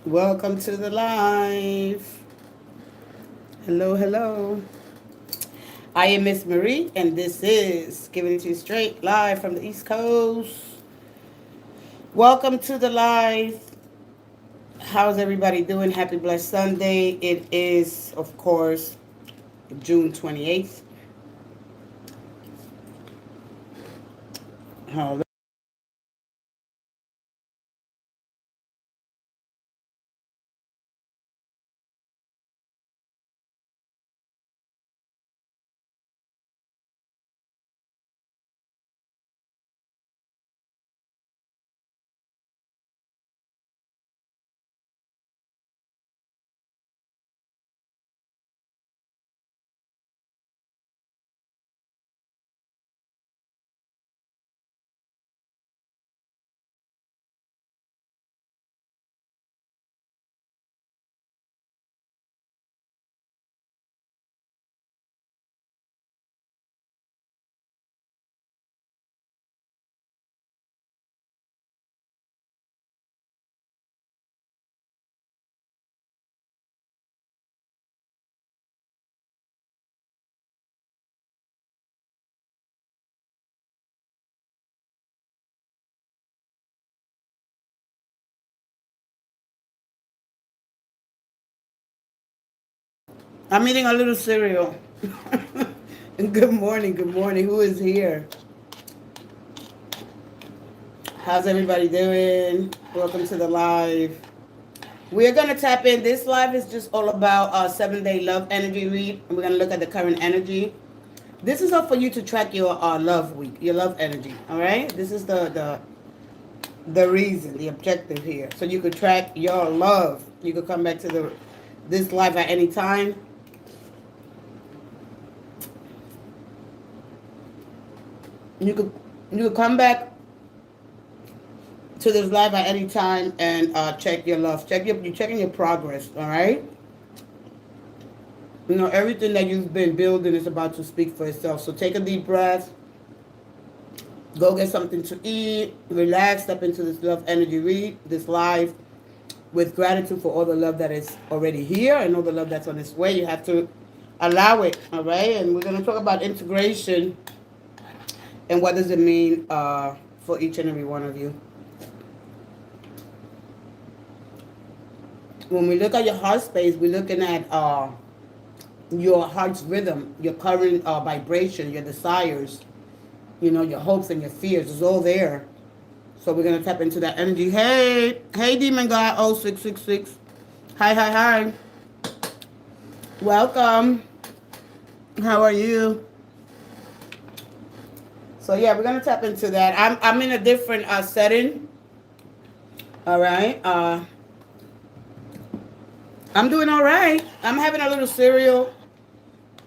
Welcome to the live. Hello, hello. I am Miss Marie, and this is Giving It to You Straight, live from the East Coast. Welcome to the live. How's everybody doing? Happy blessed Sunday. It is, of course, June 28th. Hold I'm eating a little cereal. Good morning, good morning. Who is here? How's everybody doing? Welcome to the live. We're going to tap in. This live is just all about 7-day love energy read. And we're going to look at the current energy. This is all for you to track your love week, your love energy. All right? This is the reason, the objective here. So you could track your love. You could come back to this live at any time. You could come back to this live at any time and check your love. You're checking your progress, all right? You know, everything that you've been building is about to speak for itself. So take a deep breath. Go get something to eat. Relax. Step into this love energy read, this live, with gratitude for all the love that is already here and all the love that's on its way. You have to allow it, all right? And we're going to talk about integration and what does it mean for each and every one of you. When we look at your heart space, we're looking at your heart's rhythm, your current vibration, your desires, you know, your hopes and your fears. It's all there. So we're going to tap into that energy. Hey, Demon God 0666. Hi. Welcome. How are you? So yeah, we're going to tap into that. I'm in a different setting. All right. I'm doing all right. I'm having a little cereal.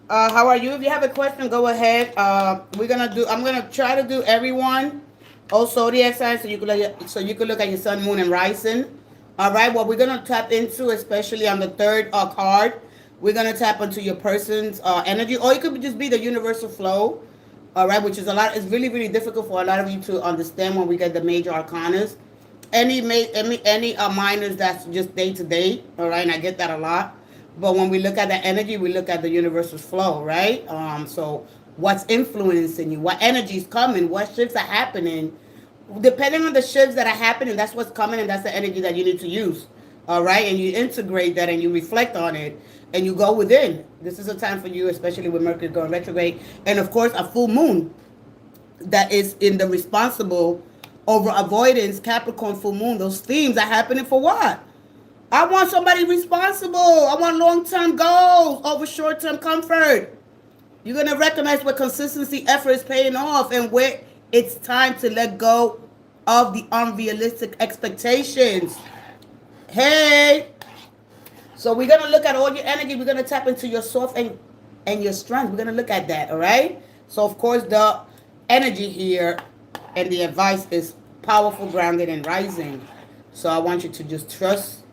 How are you? If you have a question, go ahead. I'm gonna try to do everyone. Also zodiac signs, so you could look at your sun, moon, and rising. All right. What we're gonna tap into, especially on the third card, we're gonna tap into your person's energy, or it could just be the universal flow. All right, which is a lot. It's really really difficult for a lot of you to understand when we get the major arcanas. Any minors, that's just day to day. All right, and I get that a lot. But when we look at the energy, we look at the universal flow, right? So what's influencing you? What energy is coming? What shifts are happening? Depending on the shifts that are happening, that's what's coming, and that's the energy that you need to use. All right, and you integrate that, and you reflect on it, and you go within. This is a time for you, especially with Mercury going retrograde, and of course a full moon that is in the responsible over avoidance Capricorn full moon. Those themes are happening for what? I want somebody responsible. I want long-term goals over short-term comfort. You're going to recognize where consistency effort is paying off and where it's time to let go of the unrealistic expectations. Hey. So we're going to look at all your energy. We're going to tap into your soft and your strength. We're going to look at that, all right? So, of course, the energy here and the advice is powerful, grounded, and rising. So I want you to just trust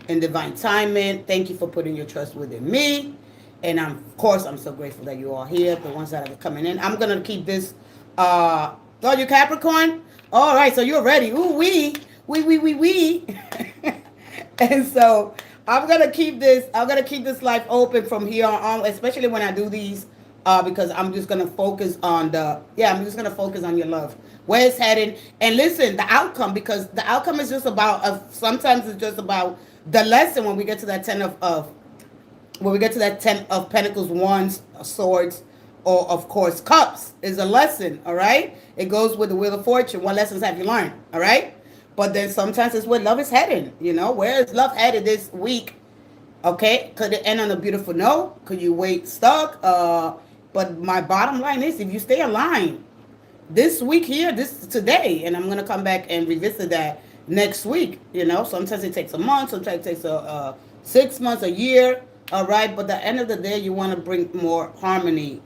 in divine timing. Thank you for putting your trust within me. And of course, I'm so grateful that you are here, the ones that are coming in. I'm going to keep this. Oh, you Capricorn? All right, so you're ready. Ooh, we. And so I'm gonna keep this life open from here on, especially when I do these, because I'm just gonna focus on I'm just gonna focus on your love, where it's headed, and listen, the outcome, because the outcome is just about, sometimes it's just about the lesson when we get to that when we get to that 10 of Pentacles, Wands, Swords, or of course Cups, is a lesson. All right, it goes with the Wheel of Fortune. What lessons have you learned? All right. But then sometimes it's where love is headed. Where is love headed this week? Okay, could it end on a beautiful note? Could you wait stuck? But my bottom line is, if you stay aligned this week here, this today, and I'm gonna come back and revisit that next week. Sometimes it takes a month, sometimes it takes 6 months, a year. All right, but at the end of the day, you want to bring more harmony.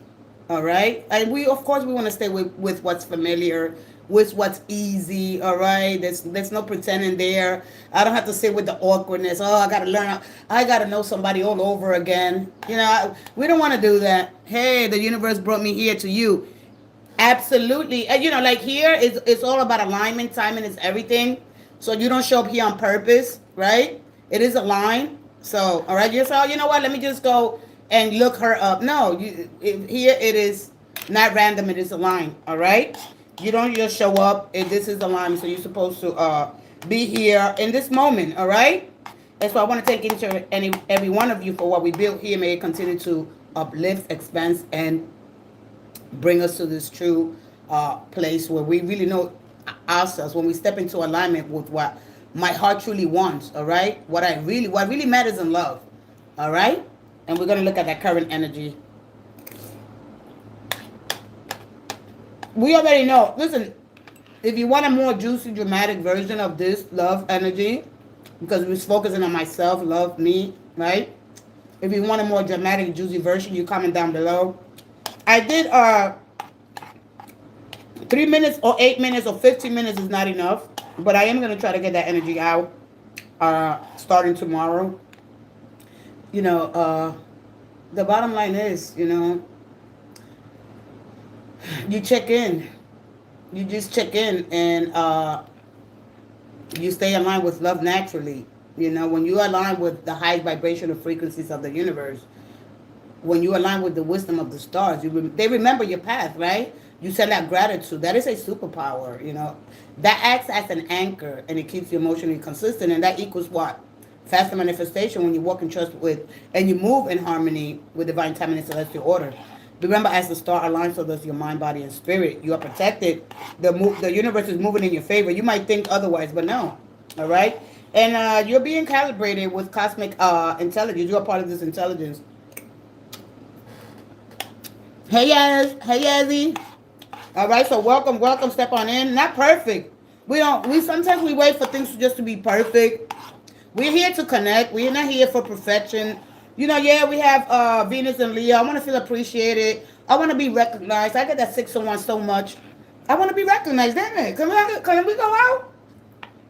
All right, and we, of course, we want to stay with what's familiar, with what's easy. All right, there's no pretending there. I don't have to sit with the awkwardness. Oh, I gotta learn. I gotta know somebody all over again. We don't want to do that. Hey, the universe brought me here to you. Absolutely. And like here, it's all about alignment. Timing is everything. So you don't show up here on purpose, right? It is aligned. So, all right, you know what? Let me just go and look her up. No, here it is not random. It is aligned. All right. You don't just show up. This is aligned. So you're supposed to be here in this moment. All right. And so I want to take into every one of you for what we built here. May it continue to uplift, expand, and bring us to this true place where we really know ourselves, when we step into alignment with what my heart truly wants. All right, what really matters in love. All right, and we're going to look at that current energy. We already know. Listen, if you want a more juicy, dramatic version of this love energy, because we're focusing on myself, love, me, right? If you want a more dramatic, juicy version, you comment down below. I did 3 minutes or 8 minutes or 15 minutes is not enough, but I am going to try to get that energy out starting tomorrow. The bottom line is, you check in. You just check in, and you stay aligned with love naturally. When you align with the high vibrational frequencies of the universe, when you align with the wisdom of the stars, they remember your path, right? You send that gratitude. That is a superpower, That acts as an anchor, and it keeps you emotionally consistent, and that equals what? Faster manifestation when you walk in trust with, and you move in harmony with divine timing and celestial order. Remember, as the star aligns, so does your mind, body, and spirit. You are protected. The universe is moving in your favor. You might think otherwise, but no. All right? And you're being calibrated with cosmic intelligence. You are part of this intelligence. Hey, Yazzie. All right, so welcome. Step on in. Not perfect. We sometimes we wait for things just to be perfect. We're here to connect. We're not here for perfection. We have Venus and Leo. I want to feel appreciated. I want to be recognized. I get that 6 of 1 so much. I want to be recognized, damn it. Can we go out?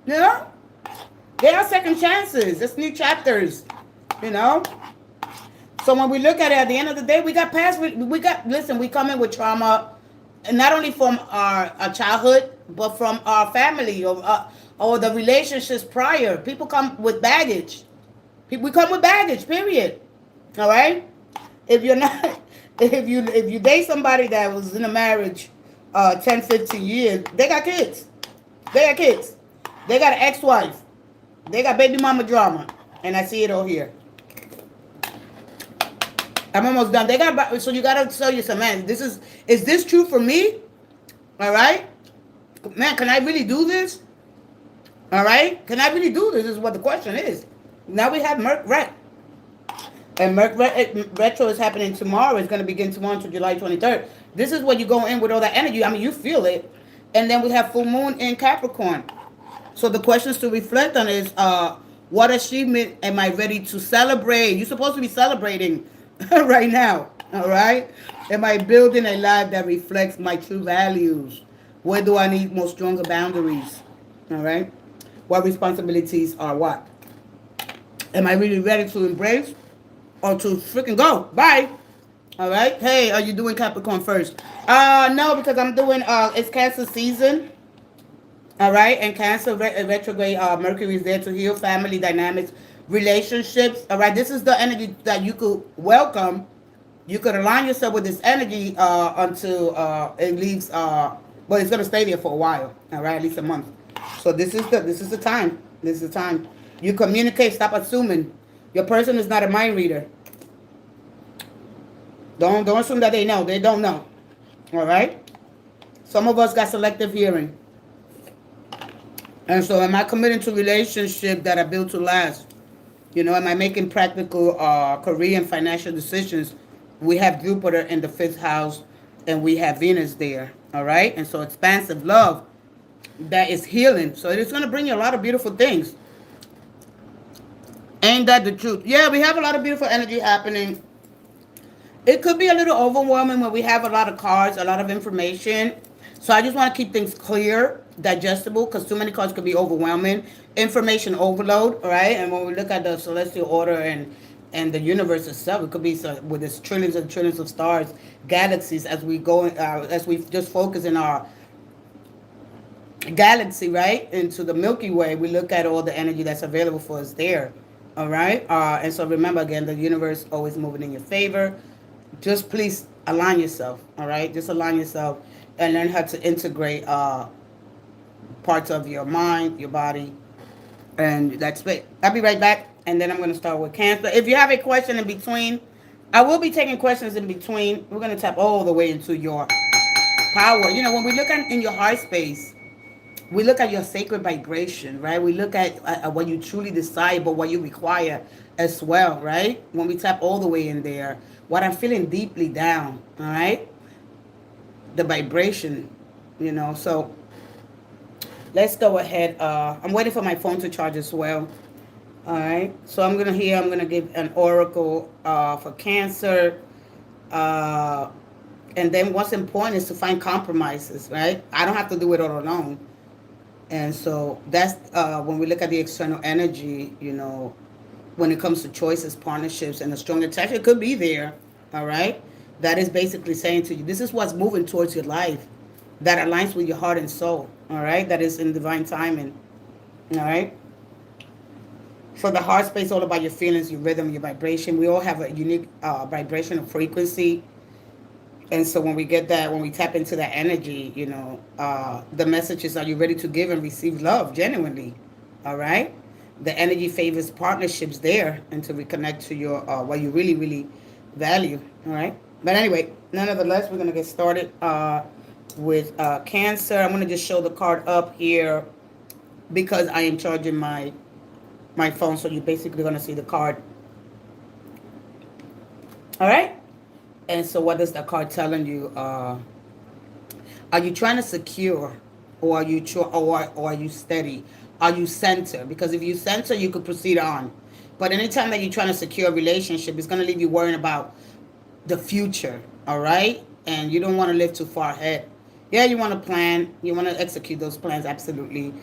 There are second chances. It's new chapters. So when we look at it, at the end of the day, we come in with trauma, and not only from our childhood, but from our family or the relationships prior. People come with baggage. We come with baggage, period. All right? If you're not, if you date somebody that was in a marriage 10, 15 years, they got kids. They got an ex-wife. They got baby mama drama. And I see it all here. I'm almost done. So you gotta tell yourself, man, is this true for me? All right? Man, can I really do this? All right? Can I really do this? Is what the question is. Now we have Merc Ret. And Merc Retro is happening tomorrow. It's going to begin tomorrow until July 23rd. This is where you go in with all that energy. I mean, you feel it. And then we have Full Moon in Capricorn. So the questions to reflect on is, what achievement am I ready to celebrate? You're supposed to be celebrating right now. All right? Am I building a life that reflects my true values? Where do I need more stronger boundaries? All right? What responsibilities are what? Am I really ready to embrace or to freaking go? Bye. All right. Hey, are you doing Capricorn first? No, because I'm doing, it's Cancer season. All right, and Cancer retrograde Mercury is there to heal family dynamics, relationships. All right, this is the energy that you could welcome. You could align yourself with this energy until it leaves. Well, it's gonna stay there for a while. All right, at least a month. So this is the time. This is the time. You communicate. Stop assuming. Your person is not a mind reader. Don't assume that they know. They don't know. All right. Some of us got selective hearing. And so am I committing to relationships that are built to last? You know, am I making practical career and financial decisions? We have Jupiter in the fifth house and we have Venus there. All right. And so expansive love that is healing. So it's going to bring you a lot of beautiful things. Ain't that the truth? Yeah, we have a lot of beautiful energy happening. It could be a little overwhelming when we have a lot of cards, a lot of information. So I just want to keep things clear, digestible, because too many cards could be overwhelming. Information overload, all right? And when we look at the celestial order and the universe itself, it could be with its trillions and trillions of stars, galaxies, as we go, as we just focus in our galaxy, right, into the Milky Way, we look at all the energy that's available for us there. All right. And so remember, again, the universe always moving in your favor. Just please align yourself. All right. Just align yourself and learn how to integrate parts of your mind, your body. And that's it. I'll be right back. And then I'm going to start with Cancer. If you have a question in between, I will be taking questions in between. We're going to tap all the way into your power. You know, when we look at in your heart space, we look at your sacred vibration, right? We look at what you truly desire, but what you require as well, right? When we tap all the way in there, what I'm feeling deeply down, all right? The vibration, you know. So let's go ahead. I'm waiting for my phone to charge as well. All right. So I'm gonna give an oracle for Cancer. And then what's important is to find compromises, right? I don't have to do it all alone. And so that's when we look at the external energy, you know, when it comes to choices, partnerships, and a strong attachment, it could be there, all right? That is basically saying to you, this is what's moving towards your life that aligns with your heart and soul, all right? That is in divine timing, all right? For the heart space, all about your feelings, your rhythm, your vibration. We all have a unique vibrational frequency. And so when we get that, when we tap into that energy, you know, the message is, are you ready to give and receive love genuinely? All right. The energy favors partnerships there and to reconnect to your what you really, really value. All right. But anyway, nonetheless, we're going to get started with Cancer. I'm going to just show the card up here because I am charging my phone. So you're basically going to see the card. All right. And so what is the card telling you? Are you trying to secure, or or are you steady? Are you center? Because if you center, you could proceed on. But anytime that you're trying to secure a relationship, it's going to leave you worrying about the future, all right? And you don't want to live too far ahead. Yeah, you want to plan. You want to execute those plans, absolutely.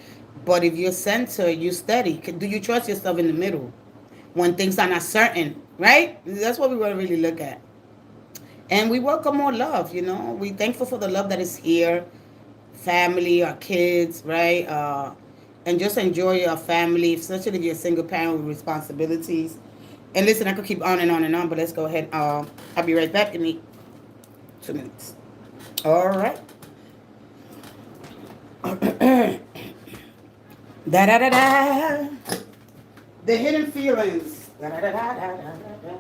But if you're center, you're steady. Do you trust yourself in the middle when things are not certain, right? That's what we want to really look at. And we welcome more love, you know. We're thankful for the love that is here. Family, our kids, right? And just enjoy your family, especially if you're a single parent with responsibilities. And listen, I could keep on and on and on, but let's go ahead. I'll be right back in 2 minutes. All right. Da da da da. The hidden feelings. Da da da da da da da.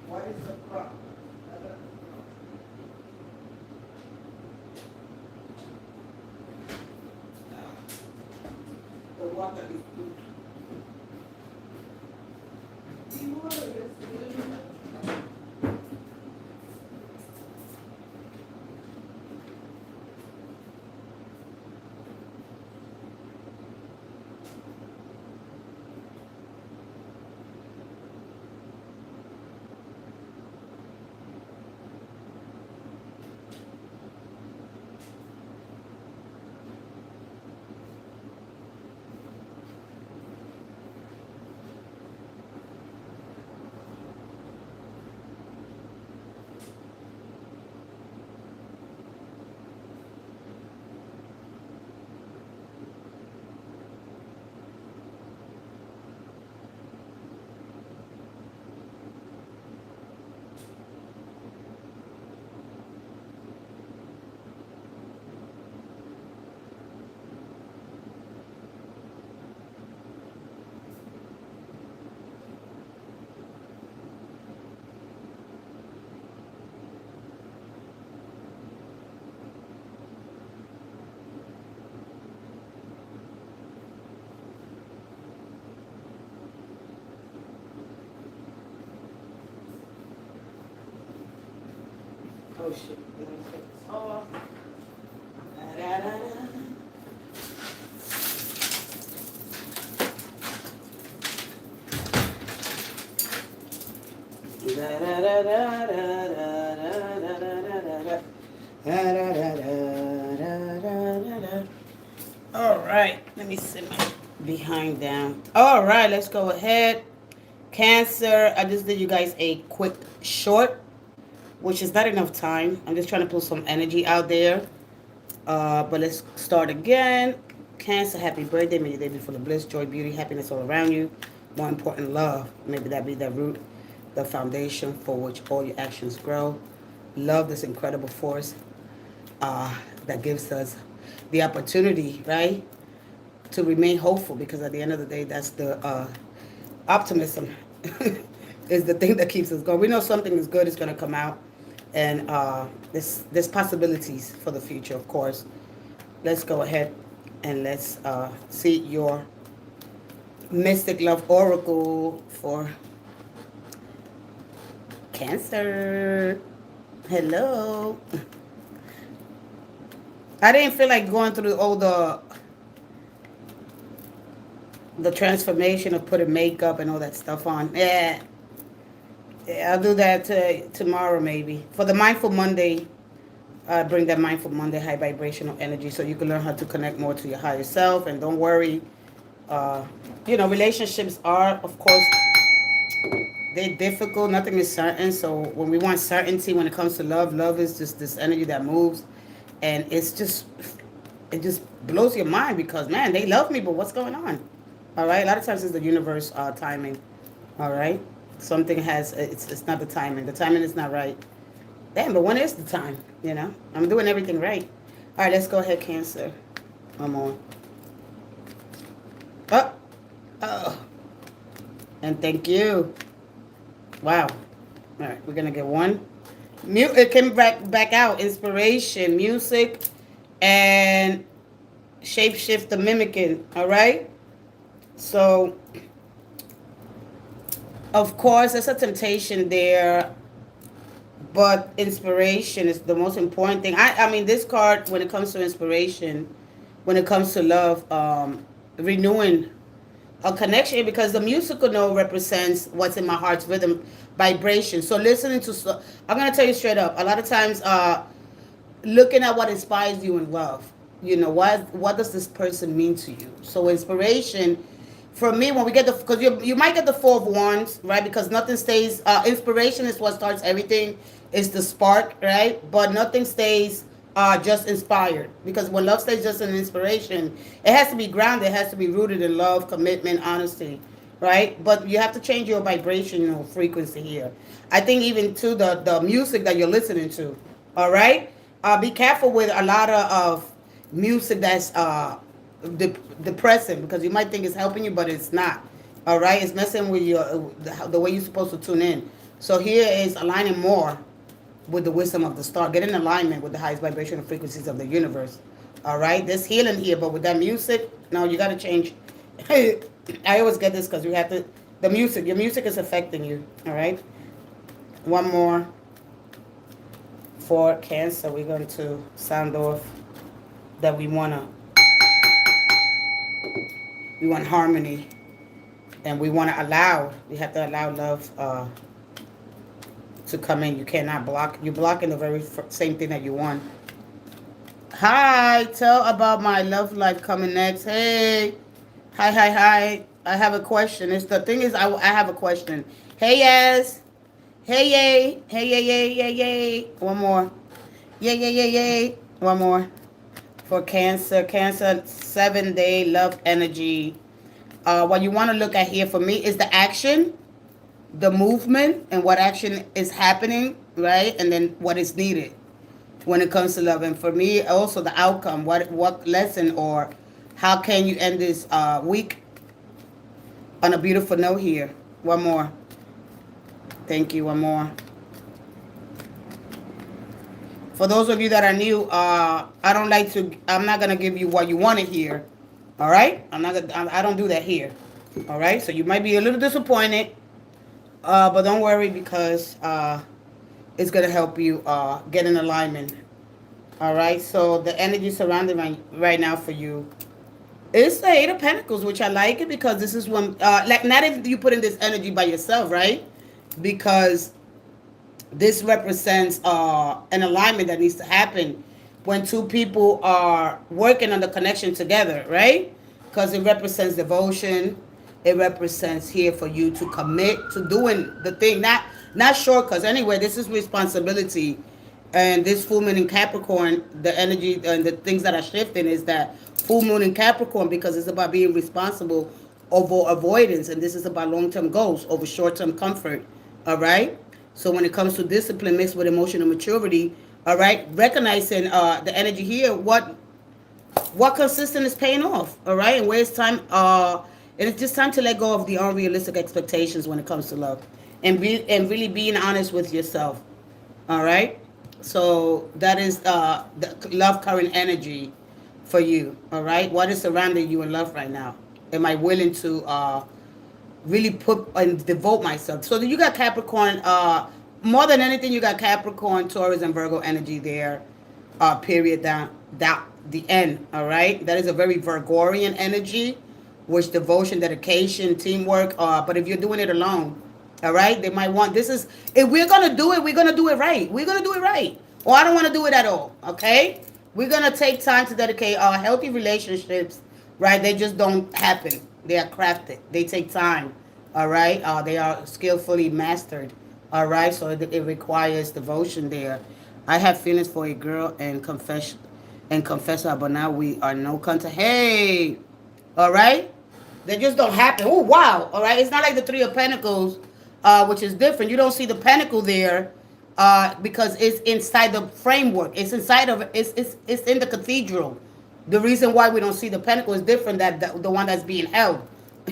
What is the problem? The water is good. The water is good. Oh shit. Let me take this off. Da, da, da, da. Da, da, da, da, da, da, da, da. All right, let me sit my behind down. All right, let's go ahead. Cancer, I just did you guys a quick short, which is not enough time. I'm just trying to pull some energy out there. But let's start again. Cancer, happy birthday. May your day be full of bliss, joy, beauty, happiness all around you. More important, love. Maybe that be the root, the foundation for which all your actions grow. Love, this incredible force that gives us the opportunity, right, to remain hopeful, because at the end of the day, that's the optimism is the thing that keeps us going. We know something is good is going to come out, and there's possibilities for the future, of course. Let's go ahead and let's see your Mystic Love Oracle for Cancer. Hello. I didn't feel like going through all the transformation of putting makeup and all that stuff on. Yeah, I'll do that tomorrow maybe. For the Mindful Monday, bring that Mindful Monday high vibrational energy so you can learn how to connect more to your higher self. And don't worry, relationships are, of course, they're difficult. Nothing is certain. So when we want certainty when it comes to love, love is just this energy that moves. And it just blows your mind because, man, they love me, but what's going on? All right? A lot of times it's the universe timing. All right? Something has, it's not the timing. The timing is not right. Damn, but when is the time? I'm doing everything right. All right, let's go ahead, Cancer. One more. Oh. And thank you. Wow. All right, we're going to get one. It came back out. Inspiration, music, and shapeshift the mimicking. All right? So, of course, there's a temptation there, but inspiration is the most important thing. I mean, this card, when it comes to inspiration, when it comes to love, renewing a connection, because the musical note represents what's in my heart's rhythm vibration. So listening to, I'm going to tell you straight up, a lot of times looking at what inspires you in love, what does this person mean to you? So inspiration, for me, when we get because you might get the Four of Wands, right? Because nothing stays, inspiration is what starts everything, is the spark, right? But nothing stays just inspired, because when love stays just an inspiration, it has to be grounded, it has to be rooted in love, commitment, honesty, right? But you have to change your vibrational frequency here. I think even to the music that you're listening to, all right? Be careful with a lot of music that's depressing, because you might think it's helping you, but it's not, all right? It's messing with the way you're supposed to tune in. So here is aligning more with the wisdom of the star. Get in alignment with the highest vibrational frequencies of the universe. All right? There's healing here, but with that music, no, you got to change. I always get this because you have to, your music is affecting you. All right? One more for Cancer. We're going to sound off that we want harmony, and we want to allow, we have to allow love to come in. You cannot block. You're blocking the very same thing that you want. Hi, tell about my love life coming next. Hey, hi. I have a question. The thing is, I have a question. Hey, yes. Hey, yay. Hey, yay. One more. Yay. One more. For Cancer. Cancer, 7-day love energy. What you want to look at here for me is the action, the movement, and what action is happening, right? And then what is needed when it comes to love. And for me, also the outcome, what lesson, or how can you end this week on a beautiful note here. One more. Thank you. One more. For those of you that are new, I'm not going to give you what you want to hear. All right? I don't do that here. All right? So you might be a little disappointed. But don't worry, because is going to help you get in alignment. All right. So the energy surrounding right now for you is the Eight of Pentacles, which I like it because this is when, like, not if you put in this energy by yourself, right? Because this represents an alignment that needs to happen when two people are working on the connection together, right? Because it represents devotion. It represents here for you to commit to doing the thing, not shortcuts. Anyway, this is responsibility, and this full moon in Capricorn, the energy and the things that are shifting is that full moon in Capricorn, because it's about being responsible over avoidance, and this is about long-term goals over short-term comfort. All right. So when it comes to discipline mixed with emotional maturity, all right, recognizing the energy here, what consistent is paying off, all right, and where it's time, and it's just time to let go of the unrealistic expectations when it comes to love, and really being honest with yourself, all right. So that is the love current energy for you, all right. What is surrounding you in love right now? Am I willing to really put and devote myself? So you got Capricorn, more than anything, you got Capricorn, Taurus, and Virgo energy there, period, down the end, all right? That is a very Virgorian energy, which devotion, dedication, teamwork, but if you're doing it alone, all right, they might want, this is, if we're going to do it, we're going to do it right. We're going to do it right. Or I don't want to do it at all, okay? We're going to take time to dedicate our healthy relationships, right? They just don't happen. They are crafted. They take time, all right? They are skillfully mastered, all right? So it requires devotion there. I have feelings for a girl and confess her, but now we are no contact. Hey, all right? They just don't happen. Oh, wow, all right? It's not like the Three of Pentacles, which is different. You don't see the pentacle there because it's inside the framework. It's inside of, it's in the cathedral. The reason why we don't see the pentacle is different than the one that's being held.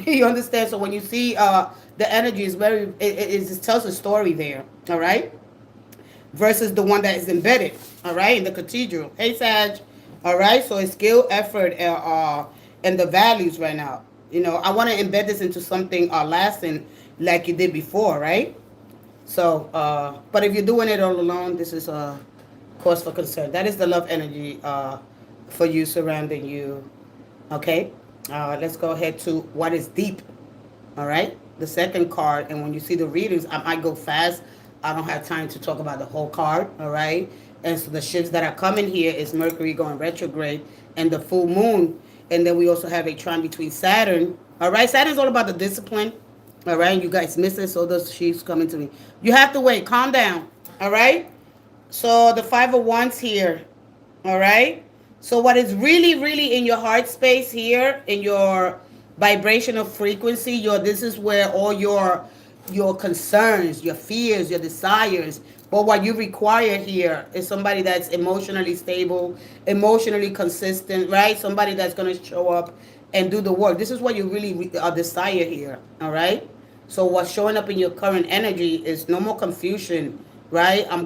You understand? So when you see the energy is very, it tells a story there, all right? Versus the one that is embedded, all right, in the cathedral. Hey, Sag, all right? So it's skill, effort, and the values right now. You know, I want to embed this into something lasting like you did before, right? So, but if you're doing it all alone, this is a cause for concern. That is the love energy for you surrounding you. Okay, let's go ahead to what is deep. All right, the second card, and when you see the readings, I might go fast. I don't have time to talk about the whole card. All right, and so the shifts that are coming here is Mercury going retrograde and the full moon, and then we also have a trine between Saturn. All right, Saturn's all about the discipline. All right, you guys miss it, so those she's coming to me. You have to wait. Calm down. All right. So the Five of Wands here. All right. So what is really, really in your heart space here, in your vibrational frequency, this is where all your concerns, your fears, your desires, but what you require here is somebody that's emotionally stable, emotionally consistent, right? Somebody that's going to show up and do the work. This is what you really desire here, all right? So what's showing up in your current energy is no more confusion, right? I'm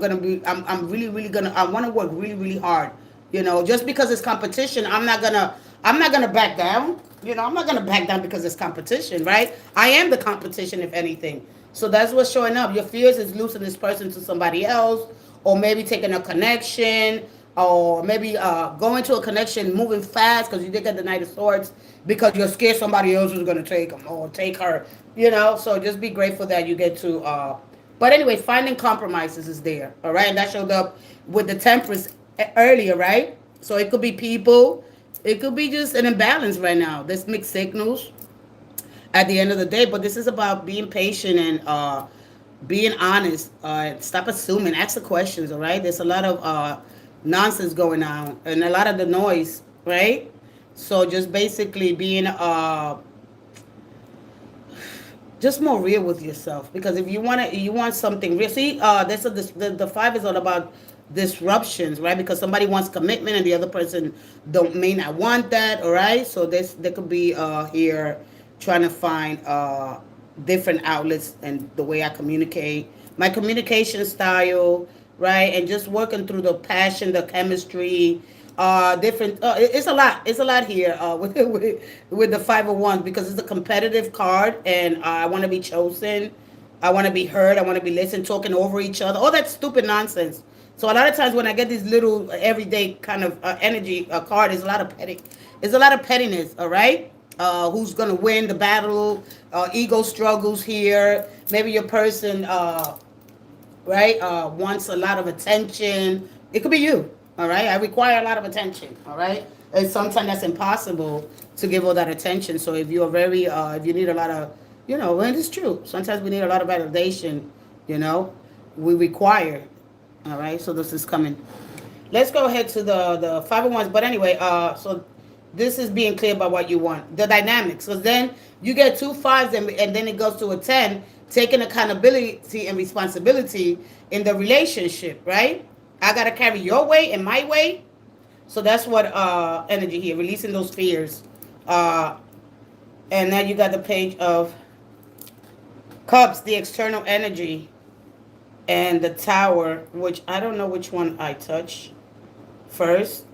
really, really gonna, I want to work really, really hard. You know, just because it's competition, I'm not gonna back down. You know, I'm not gonna back down because it's competition, right? I am the competition, if anything. So that's what's showing up. Your fears is losing this person to somebody else, or maybe taking a connection, or maybe going to a connection, moving fast because you did get the Knight of Swords because you're scared somebody else is gonna take him or take her. You know, so just be grateful that you get to. But anyway, finding compromises is there, all right, and that showed up with the Temperance earlier, right? So it could be people, it could be just an imbalance right now. There's mixed signals at the end of the day, but this is about being patient and being honest. Stop assuming, ask the questions, all right? There's a lot of nonsense going on and a lot of the noise, right? So just basically being just more real with yourself, because if you want something real. See, the five is all about disruptions, right? Because somebody wants commitment and the other person may not want that, all right? So there could be here trying to find different outlets and the way I communicate, my communication style, right? And just working through the passion, the chemistry, different. It's a lot. It's a lot here with the 501 because it's a competitive card, and I want to be chosen. I want to be heard. I want to be listened, talking over each other. All that stupid nonsense. So a lot of times when I get these little everyday kind of energy card, there's a lot of petty. There's a lot of pettiness. All right. Who's gonna win the battle? Ego struggles here. Maybe your person, right, wants a lot of attention. It could be you. All right. I require a lot of attention. All right. And sometimes that's impossible to give all that attention. So if you're very, if you need a lot of, and it's true. Sometimes we need a lot of validation. We require. All right. So this is coming. Let's go ahead to the 501s. But anyway, so this is being clear about what you want. The dynamics. Because then you get 2 5s and then it goes to a 10, taking accountability and responsibility in the relationship, right? I got to carry your weight and my weight. So that's what energy here, releasing those fears. And then you got the page of cups, the external energy, and the tower, which I don't know which one I touch first.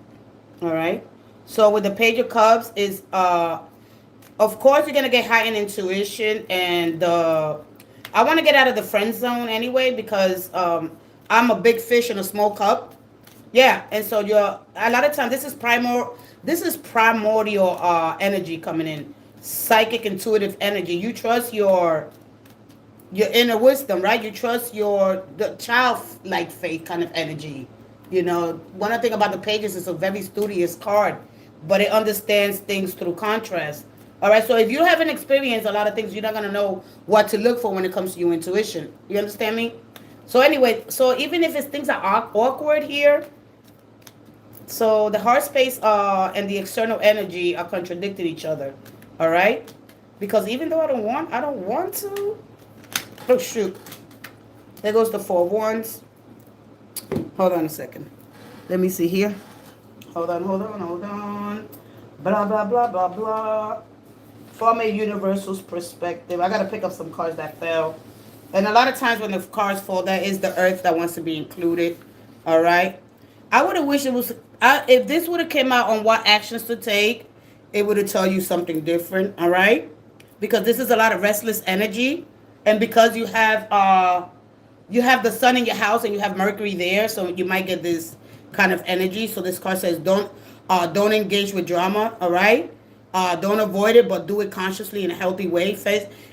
All right. So with the page of cups is, of course, you're going to get heightened intuition. And I want to get out of the friend zone anyway, because I'm a big fish in a small cup. Yeah, and so a lot of times this is primordial energy coming in, psychic intuitive energy. You trust your inner wisdom, right? You trust the childlike faith kind of energy. One of the thing about the pages is a very studious card, but it understands things through contrast. All right, so if you haven't experienced a lot of things, you're not gonna know what to look for when it comes to your intuition. You understand me? So anyway, so even if things are awkward here. So the heart space and the external energy are contradicting each other. All right? Because even though I don't want to. Oh, shoot. There goes the 4 wands. Hold on a second. Let me see here. Hold on. Blah, blah, blah, blah, blah. From a universal's perspective. I got to pick up some cards that fell. And a lot of times when the cards fall, that is the earth that wants to be included. All right? I would have wished it was, if this would have came out on what actions to take, it would have told you something different, all right? Because this is a lot of restless energy, and because you have the sun in your house and you have Mercury there, so you might get this kind of energy. So this card says don't engage with drama, all right? Don't avoid it, but do it consciously in a healthy way.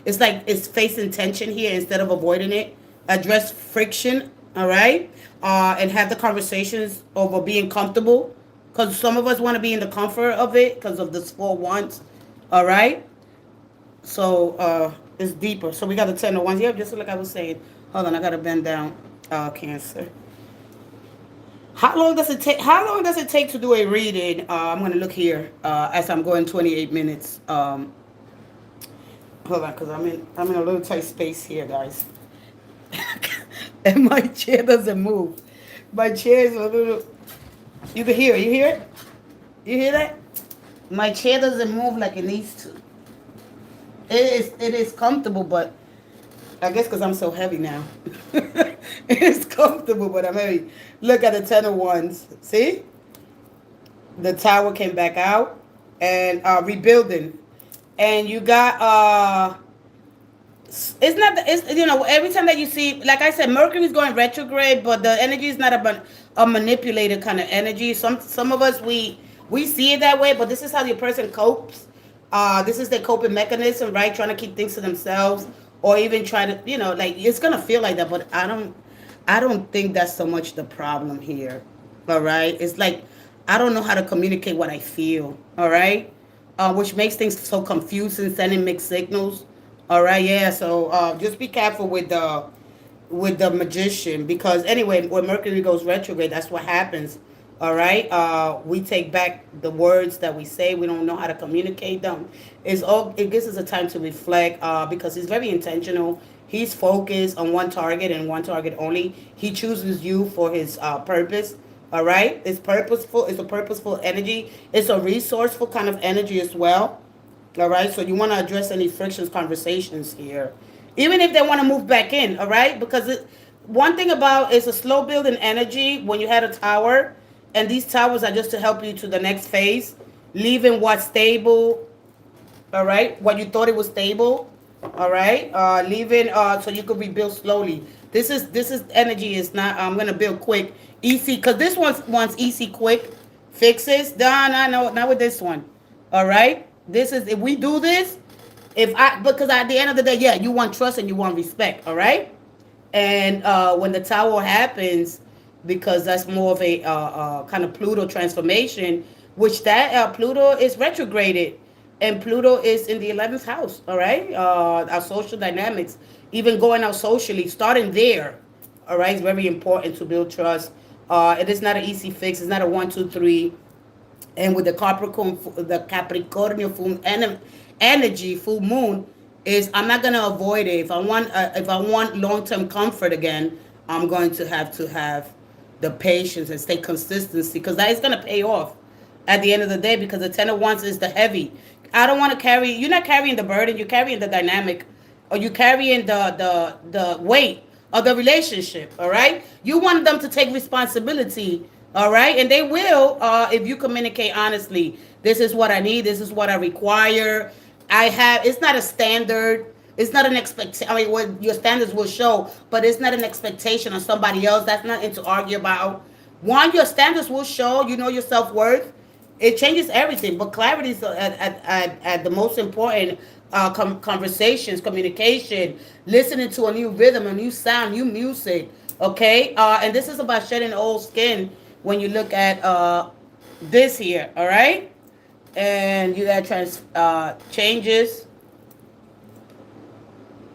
It's facing tension here instead of avoiding it. Address friction, all right? And have the conversations over being comfortable, because some of us want to be in the comfort of it because of this 4 wands. All right, so it's deeper. So we got the 10 of wands. Yeah, just like I was saying. Hold on, I gotta bend down. Cancer. How long does it take to do a reading? I'm gonna look here as I'm going 28 minutes. Hold on, because I'm in a little tight space here, guys. And my chair doesn't move. My chair is a little. You can hear it. You hear it? You hear that? My chair doesn't move like it needs to. It is comfortable, but I guess because I'm so heavy now. It is comfortable, but I'm heavy. Look at the 10 of wands. See? The tower came back out. And rebuilding. And you got every time that you see, like I said, Mercury is going retrograde, but the energy is not a manipulated kind of energy. Some of us we see it that way, but this is how your person copes. This is their coping mechanism, right? Trying to keep things to themselves, or even try to, it's gonna feel like that. But I don't think that's so much the problem here. All right, it's like I don't know how to communicate what I feel. All right, which makes things so confusing, sending mixed signals. All right, yeah. So just be careful with the magician, because anyway, when Mercury goes retrograde, that's what happens. All right, we take back the words that we say. We don't know how to communicate them. It gives us a time to reflect because he's very intentional. He's focused on one target and one target only. He chooses you for his purpose. All right, it's purposeful. It's a purposeful energy. It's a resourceful kind of energy as well. All right, so you want to address any frictions, conversations here, even if they want to move back in. All right, because one thing about it's a slow building energy when you had a tower, and these towers are just to help you to the next phase, leaving what's stable. All right, what you thought it was stable, All right, leaving so you can rebuild slowly. This is energy is not. I'm gonna build quick, easy, because this one's wants easy, quick fixes. Done. I know not with this one. All right, this is if we do this. If I because at the end of the day, yeah, you want trust and you want respect. All right, and when the tower happens, because that's more of a kind of Pluto transformation, which that Pluto is retrograded, and Pluto is in the 11th house. All right, our social dynamics, even going out socially, starting there. All right, it's very important to build trust. It is not an easy fix. It's not a 1, 2, 3. And with the Capricorn full energy, full moon, is I'm not gonna avoid it. If I want long term comfort again, I'm going to have the patience and stay consistency, because that is gonna pay off at the end of the day, because the 10 of Wands is the heavy. I don't want to carry. You're not carrying the burden. You're carrying the dynamic, or you're carrying the weight of the relationship. All right. You want them to take responsibility. All right, and they will if you communicate honestly. This is what I need. This is what I require. I have. It's not a standard. It's not an expectation. I mean, what your standards will show, but it's not an expectation of somebody else. That's nothing to argue about. One, your standards will show. You know your self worth. It changes everything. But clarity is at the most important conversations, communication, listening to a new rhythm, a new sound, new music. Okay, and this is about shedding old skin. When you look at this here, all right, and you got changes.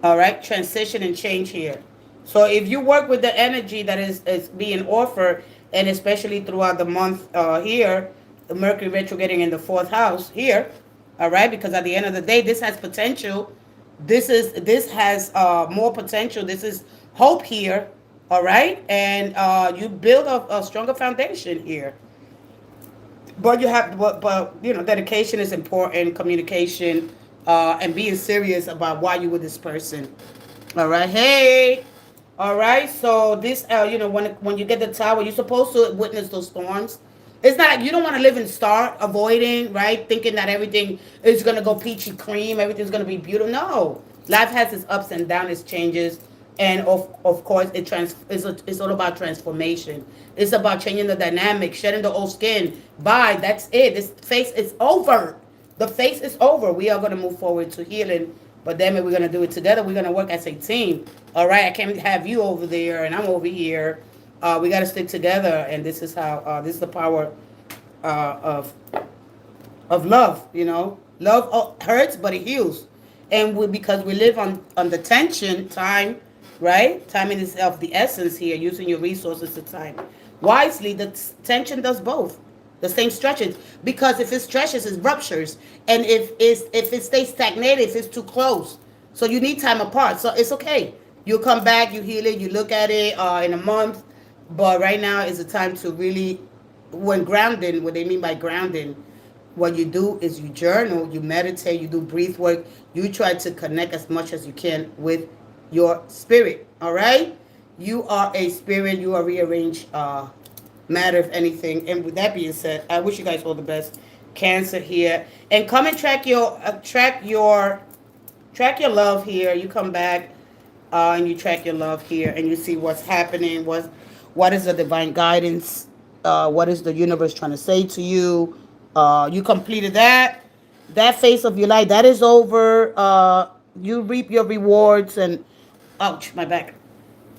All right, transition and change here. So if you work with the energy that is being offered, and especially throughout the month here, the Mercury retrograding in the 4th house here, all right, because at the end of the day, this has potential. This has more potential. This is hope here, all right, and you build a stronger foundation here. But you have, but you know, dedication is important, communication, and being serious about why you with this person. All right, hey, all right. So this, you know, when you get the tower, you're supposed to witness those storms. It's not, you don't want to live in star avoiding, right? Thinking that everything is gonna go peachy cream, everything's gonna be beautiful. No, life has its ups and downs, its changes, and of course it's all about transformation. It's about changing the dynamic, shedding the old skin. Bye. That's it. This phase is over. The phase is over. We are gonna move forward to healing. But then we're gonna do it together. We're gonna work as a team. All right. I can't have you over there and I'm over here. We got to stick together, and this is how. This is the power of love. You know, love hurts, but it heals, and because we live on the tension time, right? Timing is of the essence here. Using your resources to time wisely. The tension does both. The same stretches, because if it stretches, it ruptures, and if it stays stagnated, if it's too close, so you need time apart. So it's okay. You come back, you heal it, you look at it in a month. But right now is the time to really, when grounding, what they mean by grounding, what you do is you journal, you meditate, you do breath work, you try to connect as much as you can with your spirit. All right? You are a spirit, you are rearranged matter, if anything. And with that being said, I wish you guys all the best. Cancer here. And come and track your love here. You come back and you track your love here, and you see what's happening, what is the divine guidance, what is the universe trying to say to you. You completed that phase of your life. That is over. You reap your rewards, and ouch, my back.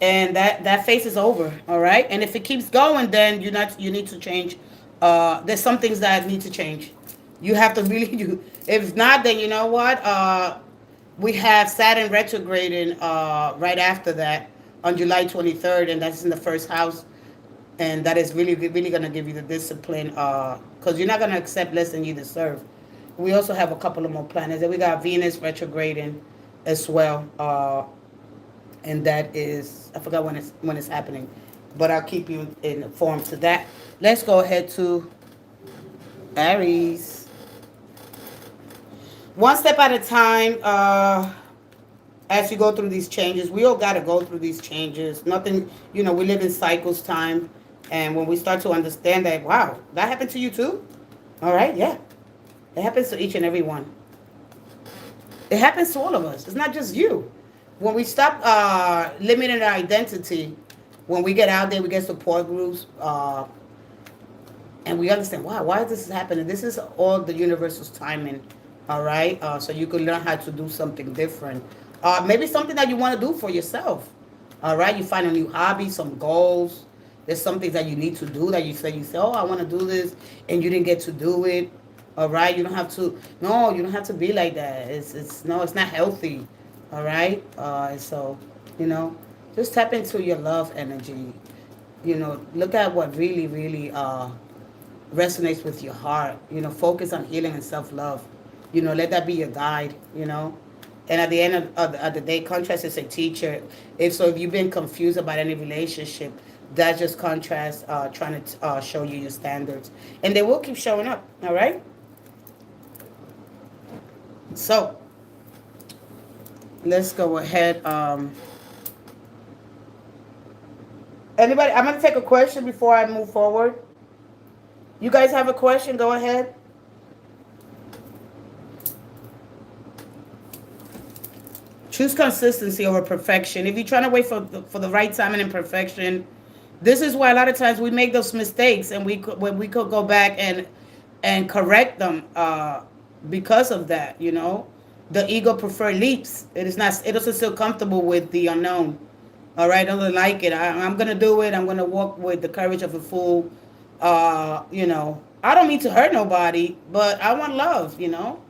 And that phase is over. All right. And if it keeps going, then you need to change. There's some things that need to change. You have to really do. If not, then you know what? We have Saturn retrograding right after that on July 23rd, and that's in the 1st house. And that is really, really going to give you the discipline, because you're not going to accept less than you deserve. We also have a couple of more planets. And we got Venus retrograding as well. And that is, I forgot when it's happening. But I'll keep you informed to that. Let's go ahead to Aries. One step at a time. As you go through these changes, we all got to go through these changes. Nothing, we live in cycles time. And when we start to understand that, wow, that happened to you too? All right, yeah. It happens to each and every one. It happens to all of us. It's not just you. When we stop limiting our identity, when we get out there, we get support groups, and we understand, wow, why is this happening? This is all the universe's timing, all right? So you can learn how to do something different. Maybe something that you want to do for yourself, all right? You find a new hobby, some goals. There's some things that you need to do that you say, oh, I want to do this, and you didn't get to do it, all right? You don't have to, no, you don't have to be like that. No, it's not healthy, all right? So, you know, just tap into your love energy. You know, look at what really, really resonates with your heart. You know, focus on healing and self-love. You know, let that be your guide, you know. And at the end of the day, contrast is a teacher. If you've been confused about any relationship, that's just contrast trying to show you your standards. And they will keep showing up, all right? So, let's go ahead. Anybody, I'm going to take a question before I move forward. You guys have a question? Go ahead. Choose consistency over perfection. If you're trying to wait for the right time and imperfection, this is why a lot of times we make those mistakes, and we could go back and correct them because of that. You know, the ego prefer leaps. It is not. It doesn't feel comfortable with the unknown. All right, I don't like it. I'm gonna do it. I'm gonna walk with the courage of a fool. You know, I don't mean to hurt nobody, but I want love. You know,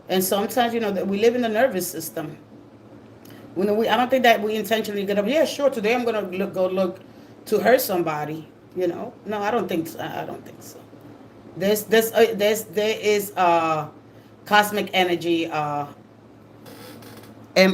and sometimes, you know, that we live in the nervous system. I don't think that we intentionally get up. Yeah, sure. Today I'm gonna go look to hurt somebody. You know, no, I don't think so. I don't think so. There is cosmic energy. Am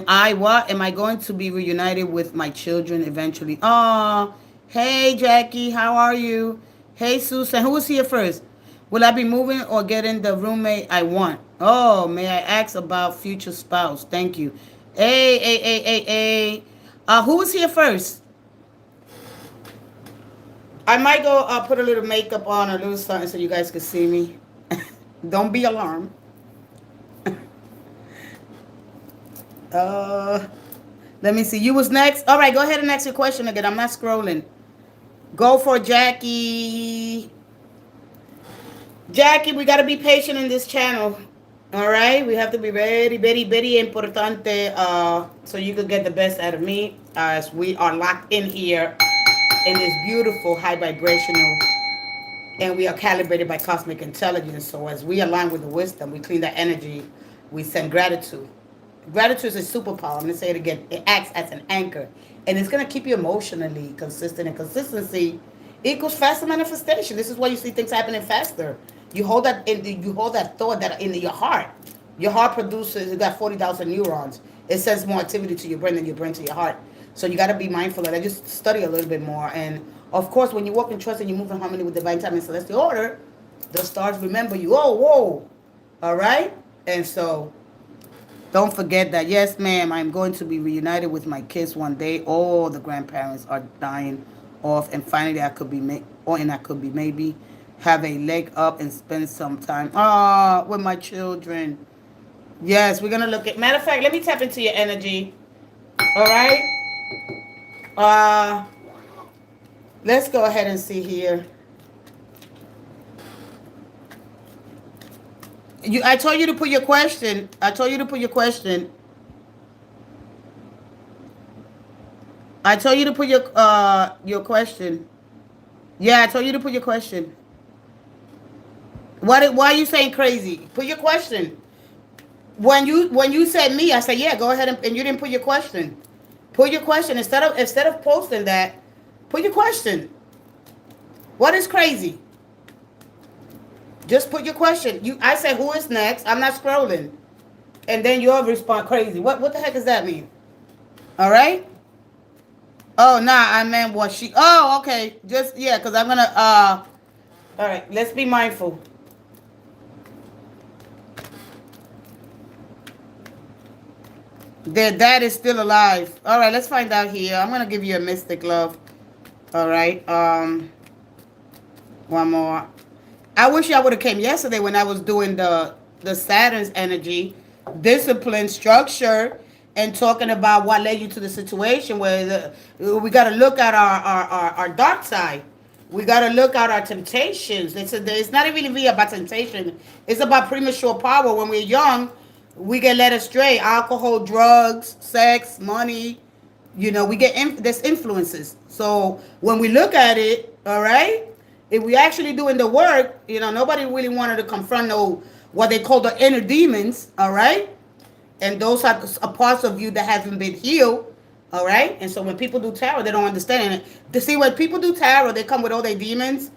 I going to be reunited with my children eventually? Oh, hey Jackie, how are you? Hey Susan, who was here first? Will I be moving or getting the roommate I want? Oh, may I ask about future spouse? Thank you. Hey. Who was here first? I might go put a little makeup on, a little something so you guys can see me. Don't be alarmed. Let me see. You was next. All right, go ahead and ask your question again. I'm not scrolling. Go for Jackie. Jackie, we got to be patient in this channel. All right, we have to be very, very, very importante so you could get the best out of me as we are locked in here in this beautiful high vibrational, and we are calibrated by cosmic intelligence. So as we align with the wisdom, we clean that energy, we send gratitude. Gratitude is a superpower. I'm going to say it again. It acts as an anchor, and it's going to keep you emotionally consistent, and consistency equals faster manifestation. This is why you see things happening faster. You hold that thought that in your heart. Your heart produces, it got 40,000 neurons. It sends more activity to your brain than your brain to your heart. So you got to be mindful of that. Just study a little bit more. And of course, when you walk in trust and you move in harmony with divine time and celestial order, the stars remember you. Oh, whoa. All right? And so don't forget that, yes, ma'am, I'm going to be reunited with my kids one day. All the grandparents are dying off. And finally, I could be maybe have a leg up and spend some time with my children. Yes, we're going to look at... Matter of fact, let me tap into your energy. All right? Let's go ahead and see here. I told you to put your question. I told you to put your question. I told you to put your question. Yeah, I told you to put your question. Why are you saying crazy? Put your question. When you said me, I said, yeah, go ahead and you didn't put your question. Put your question instead of posting that. Put your question. What is crazy? Just put your question. I said, who is next? I'm not scrolling. And then you'll respond crazy. What the heck does that mean? All right? Oh, nah, I meant what she... Oh, okay. Just, yeah, because I'm going to... All right, let's be mindful. Their dad is still alive. All right, let's find out here. I'm going to give you a mystic love. All right. One more. I wish y'all would have came yesterday when I was doing the Saturn's energy. discipline, structure, and talking about what led you to the situation where we got to look at our dark side. We got to look at our temptations. It's not even really about temptation. It's about premature power. When we're young, we get led astray. Alcohol, drugs, sex, money. We get there's influences. So when we look at it, all right, if we actually doing the work, nobody really wanted to confront what they call the inner demons, all right? And those are parts of you that haven't been healed, all right? And so when people do tarot, they don't understand it. To see, when people do tarot, they come with all their demons.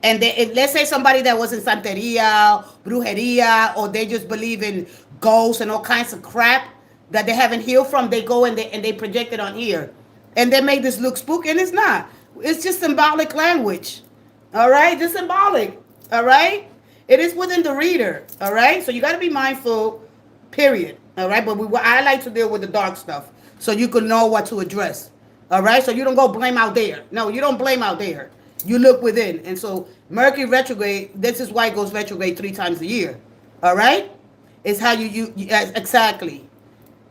And let's say somebody that was in Santeria, Brujeria, or they just believe in ghosts and all kinds of crap that they haven't healed from, they go and they project it on here. And they make this look spooky, and it's not. It's just symbolic language, all right? Just symbolic, all right? It is within the reader, all right? So you got to be mindful, period, all right? But I like to deal with the dark stuff so you can know what to address, all right? So you don't go blame out there. No, you don't blame out there. You look within. And so Mercury retrograde, this is why it goes retrograde 3 times a year, all right? It's how you exactly,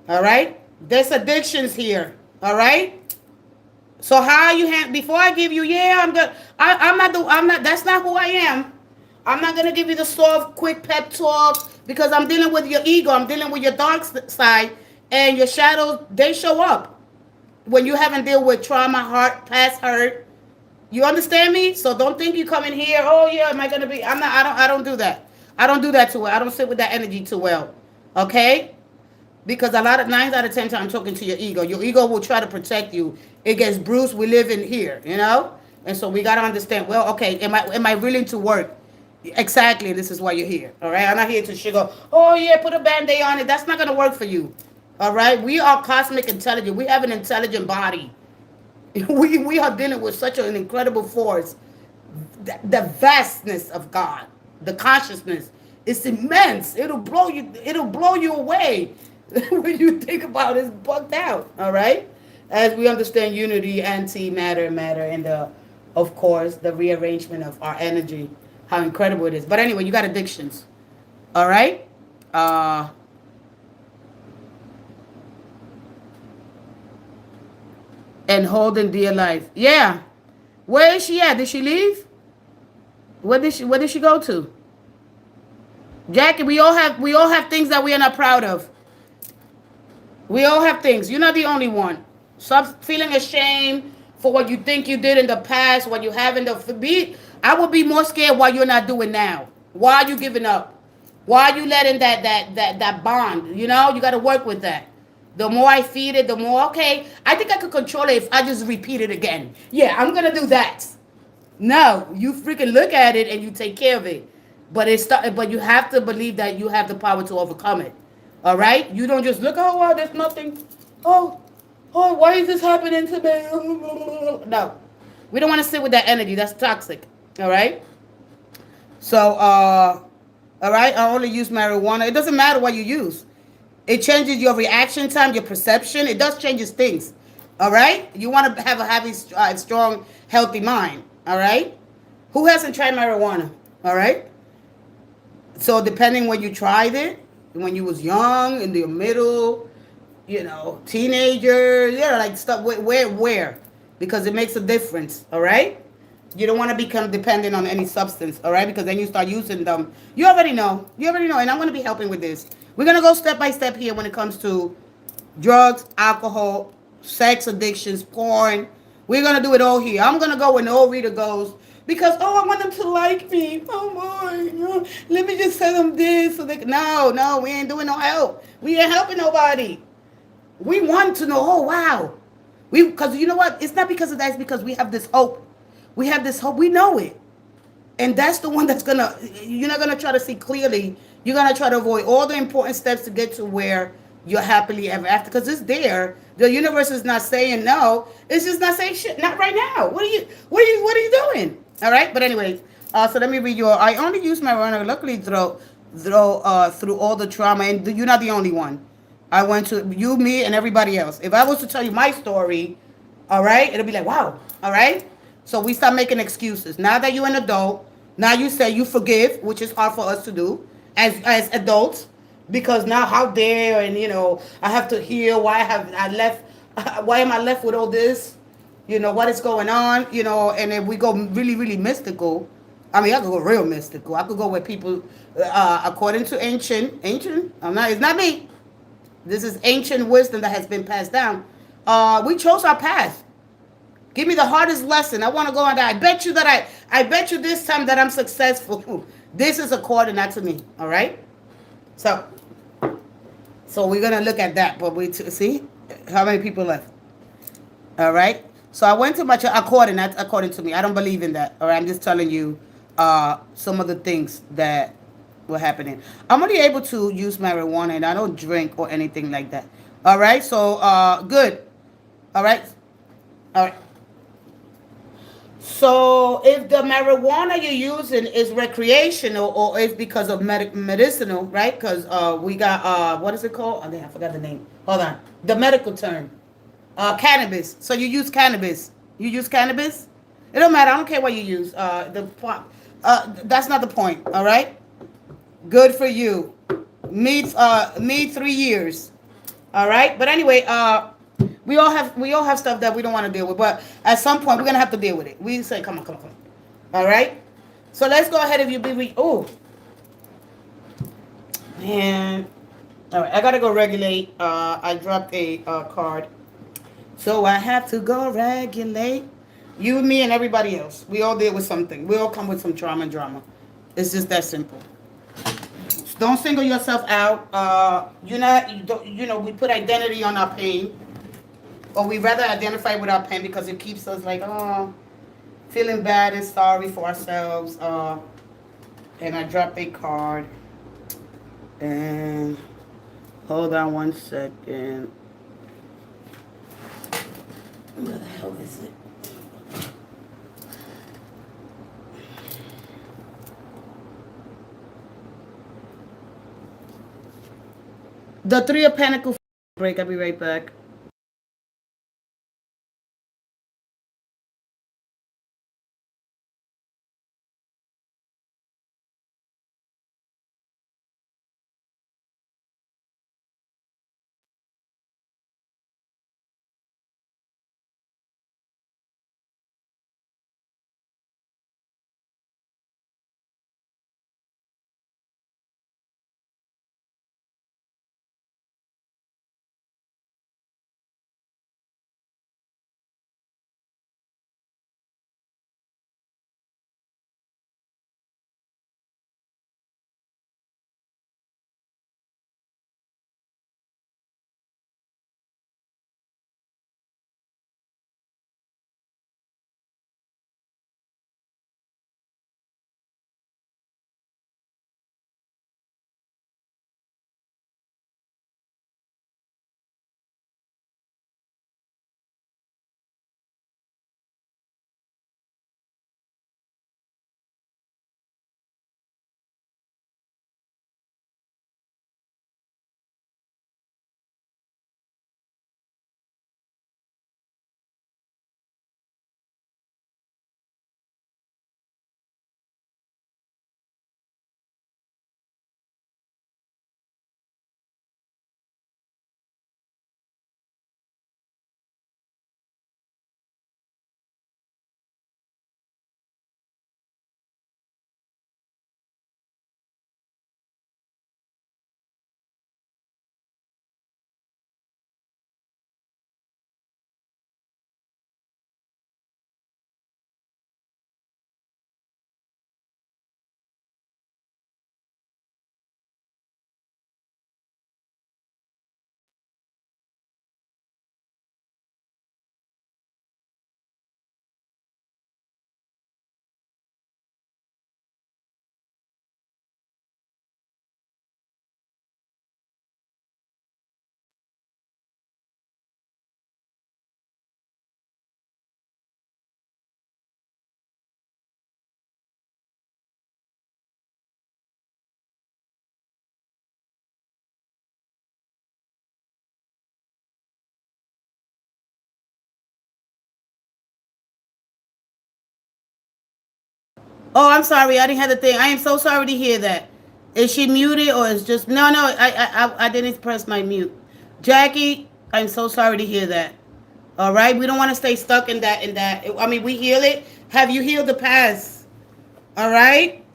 all right? There's addictions here, all right? So how you before I give you, I'm not, that's not who I am. I'm not going to give you the soft, quick pep talk because I'm dealing with your ego. I'm dealing with your dark side, and your shadows, they show up when you haven't dealt with trauma, past hurt. You understand me? So don't think you come in here, oh yeah, am I going to be, I don't do that. I don't do that too well. I don't sit with that energy too well. Okay? Because 9 out of 10 times I'm talking to your ego. Your ego will try to protect you. It gets bruised. We live in here, And so we got to understand, well, okay, am I willing to work? Exactly, this is why you're here. All right, I'm not here to sugar. Oh yeah, put a band-aid on it. That's not gonna work for you. All right, we are cosmic intelligent. We have an intelligent body. we are dealing with such an incredible force. The vastness of God, the consciousness, is immense. It'll blow you away when you think about it. It's bugged out. All right, as we understand unity, anti-matter, matter, and of course the rearrangement of our energy. How incredible it is. But anyway, you got addictions. All right? And holding dear life. Yeah. Where is she at? Did she leave? Where did she go to? Jackie, we all have things that we are not proud of. We all have things. You're not the only one. Stop feeling ashamed for what you think you did in the past, what you have in the I would be more scared what you're not doing now. Why are you giving up? Why are you letting that bond? You got to work with that. The more I feed it, the more, okay, I think I could control it if I just repeat it again. Yeah, I'm going to do that. No, you freaking look at it and you take care of it. But you have to believe that you have the power to overcome it. All right? You don't just look, oh, well, there's nothing. Oh, why is this happening to me? No. We don't want to sit with that energy. That's toxic. All right? So, all right? I only use marijuana. It doesn't matter what you use. It changes your reaction time, your perception. It does changes things. All right? You want to have a strong, healthy mind. All right? Who hasn't tried marijuana? All right? So, depending when you tried it, when you was young, in the middle, teenager, like stuff, where? Because it makes a difference, all right? You don't want to become dependent on any substance, all right? Because then you start using them. You already know, and I'm going to be helping with this. We're going to go step by step here when it comes to drugs, alcohol, sex addictions, porn. We're going to do it all here. I'm going to go where no reader goes because, I want them to like me. Oh, my. Let me just tell them this. No, we ain't doing no help. We ain't helping nobody. We want to know, oh, wow. Because you know what? It's not because of that. It's because we have this hope. We have this hope. We know it. And that's the one you're not going to try to see clearly. You're going to try to avoid all the important steps to get to where you're happily ever after. Because it's there. The universe is not saying no. It's just not saying shit. Not right now. What are you doing? All right. But anyway, so let me read I only use marijuana luckily through all the trauma. And you're not the only one. I went to you, me, and everybody else. If I was to tell you my story, all right, it'll be like, wow. All right. So we stop making excuses. Now that you're an adult, now you say you forgive, which is hard for us to do as adults. because now how dare, and I have to hear why I left, why am I left with all this, what is going on, and if we go really really mystical, I mean I could go real mystical. I could go where people, according to ancient, it's not me, this is ancient wisdom that has been passed down. We chose our path. Give me the hardest lesson. I want to go on that. I bet you this time that I'm successful. This is according not to me. All right. So we're gonna look at that. But we see how many people left. All right. So I went to my according, not according to me. I don't believe in that. All right. I'm just telling you some of the things that were happening. I'm only able to use marijuana, and I don't drink or anything like that. All right. So good. All right. All right. So if the marijuana you're using is recreational or is because of medicinal, right? Because we got what is it called? I think I forgot the name. Hold on, the medical term, cannabis. So you use cannabis. You use cannabis. It don't matter. I don't care what you use. That's not the point. All right. Good for you. Me 3 years. All right. But anyway, we all have stuff that we don't want to deal with, but at some point we're gonna have to deal with it. We say, come on, come on, come on. All right. So let's go ahead. If you be, oh man, all right. I gotta go regulate. I dropped a card, so I have to go regulate. You, me, and everybody else. We all deal with something. We all come with some trauma and drama. It's just that simple. Don't single yourself out. You're not. You don't. We put identity on our pain, or we rather identify with our pain because it keeps us like, oh, feeling bad and sorry for ourselves. And I dropped a card. And hold on 1 second. Where the hell is it? The Three of Pentacles break. I'll be right back. Oh, I'm sorry. I didn't have the thing. I am so sorry to hear that. Is she muted or is just no? No, I didn't press my mute. Jackie, I'm so sorry to hear that. All right, we don't want to stay stuck in that. I mean, we heal it. Have you healed the past? All right.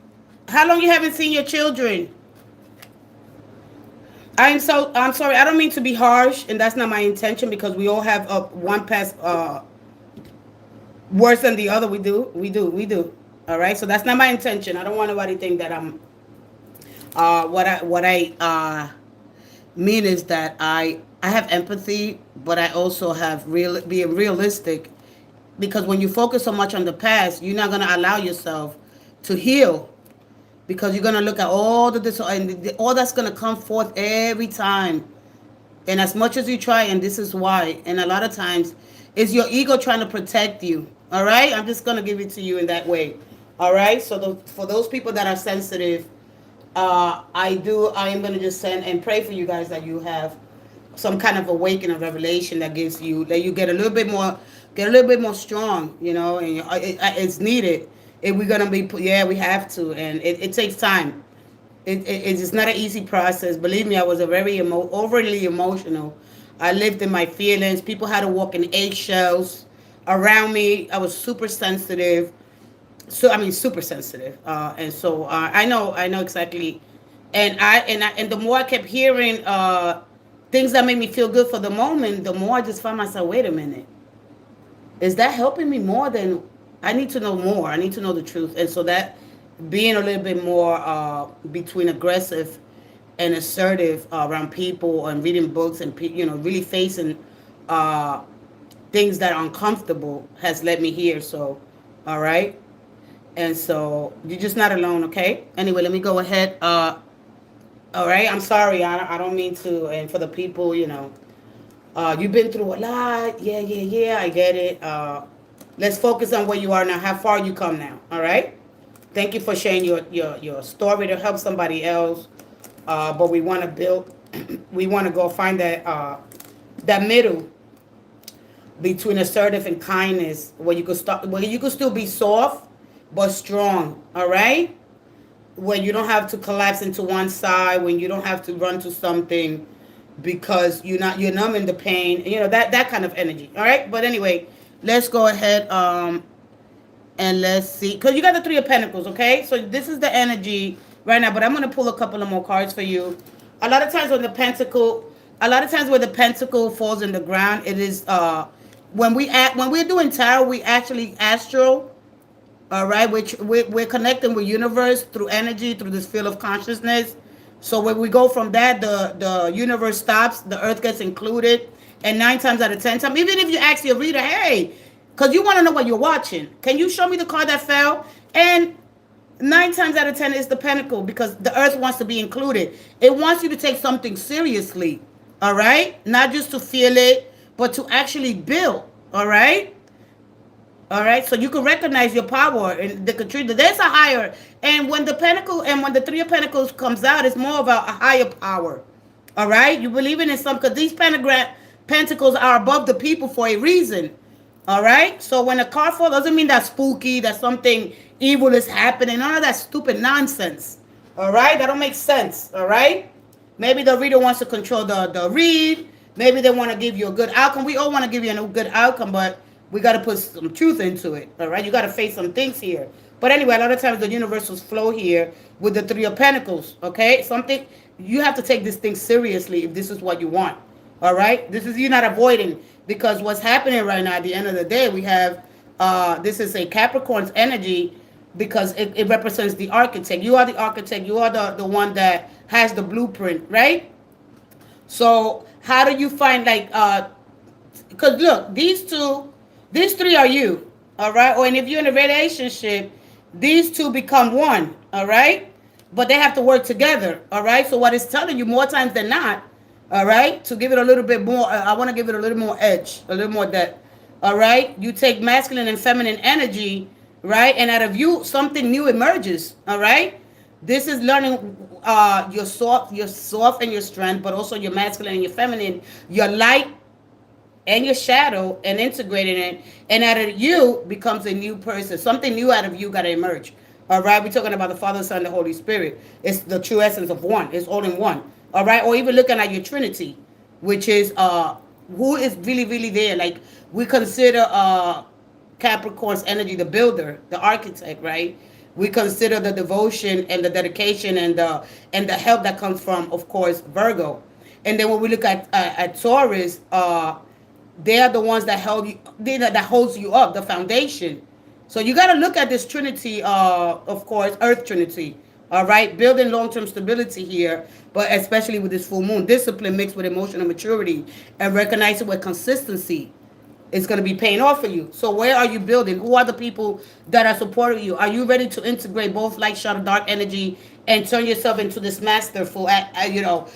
How long you haven't seen your children? I'm sorry. I don't mean to be harsh, and that's not my intention because we all have one past worse than the other. We do. All right. So that's not my intention. I don't want nobody to think that I'm. What I mean is that I have empathy, but I also have being realistic, because when you focus so much on the past, you're not gonna allow yourself to heal, because you're gonna look at all all that's gonna come forth every time. And as much as you try, and this is why, and a lot of times, it's your ego trying to protect you. All right, I'm just gonna give it to you in that way. All right, so for those people that are sensitive, I am gonna just send and pray for you guys that you have some kind of awakening, revelation that gives you that you get a little bit more strong, and it's needed. If we're gonna be, yeah, we have to, and it takes time. It's not an easy process. Believe me, I was a very overly emotional. I lived in my feelings. People had to walk in eggshells around me. I was super sensitive. So I mean, super sensitive, and so I know exactly, and the more I kept hearing things that made me feel good for the moment, the more I just found myself, wait a minute, is that helping me more than I need to know more? I need to know the truth, and so that being a little bit more between aggressive and assertive around people and reading books and really facing things that are uncomfortable has led me here. So, all right. And so you're just not alone, okay? Anyway, let me go ahead. All right, I'm sorry. I don't mean to. And for the people, you've been through a lot. Yeah. I get it. Let's focus on where you are now. How far you come now, all right? Thank you for sharing your story to help somebody else. But we want to build, we want to go find that middle between assertive and kindness, where you could still be soft but strong, all right? When you don't have to collapse into one side, when you don't have to run to something because you're numbing the pain, that kind of energy, all right? But anyway, let's go ahead and let's see, because you got the Three of Pentacles, okay? So this is the energy right now, but I'm going to pull a couple of more cards for you. A lot of times when the pentacle falls in the ground, it is when we're doing tarot, we actually astral. All right, which we're connecting with universe through energy, through this field of consciousness. So when we go from that, the universe stops, the earth gets included, and 9 times out of 10 times, even if you ask your reader, hey, because you want to know what you're watching, can you show me the card that fell? And 9 times out of 10 is the pentacle, because the earth wants to be included. It wants you to take something seriously, all right? Not just to feel it, but to actually build, all right? All right, so you can recognize your power and the contribute. There's a higher, and when the Three of Pentacles comes out, it's more of a higher power. All right, you believe in some, because these pentacles are above the people for a reason. All right, so when a card falls, doesn't mean that's spooky, that something evil is happening. None of that stupid nonsense. All right, that don't make sense. All right, maybe the reader wants to control the read. Maybe they want to give you a good outcome. We all want to give you a good outcome, but we got to put some truth into it, all right? You got to face some things here. But anyway, a lot of times the universals flow here with the Three of Pentacles, okay? Something, you have to take this thing seriously if this is what you want, all right? You're not avoiding, because what's happening right now at the end of the day, we have, this is a Capricorn's energy, because it represents the architect. You are the architect. You are the one that has the blueprint, right? So how do you find, because look, these three are you, all right? Or and if you're in a relationship, these two become one, all right? But they have to work together, all right? So what it's telling you more times than not, all right, to give it a little bit more, I want to give it a little more edge, a little more depth, all right? You take masculine and feminine energy, right? And out of you, something new emerges, all right? This is learning your soft and your strength, but also your masculine and your feminine, your light and your shadow, and integrating it, and out of you becomes a new person. Something new out of you got to emerge, All right, we're talking about the Father, Son, the Holy Spirit. It's the true essence of one. It's all in one. All right, or even looking at your Trinity, which is who is really, really there. Like we consider Capricorn's energy, the builder, the architect, right? We consider the devotion and the dedication and the help that comes from, of course, Virgo. And then when we look at Taurus, they are the ones that held you, that holds you up, the foundation. So you got to look at this Trinity, of course, Earth Trinity. All right, building long-term stability here, but especially with this full moon, discipline mixed with emotional maturity and recognizing with consistency is going to be paying off for you. So where are you building? Who are the people that are supporting you? Are you ready to integrate both light, shadow, dark energy and turn yourself into this masterful? Are you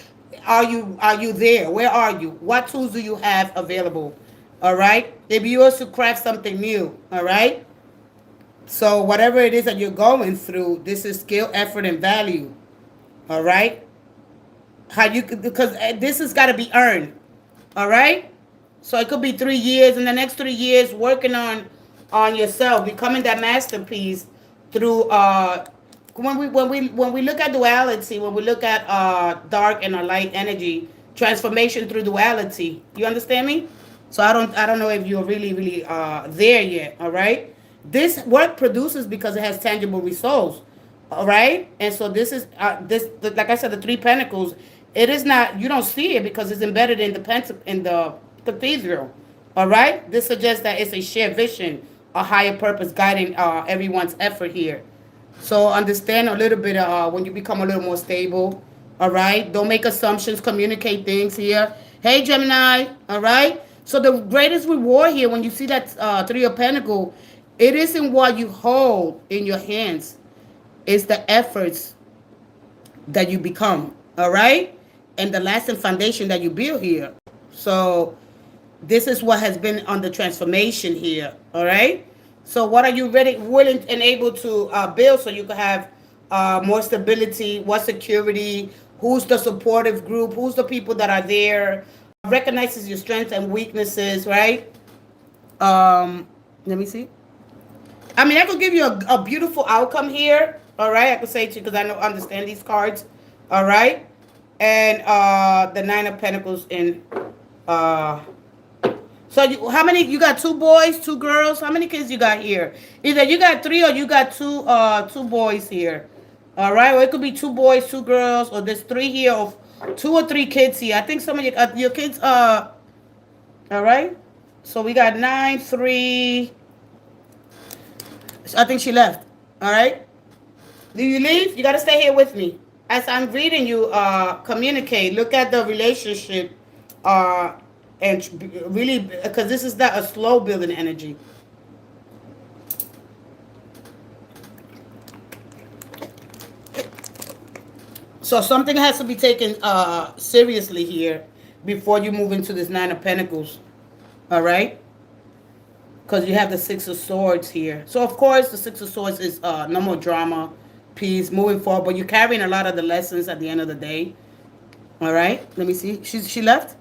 there? Where are you? What tools do you have available? All right. If you also craft something new, all right. So whatever it is that you're going through, this is skill, effort, and value. All right. How you could, because this has got to be earned. All right. So it could be 3 years. In the next 3 years, working on yourself, becoming that masterpiece through when we look at duality, when we look at dark and light energy, transformation through duality. You understand me? So I don't know if you're really there yet. All right. This work produces because it has tangible results. All right. And so this is like I said, the 3 pentacles. It is not, you don't see it because it's embedded in the cathedral. All right. This suggests that it's a shared vision, a higher purpose guiding everyone's effort here. So understand a little bit when you become a little more stable. All right. Don't make assumptions. Communicate things here. Hey, Gemini. All right. So the greatest reward here, when you see that 3 of Pentacles, it isn't what you hold in your hands. It's the efforts that you become. All right. And the lasting foundation that you build here. So this is what has been on the transformation here. All right. So what are you ready, willing, and able to build so you can have more stability, what security, who's the supportive group, who's the people that are there, recognizes your strengths and weaknesses, right? Let me see. I mean, I could give you a beautiful outcome here. All right. I could say to you because I know understand these cards. All right. And the 9 of Pentacles in so how many, you got 2 boys, 2 girls? How many kids you got here? Either you got 3 or you got 2 boys here. All right. Or it could be 2 boys, 2 girls, or there's 3 here of 2 or 3 kids here. I think some of your kids all right. So we got 9, 3. I think she left. All right. Do you leave? You got to stay here with me. As I'm reading you, communicate. Look at the relationship. And really, because this is not a slow building energy. So something has to be taken seriously here before you move into this 9 of Pentacles. All right. Because you have the 6 of Swords here. So, of course, the 6 of Swords is no more drama, peace, moving forward. But you're carrying a lot of the lessons at the end of the day. All right. Let me see. She left?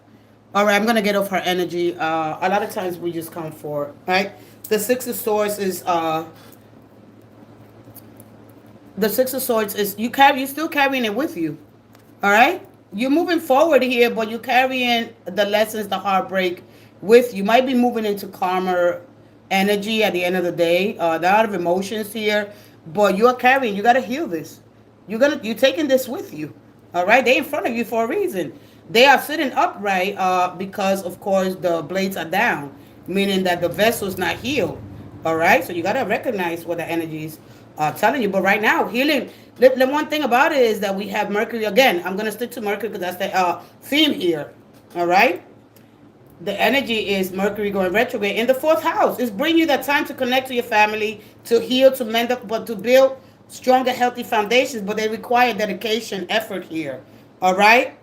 All right. I'm going to get off her energy. A lot of times we just come for, right? The 6 of Swords is... the 6 of Swords is... You're still carrying it with you. All right? You're moving forward here, but you're carrying the lessons, the heartbreak with you. Might be moving into calmer energy at the end of the day. There are a lot of emotions here, but you're carrying. You got to heal this. You're taking this with you. All right, they're in front of you for a reason. They are sitting upright because, of course, the blades are down, meaning that the vessel's not healed. All right, so you got to recognize what the energies are telling you. But right now, healing. The one thing about it is that we have Mercury again. I'm going to stick to Mercury because that's the theme here. All right. The energy is Mercury going retrograde in the 4th house. It's bringing you that time to connect to your family, to heal, to mend up, but to build stronger, healthy foundations. But they require dedication, effort here. All right.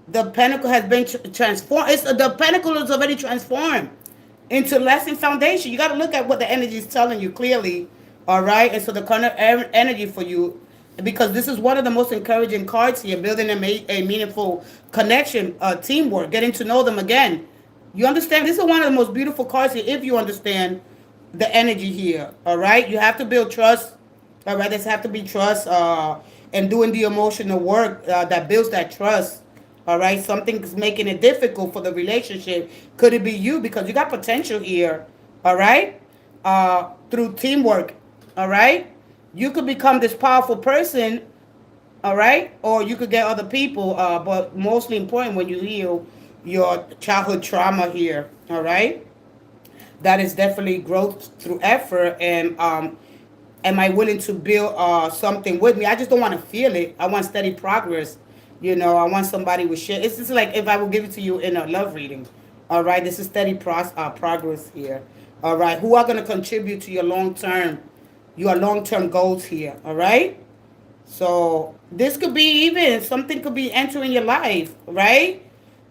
The Pentacle has been transformed. The Pentacle is already transformed into lasting foundation. You got to look at what the energy is telling you clearly. All right. And so the kind of energy for you, because this is one of the most encouraging cards here, building a meaningful connection, teamwork, getting to know them again. You understand? This is one of the most beautiful cards here if you understand the energy here. All right? You have to build trust All right, there's have to be trust, and doing the emotional work that builds that trust. All right, something's making it difficult for the relationship. Could it be you? Because you got potential here. All right, through teamwork. All right, you could become this powerful person. All right, or you could get other people. But mostly important when you heal your childhood trauma here. All right, that is definitely growth through effort. And am I willing to build something with me? I just don't want to feel it. I want steady progress. I want somebody with share. It's just like if I will give it to you in a love reading. All right, this is steady progress here. All right, who are going to contribute to your long term goals here? All right. So this could be even something could be entering your life, right?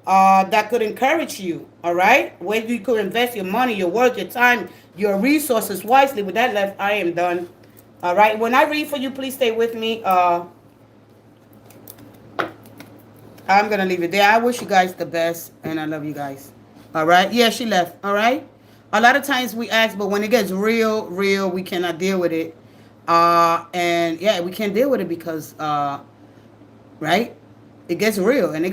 That could encourage you, all right? Where you could invest your money, your work, your time, your resources wisely. With that left, I am done. All right. When I read for you, please stay with me. I'm gonna leave it there. I wish you guys the best, and I love you guys. All right. Yeah, she left. All right. A lot of times we ask, but when it gets real, we cannot deal with it. And yeah, we can't deal with it because, right? It gets real, and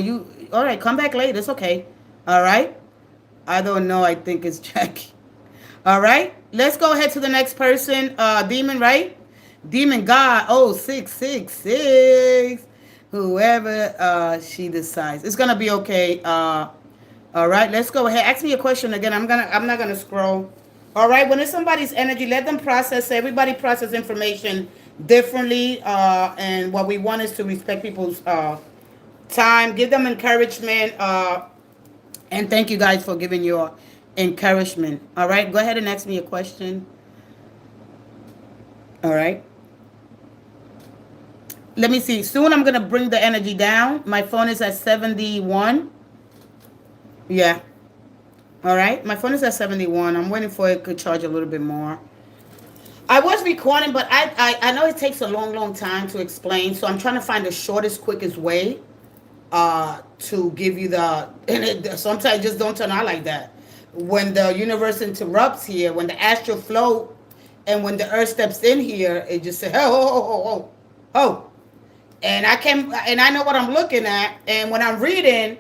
you. All right, come back later. It's okay. All right. I don't know. I think it's Jackie. All right. Let's go ahead to the next person. Demon, right? Demon God. Oh, 666. Whoever she decides, it's gonna be okay. All right. Let's go ahead. Ask me a question again. I'm not gonna scroll. All right. When it's somebody's energy, let them process. Everybody process information differently. And what we want is to respect people's time. Give them encouragement. And thank you guys for giving your encouragement. All right. Go ahead and ask me a question. All right. Let me see. Soon I'm going to bring the energy down. My phone is at 71. Yeah. All right. My phone is at 71. I'm waiting for it to charge a little bit more. I was recording, but I know it takes a long time to explain. So I'm trying to find the shortest, quickest way to give you the... And it sometimes just don't turn out like that. When the universe interrupts here, when the astral flow, and when the earth steps in here, it just says, oh. And I know what I'm looking at. And when I'm reading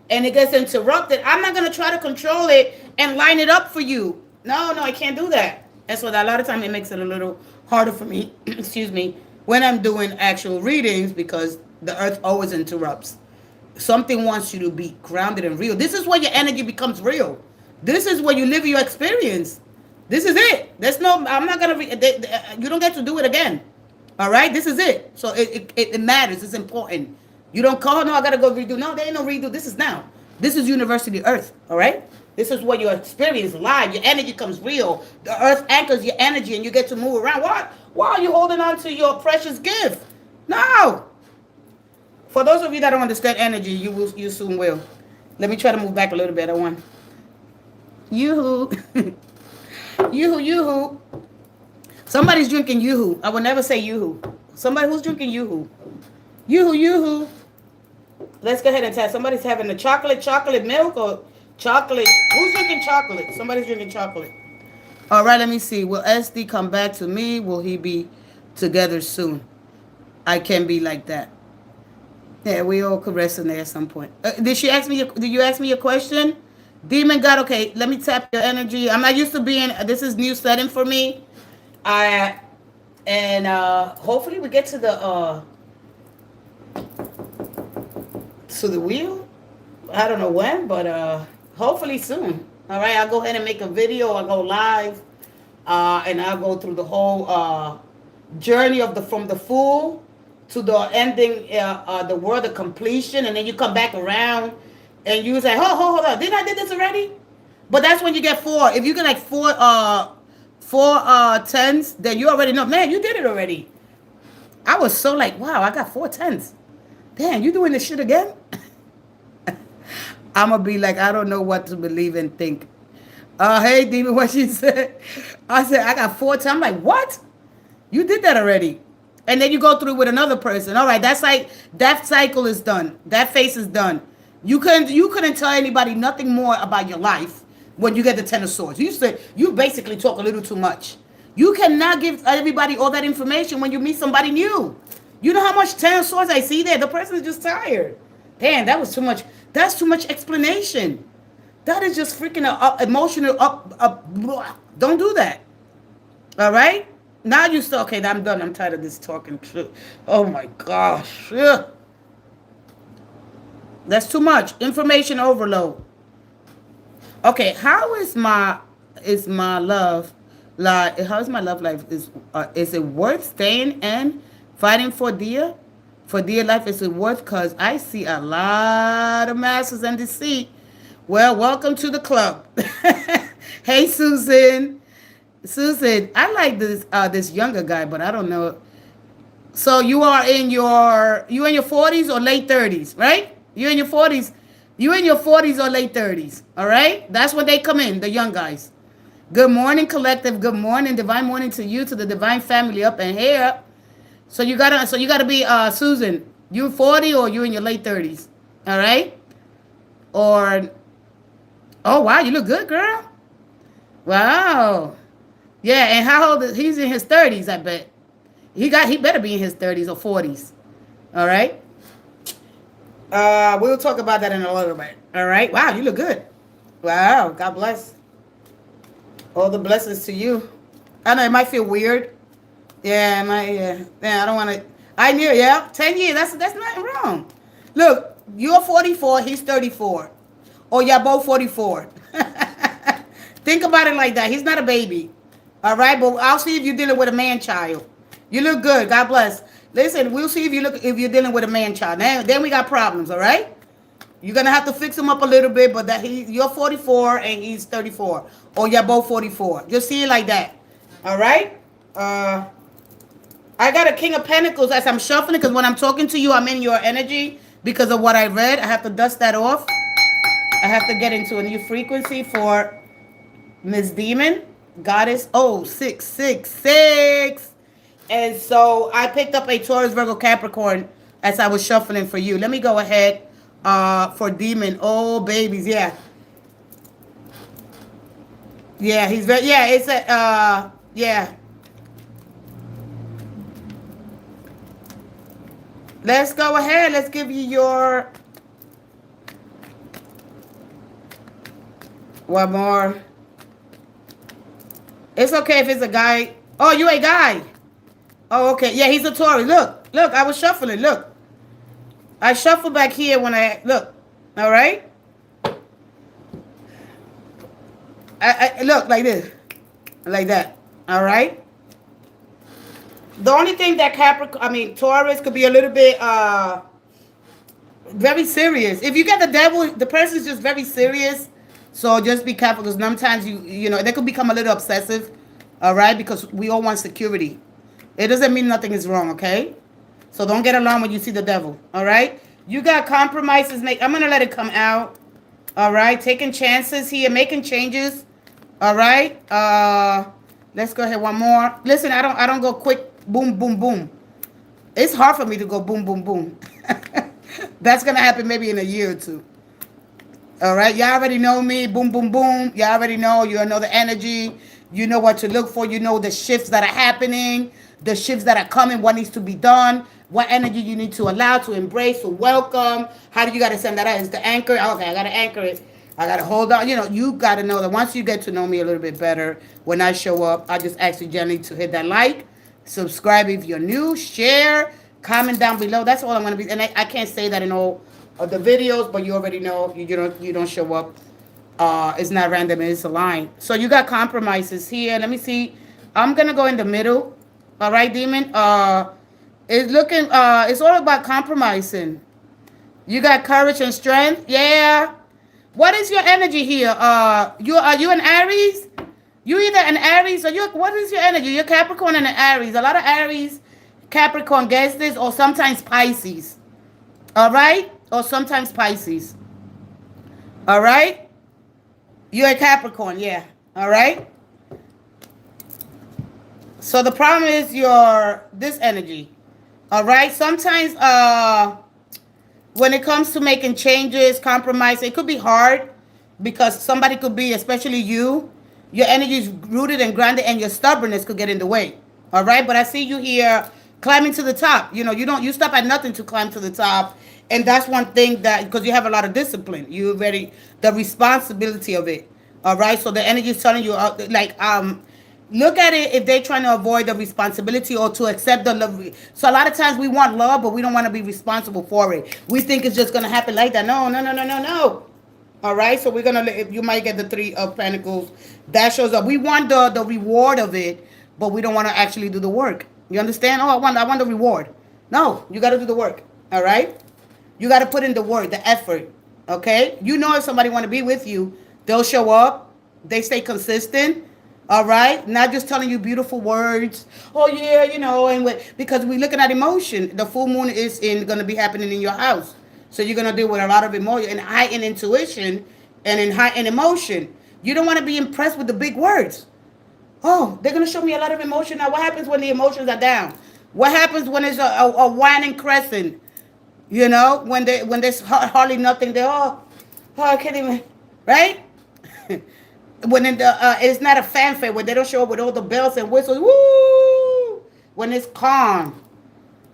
and it gets interrupted, I'm not going to try to control it and line it up for you. No, I can't do that. And so that a lot of time it makes it a little harder for me, excuse me, when I'm doing actual readings because the earth always interrupts. Something wants you to be grounded and real. This is where your energy becomes real. This is where you live your experience. This is it. I'm not going to, you don't get to do it again. All right, this is it. So it matters. It's important. You don't call, no, I got to go redo. No, there ain't no redo. This is now. This is University Earth. All right? This is where your experience live. Your energy comes real. The earth anchors your energy and you get to move around. Why are you holding on to your precious gift? No. For those of you that don't understand energy, you soon will. Let me try to move back a little bit. I want. Yoo-hoo. Yoo-hoo. Somebody's drinking yoo-hoo. I would never say yoo-hoo. Somebody who's drinking yoo-hoo. Yoo-hoo. Let's go ahead and test. Somebody's having the chocolate milk or chocolate. Who's drinking chocolate? Somebody's drinking chocolate. All right, let me see. Will SD come back to me? Will he be together soon? I can be like that. Yeah, we all could rest in there at some point. Did you ask me a question? Demon God, okay, let me tap your energy. I'm not used to this is new setting for me. Hopefully we get to the wheel. I don't know when, but hopefully soon. All right, I'll go ahead and make a video. I'll go live, and I'll go through the whole journey from the Fool to the ending, the world of completion, and then you come back around, and you say, hold on, didn't I did this already? But that's when you get 4. If you get like 4 tens, then you already know, man, you did it already. I was so like, wow, I got 4 tens. Damn, you doing this shit again? I'm going to be like, I don't know what to believe and think. Hey, Demon, what she said? I said, I got 4 tens. I'm like, what? You did that already. And then you go through with another person. All right, that's like, that cycle is done. That phase is done. You couldn't tell anybody nothing more about your life when you get the 10 of Swords. You basically talk a little too much. You cannot give everybody all that information when you meet somebody new. You know how much 10 of swords I see there? The person is just tired. Damn, that was too much. That's too much explanation. That is just freaking emotional blah. Don't do that. All right? Now you still, okay, I'm done. I'm tired of this talking. Oh my gosh. Ugh. That's too much. Information overload. Okay, how is my love life? How is my love life? Is it worth staying and fighting for dear? For dear life, is it worth? Because I see a lot of masses and deceit. Well, welcome to the club. Hey, Susan. Susan, I like this younger guy, but I don't know. So you are in your 40s or late 30s, right? You in your 40s. You in your 40s or late 30s, all right? That's when they come in, the young guys. Good morning, collective. Good morning, divine morning to you, to the divine family up and here. So you gotta be Susan. You 40 or you in your late 30s, all right? Or oh wow, you look good, girl. Wow. Yeah, and how old is he's in his 30s, I bet. He better be in his 30s or 40s. All right? We'll talk about that in a little bit. All right? Wow, you look good. Wow, God bless. All the blessings to you. I know it might feel weird. Yeah, I don't want to. I knew, yeah. 10 years, that's nothing wrong. Look, you're 44, he's 34. Or y'all both 44. Think about it like that. He's not a baby. All right, but I'll see if you're dealing with a man-child. You look good. God bless. Listen, we'll see if you're dealing with a man-child. Then we got problems. All right. You're gonna have to fix him up a little bit, but you're 44 and he's 34, or you're both 44. Just see it like that. All right. I got a King of Pentacles as I'm shuffling because when I'm talking to you, I'm in your energy because of what I read. I have to dust that off. I have to get into a new frequency for Miss Demon. Goddess 0666. And so I picked up a Taurus, Virgo, Capricorn as I was shuffling for you. Let me go ahead for Demon. Oh, babies. Yeah. Yeah, he's very, yeah, it's a, yeah. Let's go ahead. Let's give you your, one more. It's okay if it's a guy. Oh, you a guy. Oh, okay. Yeah, he's a Taurus. Look, I was shuffling. Look. I shuffle back here when I, look. All right? I look like this. Like that. All right? The only thing that Taurus could be a little bit very serious. If you get the devil, the person's just very serious. So just be careful because sometimes you know, they could become a little obsessive, all right? Because we all want security. It doesn't mean nothing is wrong, okay? So don't get alarmed when you see the devil, all right? You got compromises. I'm going to let it come out, all right? Taking chances here, making changes, all right? Let's go ahead, one more. Listen, I don't go quick, boom, boom, boom. It's hard for me to go boom, boom, boom. That's going to happen maybe in a year or two. All right, y'all already know me. Boom, boom, boom. Y'all already know. You know the energy. You know what to look for. You know the shifts that are happening, the shifts that are coming, what needs to be done, what energy you need to allow, to embrace, to welcome. How do you got to send that out? Is the anchor? Okay, I got to anchor it. I got to hold on. You know, you got to know that once you get to know me a little bit better, when I show up, I just ask you gently to hit that like, subscribe if you're new, share, comment down below. That's all I'm going to be. And I can't say that in all of the videos, but you already know you don't show up. It's not random, it's a line. So you got compromises here. Let me see. I'm gonna go in the middle. All right, Demon. It's all about compromising. You got courage and strength. Yeah. What is your energy here? Are you an Aries? You either an Aries or what is your energy? You're Capricorn and an Aries. A lot of Aries, Capricorn gets this, or sometimes Pisces. All right? Or sometimes Pisces. All right? You're a Capricorn, yeah. All right? So the problem is this energy. All right? Sometimes when it comes to making changes, compromise, it could be hard because somebody could be, especially you, Your energy is rooted and grounded, and your stubbornness could get in the way. All right, but I see you here climbing to the top. You stop at nothing to climb to the top, and that's one thing that, because you have a lot of discipline, you very the responsibility of it. All right, so the energy is telling you, look at it if they're trying to avoid the responsibility or to accept the love. So a lot of times we want love, but we don't want to be responsible for it. We think it's just gonna happen like that. No, no, no, no, no, no. All right, so we're gonna. You might get the Three of Pentacles. That shows up. We want the reward of it, but we don't want to actually do the work. You understand? Oh, I want the reward. No, you got to do the work. All right, you got to put in the work, the effort. Okay, you know if somebody want to be with you, they'll show up. They stay consistent. All right, not just telling you beautiful words. Oh yeah, because we're looking at emotion. The full moon is going to be happening in your house. So you're going to deal with a lot of emotion and heightened intuition and in heightened emotion. You don't want to be impressed with the big words. Oh, they're going to show me a lot of emotion. Now, what happens when the emotions are down? What happens when there's a whining crescent? When there's hardly nothing there. I can't even, right? When it's not a fanfare, when they don't show up with all the bells and whistles. Woo! When it's calm.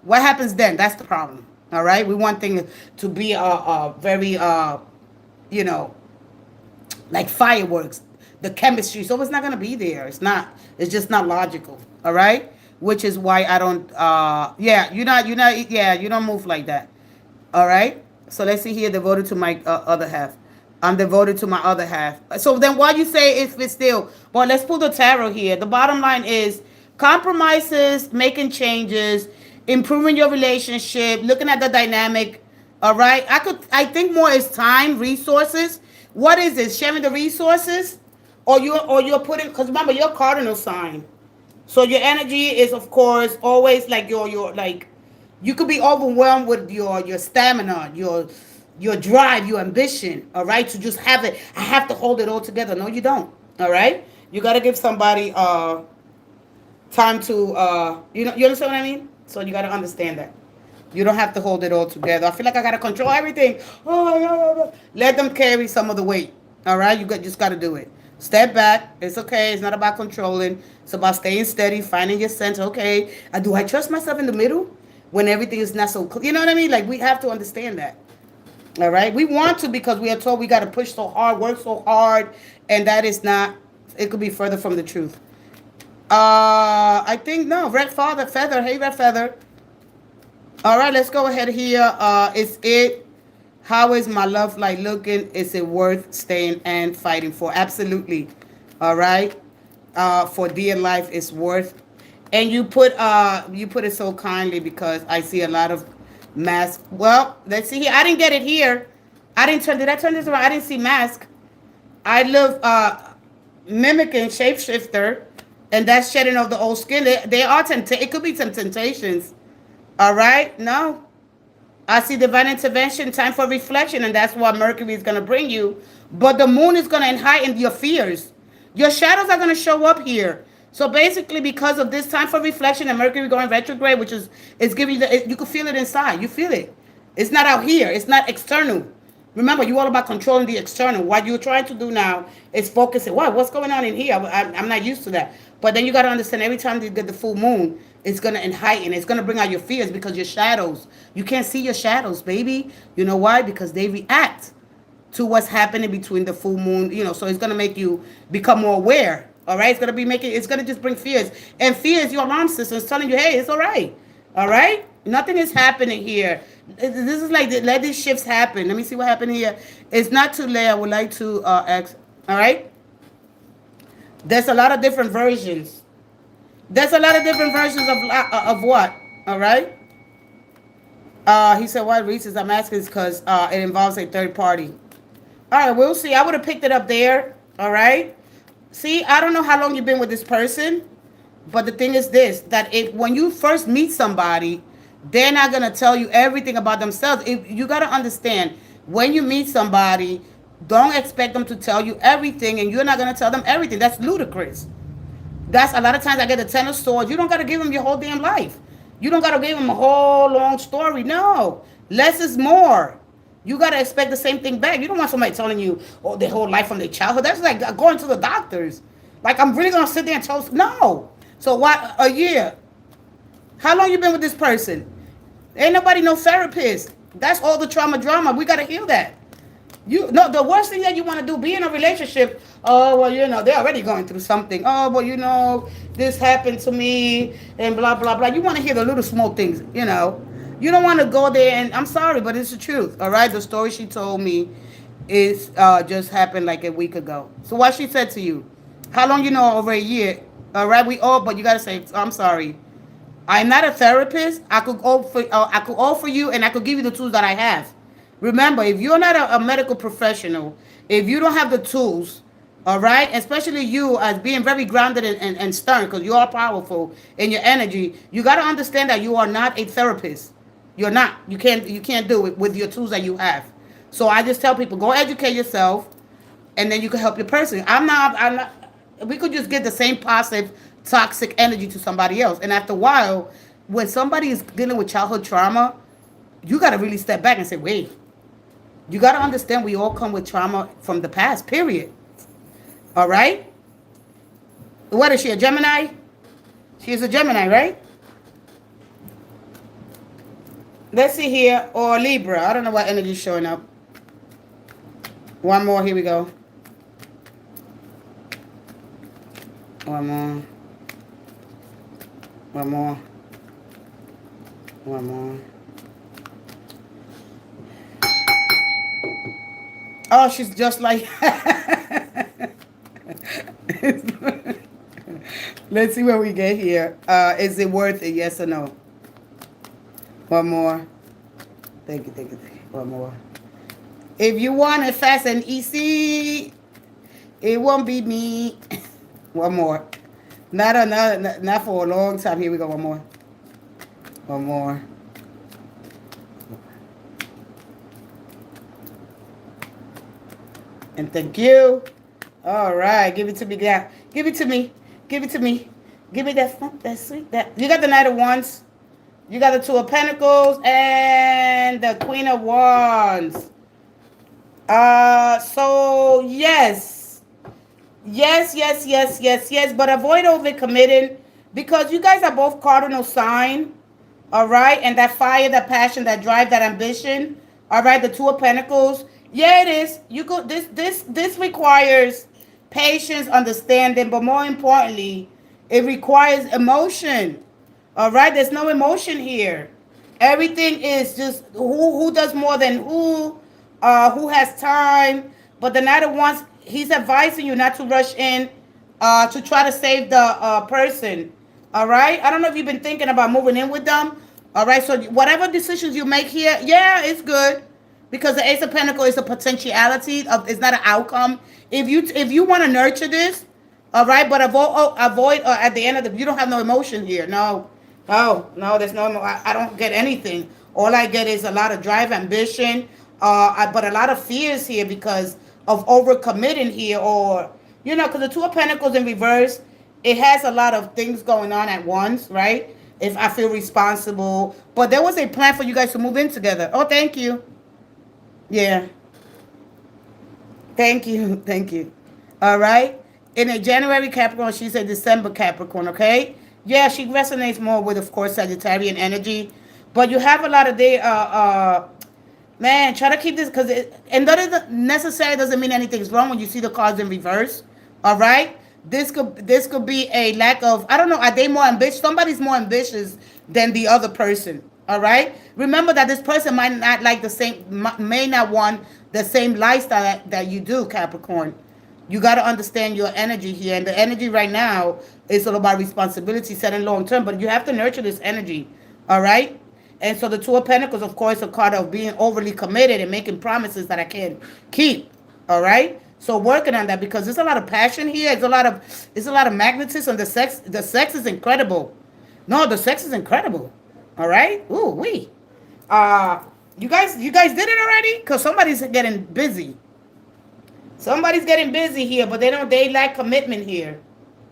What happens then? That's the problem. All right, we want things to be very like fireworks, the chemistry. So it's not gonna be there. It's not. It's just not logical. All right, which is why I don't. You don't move like that. All right. So let's see here. Devoted to my other half. I'm devoted to my other half. So then, why you say if it's still? Well, let's pull the tarot here. The bottom line is compromises, making changes, improving your relationship, looking at the dynamic. All right, I think more is time, resources. What is this? Sharing the resources, or you're putting, because remember you're cardinal sign, so your energy is of course always like your like, you could be overwhelmed with your stamina, your drive, your ambition. All right, to just have it. I have to hold it all together. No, you don't. All right, you got to give somebody time to you understand what I mean? So you got to understand that. You don't have to hold it all together. I feel like I got to control everything. Oh, let them carry some of the weight. All right? Just got to do it. Step back. It's okay. It's not about controlling. It's about staying steady, finding your center. Okay, do I trust myself in the middle when everything is not so clear? You know what I mean? Like, we have to understand that. All right? We want to, because we are told we got to push so hard, work so hard, and that is not, it could be further from the truth. I think, no, Red Feather. Hey, Red Feather. All right, let's go ahead here. Is it, how is my love life looking? Is it worth staying and fighting for? Absolutely. All right. For dear life is worth. And you put it so kindly, because I see a lot of mask. Well, let's see here. I didn't get it here. Did I turn this around? I didn't see mask. I love mimicking shapeshifter. And that's shedding of the old skin. They are it could be some temptations. All right? No. I see divine intervention, time for reflection, and that's what Mercury is going to bring you. But the moon is going to heighten your fears. Your shadows are going to show up here. So basically, because of this time for reflection and Mercury going retrograde, which is giving you you can feel it inside. You feel it. It's not out here. It's not external. Remember, you're all about controlling the external. What you're trying to do now is focusing. What's going on in here? I'm not used to that. But then you got to understand, every time you get the full moon, it's going to heighten. It's going to bring out your fears, because your shadows. You can't see your shadows, baby. You know why? Because they react to what's happening between the full moon. So it's going to make you become more aware. All right? It's going to just bring fears. And fear is your alarm system. It's telling you, hey, it's all right. All right? Nothing is happening here. This is like, let these shifts happen. Let me see what happened here. It's not too late. I would like to ask. All right? There's a lot of different versions. There's a lot of different versions of what? All right? He said, what reasons I'm asking is because it involves a third party. All right, we'll see. I would have picked it up there. All right? See, I don't know how long you've been with this person, but the thing is this, that when you first meet somebody, they're not going to tell you everything about themselves. You got to understand, when you meet somebody, don't expect them to tell you everything, and you're not going to tell them everything. That's ludicrous. That's a lot of times I get the 10 of swords. You don't got to give them your whole damn life. You don't got to give them a whole long story. No. Less is more. You got to expect the same thing back. You don't want somebody telling you their whole life from their childhood. That's like going to the doctors. Like, I'm really going to sit there and toast? No. So what? A year. How long you been with this person? Ain't nobody no therapist. That's all the trauma drama. We got to heal that. You no, the worst thing that you want to do, be in a relationship. Oh well, they're already going through something. Oh well, this happened to me and blah blah blah. You want to hear the little small things. You don't want to go there. And I'm sorry, but it's the truth. All right, the story she told me is just happened like a week ago. So what she said to you? How long over a year? All right, but you gotta say, I'm sorry. I'm not a therapist. I could offer you, and I could give you the tools that I have. Remember, if you're not a medical professional, if you don't have the tools, all right, especially you as being very grounded and stern, because you are powerful in your energy, you got to understand that you are not a therapist. You're not. You can't do it with your tools that you have. So I just tell people, go educate yourself, and then you can help your person. I'm not. We could just get the same positive, toxic energy to somebody else, and after a while, when somebody is dealing with childhood trauma, you got to really step back and say, wait. You got to understand we all come with trauma from the past, period. All right? What is she, a Gemini? She is a Gemini, right? Let's see here. Or Libra. I don't know what energy is showing up. One more. Here we go. One more. One more. One more. Oh, she's just like... Let's see what we get here. Is it worth it? Yes or no? One more. Thank you. One more. If you want it fast and easy, it won't be me. One more. Not for a long time. Here we go. One more. One more. And thank you. All right. Give it to me, girl. Give it to me. Give it to me. Give me that sweet. You got the Knight of Wands. You got the Two of Pentacles and the Queen of Wands. So yes. Yes. But avoid overcommitting, because you guys are both cardinal sign. All right. And that fire, that passion, that drive, that ambition. All right. The Two of Pentacles. Yeah, it is. This requires patience, understanding, but more importantly, it requires emotion. All right, there's no emotion here. Everything is just who does more than who has time. But the Knight of Wands, he's advising you not to rush in to try to save the person. All right, I don't know if you've been thinking about moving in with them. All right, so whatever decisions you make here, yeah, it's good. Because the Ace of Pentacles is a potentiality it's not an outcome. If you want to nurture this, all right, but avoid at the end of you don't have no emotion here. No, there's no. I don't get anything. All I get is a lot of drive, ambition, but a lot of fears here because of overcommitting here, or because the Two of Pentacles in reverse, it has a lot of things going on at once, right? If I feel responsible, but there was a plan for you guys to move in together. Oh, thank you. Yeah. Thank you. All right. In a January Capricorn, she's a December Capricorn, okay? Yeah, she resonates more with, of course, Sagittarian energy. But you have a lot of man, try to keep this, because and that necessarily doesn't mean anything's wrong when you see the cards in reverse. All right? This could be a lack of, I don't know, are they more ambitious? Somebody's more ambitious than the other person. All right. Remember that this person might not like may not want the same lifestyle that you do, Capricorn. You got to understand your energy here. And the energy right now is all about responsibility, setting long term. But you have to nurture this energy. All right. And so the Two of Pentacles, of course, a card of being overly committed and making promises that I can't keep. All right. So working on that, because there's a lot of passion here. It's a lot of magnetism. The sex is incredible. No, the sex is incredible. All right. Ooh, you guys did it already? Because somebody's getting busy. Somebody's getting busy here, but they lack commitment here.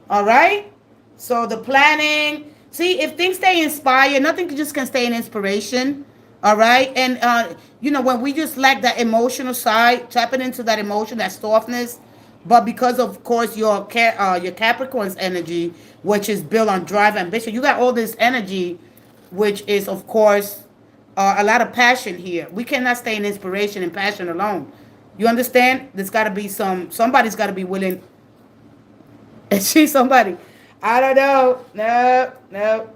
All right. So the planning. See, if things stay inspired, nothing just can stay in inspiration. All right. And when we just lack that emotional side, tapping into that emotion, that softness, But because of course your Capricorn's energy, which is built on drive, ambition, you got all this energy, which is of course a lot of passion here. We cannot stay in inspiration and passion alone. You understand? There's got to be somebody's got to be willing. Is she somebody? I don't know. No, no.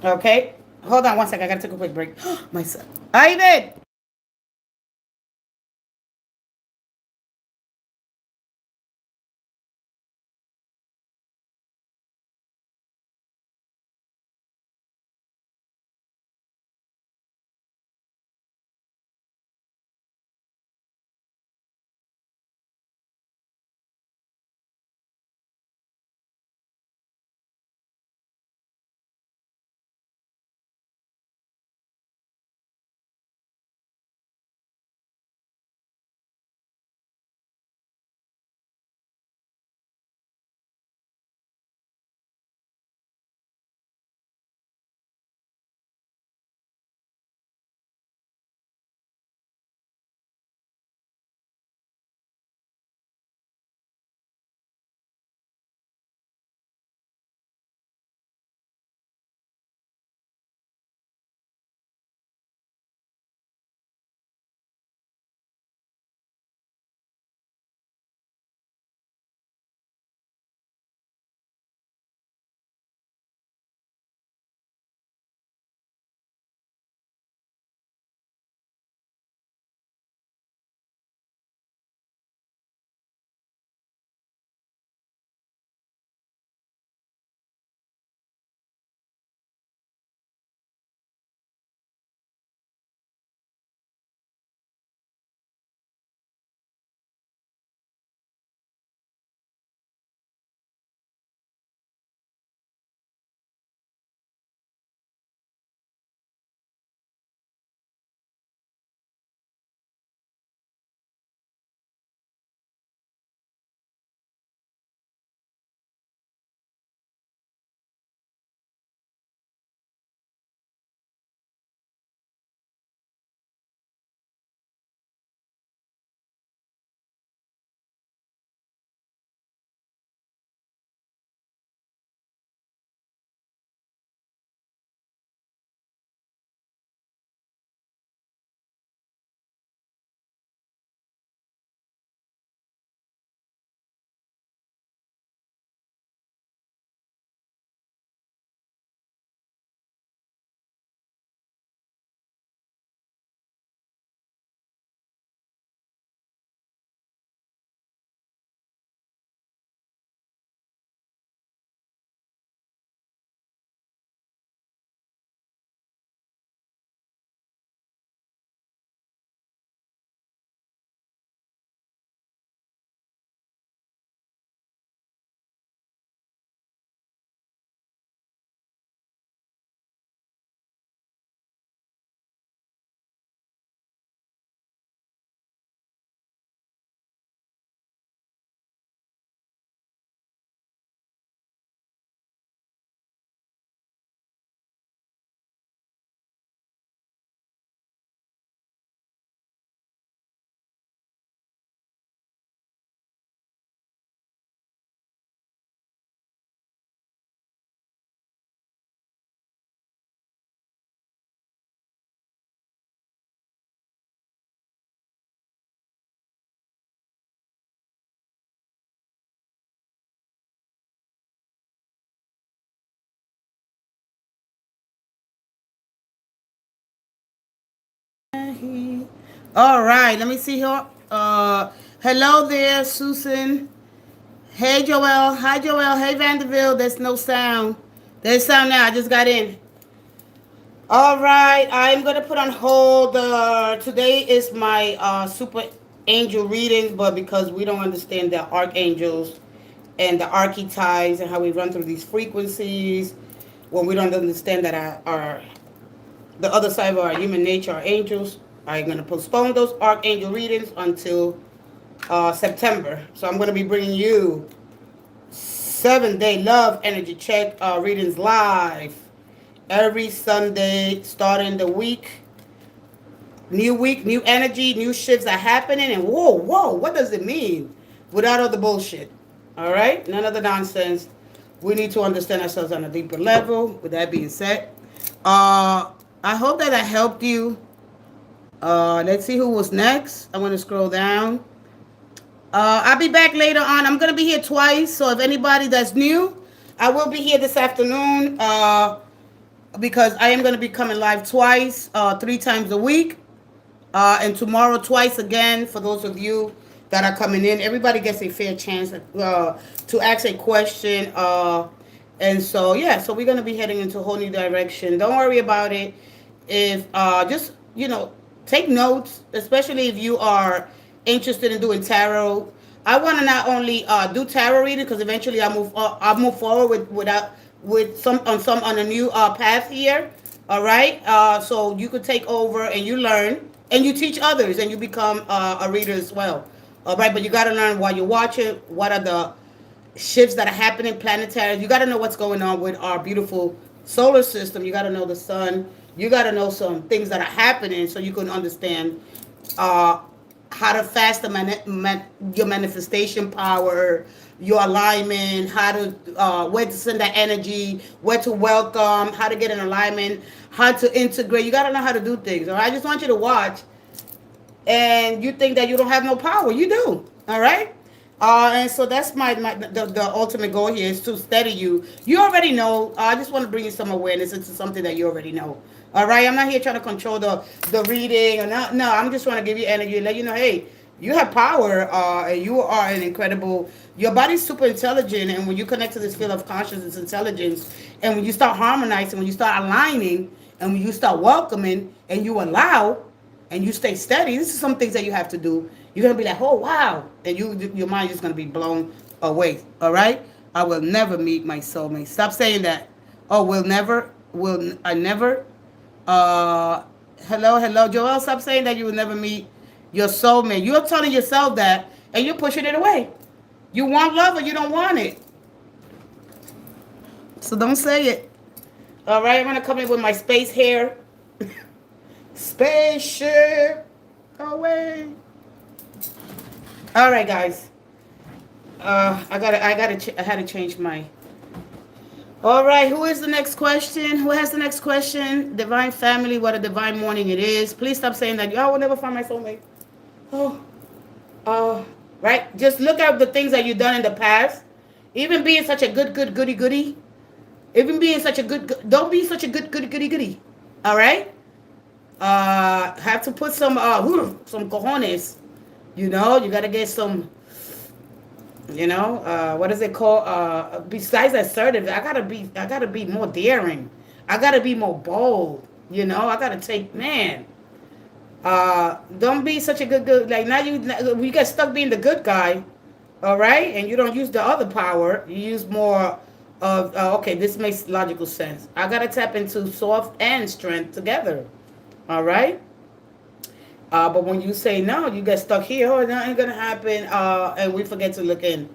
Okay. Hold on one second. I gotta take a quick break. My son. Ivan! All right, let me see here. Hello there, Susan. Hey, Joel. Hi, Joel. Hey, Vanderbilt. There's no sound. There's sound now. I just got in. All right, I'm gonna put on hold. Today is my super angel reading, but because we don't understand the archangels and the archetypes and how we run through these frequencies, when we don't understand that our the other side of our human nature, our angels, I'm gonna postpone those archangel readings until September. So I'm gonna be bringing you 7-day love energy check readings live every Sunday starting the week New week, new energy, new shifts are happening, and whoa, what does it mean? Without all the bullshit. All right? None of the nonsense. We need to understand ourselves on a deeper level. With that being said, I hope that I helped you. Let's see who was next. I'm going to scroll down. I'll be back later on. I'm going to be here twice, so if anybody that's new, I will be here this afternoon because I am going to be coming live twice, 3 times a week. And tomorrow twice again for those of you that are coming in. Everybody gets a fair chance to ask a question. And so, yeah, so we're going to be heading into a whole new direction. Don't worry about it. If just, take notes, especially if you are interested in doing tarot. I want to not only do tarot reading because eventually I'll move forward with some on a new path here. All right. So you could take over and you learn. And you teach others, and you become a reader as well. All right, but you got to learn while you're watching what are the shifts that are happening, planetary. You got to know what's going on with our beautiful solar system. You got to know the sun. You got to know some things that are happening so you can understand how to fast your manifestation power, your alignment, how to where to send that energy, where to welcome, how to get in alignment, how to integrate. You got to know how to do things. All right? I just want you to watch. And you think that you don't have no power. You do. All right? And so that's the ultimate goal here is to steady you. You already know. I just want to bring you some awareness into something that you already know. All right? I'm not here trying to control the reading. Or not. No, I'm just trying to give you energy and let you know, hey, you have power. And you are an incredible... Your body's super intelligent. And when you connect to this field of consciousness, intelligence, and when you start harmonizing, when you start aligning, and when you start welcoming, and you allow, and you stay steady, this is some things that you have to do. You're going to be like, oh, wow. And your mind is going to be blown away. All right? I will never meet my soulmate. Stop saying that. Oh, I never. Hello, Joel. Stop saying that you will never meet your soulmate. You're telling yourself that, and you're pushing it away. You want love or you don't want it. So don't say it. All right, I'm going to come in with my space hair. Spaceship away. All right, guys. I had to change my... All right, who is the next question? Who has the next question? Divine family, what a divine morning it is. Please stop saying that. I will never find my soulmate. Right? Just look at the things that you've done in the past. Even being such a good goody. Even being such a don't be such a good goody. All right? Have to put some cojones. You got to get some, what is it called? Besides assertive, I gotta be more daring. I gotta be more bold. I gotta take, man. Don't be such a good, like now you get stuck being the good guy, all right? And you don't use the other power. You use more of, okay, this makes logical sense. I got to tap into soft and strength together, all right? But when you say no, you get stuck here, oh, that ain't going to happen, and we forget to look in.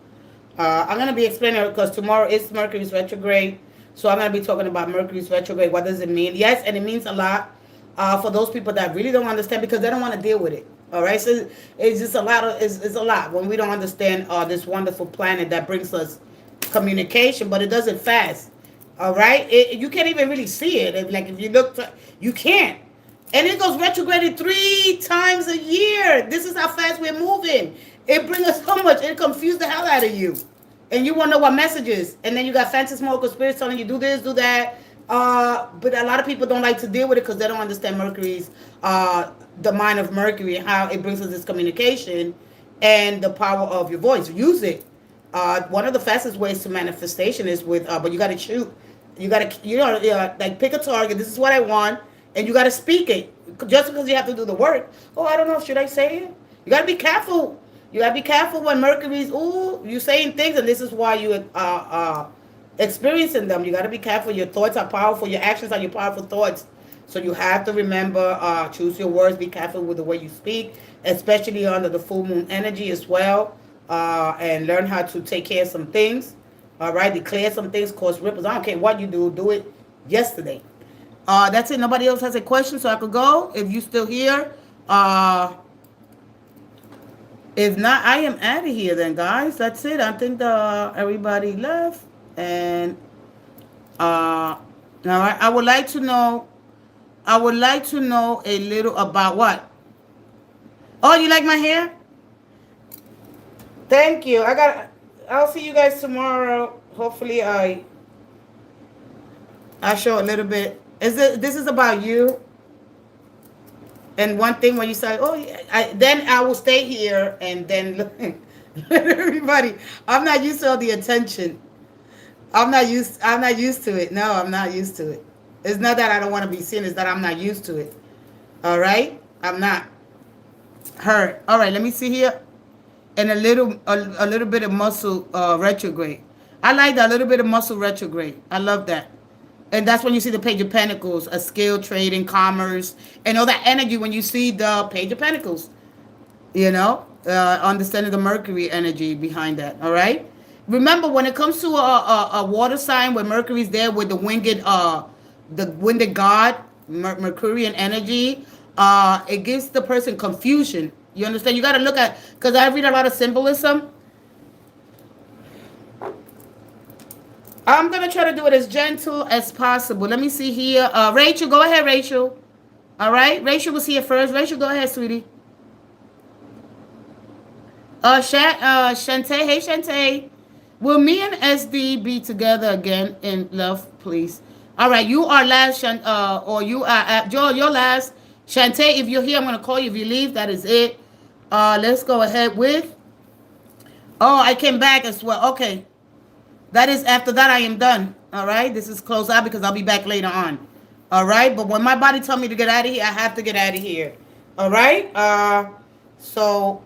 I'm going to be explaining it because tomorrow is Mercury's retrograde, so I'm going to be talking about Mercury's retrograde. What does it mean? Yes, and it means a lot. For those people that really don't understand because they don't want to deal with it. All right, so it's just it's a lot when we don't understand this wonderful planet that brings us communication, but it does it fast. All right, you can't even really see it. Like if you look, you can't. And it goes retrograded 3 times a year. This is how fast we're moving. It brings us so much. It confuses the hell out of you, and you want to know what messages. And then you got phantasmalic spirits telling you do this, do that. But a lot of people don't like to deal with it because they don't understand Mercury's, the mind of Mercury and how it brings us this communication and the power of your voice. Use it. One of the fastest ways to manifestation is with, but you got to shoot. You got to, like pick a target. This is what I want. And you got to speak it. Just because you have to do the work. Oh, I don't know. Should I say it? You got to be careful. You got to be careful when Mercury's, you saying things and this is why you, experiencing them. You got to be careful. Your thoughts are powerful. Your actions are your powerful thoughts. So you have to remember, choose your words. Be careful with the way you speak, especially under the full moon energy as well. And learn how to take care of some things. All right, declare some things, cause ripples. I don't care what you do it yesterday. That's it. Nobody else has a question, so I could go. If you still here, Uh, if not, I am out of here then, guys. That's it. I think everybody left. And now I would like to know. I would like to know a little about what. Oh, you like my hair? Thank you. I'll see you guys tomorrow. Hopefully, I show a little bit. This is about you. And one thing when you say, oh, yeah, then I will stay here and then look, everybody. I'm not used to all the attention. I'm not used. I'm not used to it. No, I'm not used to it. It's not that I don't want to be seen. It's that I'm not used to it. All right, I'm not hurt. All right, let me see here. And a little bit of muscle retrograde. I like that, a little bit of muscle retrograde. I love that. And that's when you see the Page of Pentacles, a skill, trading, commerce, and all that energy when you see the Page of Pentacles. You know, understanding the Mercury energy behind that. All right. Remember, when it comes to a water sign where Mercury's there with the winged god, Mercurian energy, it gives the person confusion. You understand? You got to look at, because I read a lot of symbolism. I'm going to try to do it as gentle as possible. Let me see here. Rachel, go ahead, Rachel. All right. Rachel was here first. Rachel, go ahead, sweetie. Shantae. Hey, Shantae. Will me and SD be together again in love, please? All right. You are last, or you are, Joel, you're last. Shantae, if you're here, I'm going to call you. If you leave, that is it. Let's go ahead with. Oh, I came back as well. Okay. That is, after that, I am done. All right. This is close out because I'll be back later on. All right. But when my body tells me to get out of here, I have to get out of here. All right. So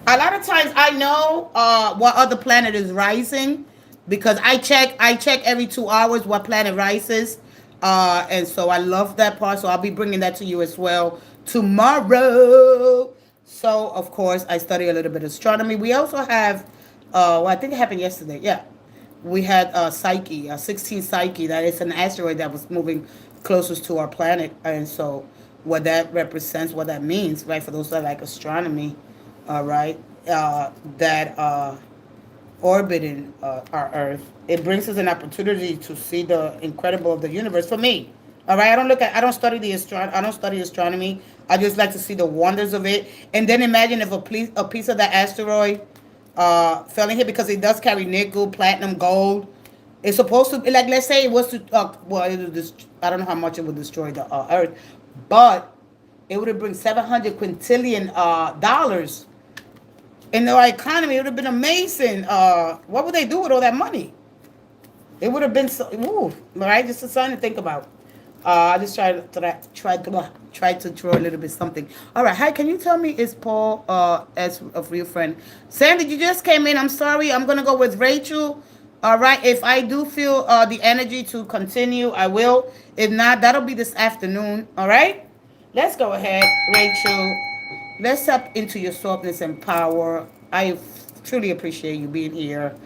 a lot of times I know what other planet is rising because I check every 2 hours what planet rises. And so I love that part. So I'll be bringing that to you as well tomorrow. So, of course, I study a little bit of astronomy. We also have, well, I think it happened yesterday. Yeah. We had Psyche, 16 Psyche. That is an asteroid that was moving closest to our planet. And so what that represents, what that means, right, for those that like astronomy, right, that orbiting our Earth, it brings us an opportunity to see the incredible of the universe. For me, all right, I don't study astronomy. I just like to see the wonders of it, and then imagine if a piece of that asteroid fell in here, because it does carry nickel, platinum, gold. It's supposed to, like, let's say it was to, I don't know how much it would destroy the Earth, but it would have bring 700 quintillion dollars in our economy. It would have been amazing. What would they do with all that money? It would have been so, right? Just something to think about. I just tried to draw a little bit something. All right. Hi, can you tell me, is Paul as a real friend? Sandy, you just came in. I'm sorry. I'm going to go with Rachel. All right. If I do feel the energy to continue, I will. If not, that'll be this afternoon. All right. Let's go ahead, Rachel. Let's tap into your softness and power. I truly appreciate you being here.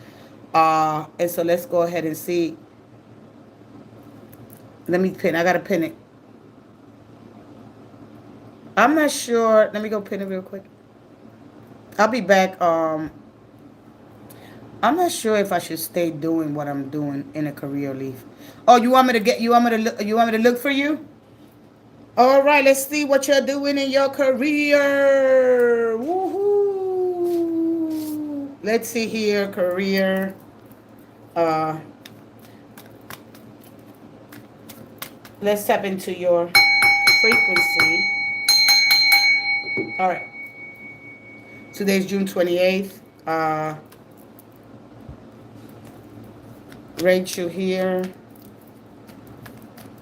And so let's go ahead and see. Let me pin. I got to pin it. I'm not sure. Let me go pin it real quick. I'll be back. I'm not sure if I should stay doing what I'm doing in a career leave. Oh, you want me to look for you? All right, let's see what you're doing in your career. Woohoo! Let's see here, career. Let's tap into your frequency. All right. Today's June 28th. Rachel here.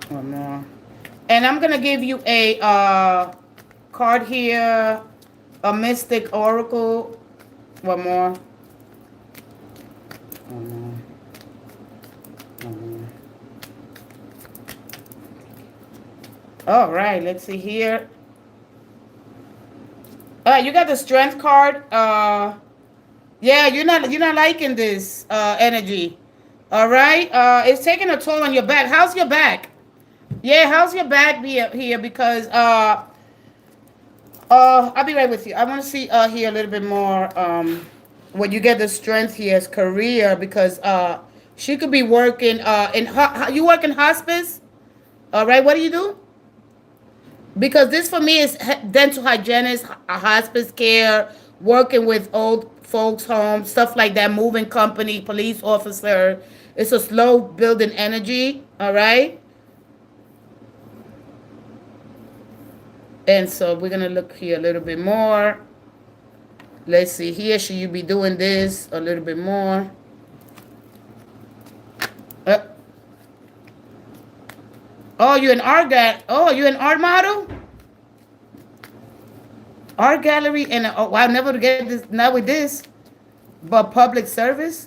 One more. And I'm going to give you a card here. A Mystic Oracle. One more. One more. All right, let's see here. You got the Strength card. Yeah, you're not liking this energy. All right. It's taking a toll on your back. How's your back? Yeah, how's your back here? Because I'll be right with you. I want to see here a little bit more. When you get the strength here as career, because she could be working you work in hospice. All right, what do you do? Because this for me is dental hygienist, a hospice care, working with old folks home, stuff like that, moving company, police officer. It's a slow building energy. All right. And so we're gonna look here a little bit more. Let's see here. Should you be doing this a little bit more? Uh, oh, you an art guy? Oh, you an art model? Art gallery and oh, I'll never get this. Not with this, but public service.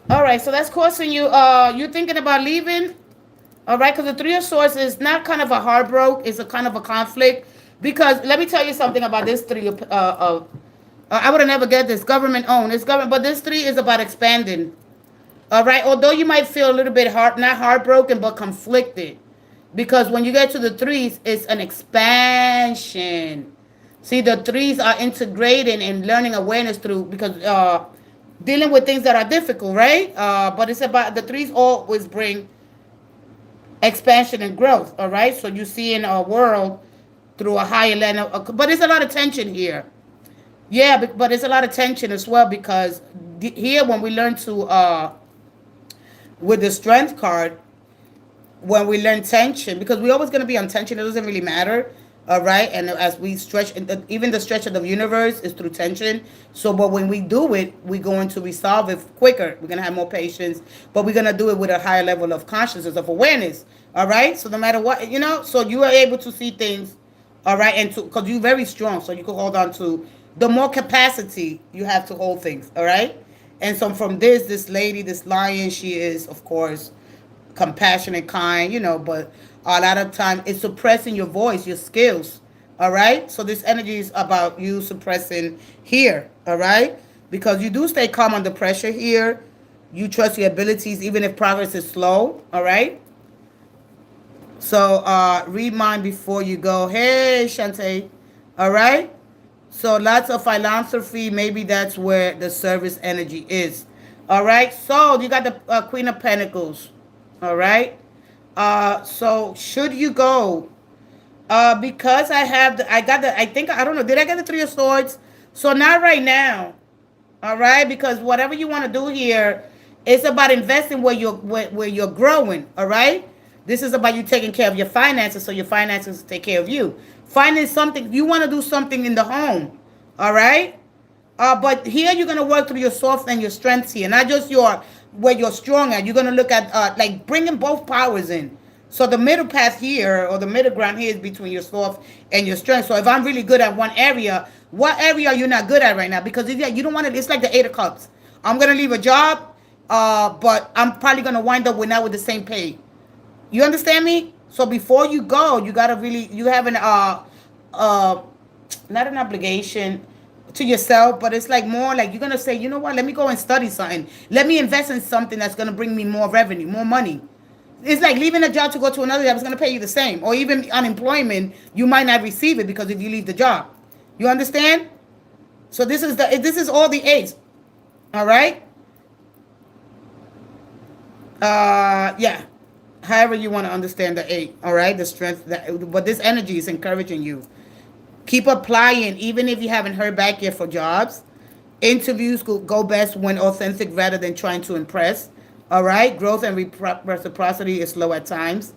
All right, so that's causing you. You thinking about leaving? All right, because the Three of Swords is not kind of a heartbreak; it's a kind of a conflict. Because let me tell you something about this three. I would have never get this government owned. It's government, but this three is about expanding. All right, although you might feel a little bit not heartbroken, but conflicted, because when you get to the threes, it's an expansion. See, the threes are integrating and learning awareness through because dealing with things that are difficult, right? But it's about the threes always bring expansion and growth. All right, so you see in our world through a higher level, but there's a lot of tension here. Yeah, but there's a lot of tension as well because here when we learn to with the strength card, when we learn tension, because we're always going to be on tension, it doesn't really matter. All right, and as we stretch, even the stretch of the universe is through tension. So, but when we do it, we're going to resolve it quicker. We're going to have more patience, but we're going to do it with a higher level of consciousness, of awareness. All right, so no matter what, so you are able to see things. All right, and because you're very strong, so you can hold on to the more capacity you have to hold things. All right, and so from this lady, this lion, she is, of course, compassionate, kind, but a lot of time it's suppressing your voice, your skills. All right, so this energy is about you suppressing here. All right, because you do stay calm under pressure here. You trust your abilities even if progress is slow. All right, so read mine before you go. Hey, Shantae. All right, so lots of philanthropy, maybe that's where the service energy is. All right, so you got the Queen of Pentacles. All right. So should you go? Because I don't know, did I get the Three of Swords? So not right now. All right, because whatever you want to do here, it's about investing where you're growing. All right. This is about you taking care of your finances, so your finances take care of you. Finding something you want to do something in the home. All right. But here you're gonna work through your soft and your strengths here, not just where you're strong at. You're gonna look at like bringing both powers in. So the middle path here, or the middle ground here, is between your soft and your strength. So if I'm really good at one area, what area are you not good at right now? Because if you don't want to, it's like the Eight of Cups. I'm gonna leave a job, but I'm probably gonna wind up not with the same pay. You understand me? So before you go, you gotta really you have an not an obligation to yourself, but it's like more like you're gonna say, you know what, let me go and study something. Let me invest in something that's gonna bring me more revenue, more money. It's like leaving a job to go to another job is gonna pay you the same. Or even unemployment, you might not receive it because if you leave the job. You understand? So this is all the eights. All right? Yeah. However you want to understand the eight, all right? The strength but this energy is encouraging you. Keep applying, even if you haven't heard back yet for jobs. Interviews go best when authentic rather than trying to impress. All right? Growth and reciprocity is slow at times.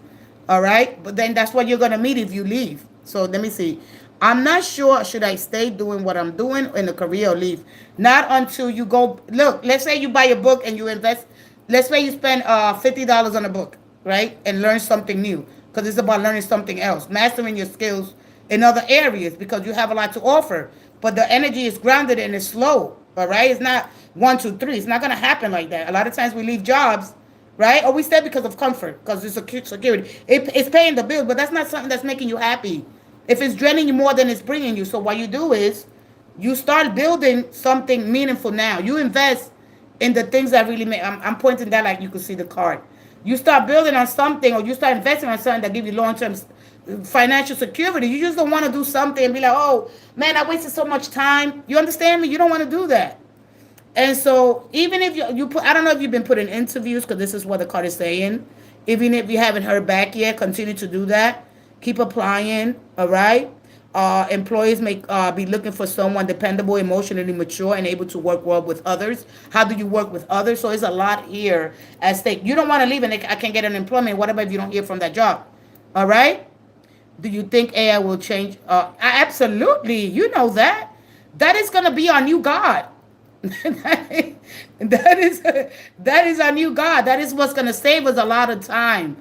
All right? But then that's what you're going to meet if you leave. So let me see. I'm not sure should I stay doing what I'm doing in a career or leave. Not until you go. Look, let's say you buy a book and you invest. Let's say you spend $50 on a book, right? And learn something new. Because it's about learning something else. Mastering your skills in other areas because you have a lot to offer. But the energy is grounded and it's slow. All right? It's not 1, 2, 3. It's not going to happen like that. A lot of times we leave jobs, right? Or we stay because of comfort, because it's security. It's paying the bills, but that's not something that's making you happy. If it's draining you more than it's bringing you. So what you do is you start building something meaningful now. You invest in the things that really make. I'm pointing that like you can see the card. You start building on something, or you start investing on something that give you financial security. You just don't want to do something and be like, oh man, I wasted so much time. You understand me? You don't want to do that. And so even if you put, I don't know if you've been put in interviews, because this is what the card is saying. Even if you haven't heard back yet, continue to do that. Keep applying. All right. Employers may be looking for someone dependable, emotionally mature, and able to work well with others. How do you work with others? So it's a lot here at stake. You don't want to leave and I can't get an employment. What about if you don't hear from that job? All right. Do you think AI will change? Absolutely. You know that. That is going to be our new God. that is that is our new God. That is what's going to save us a lot of time.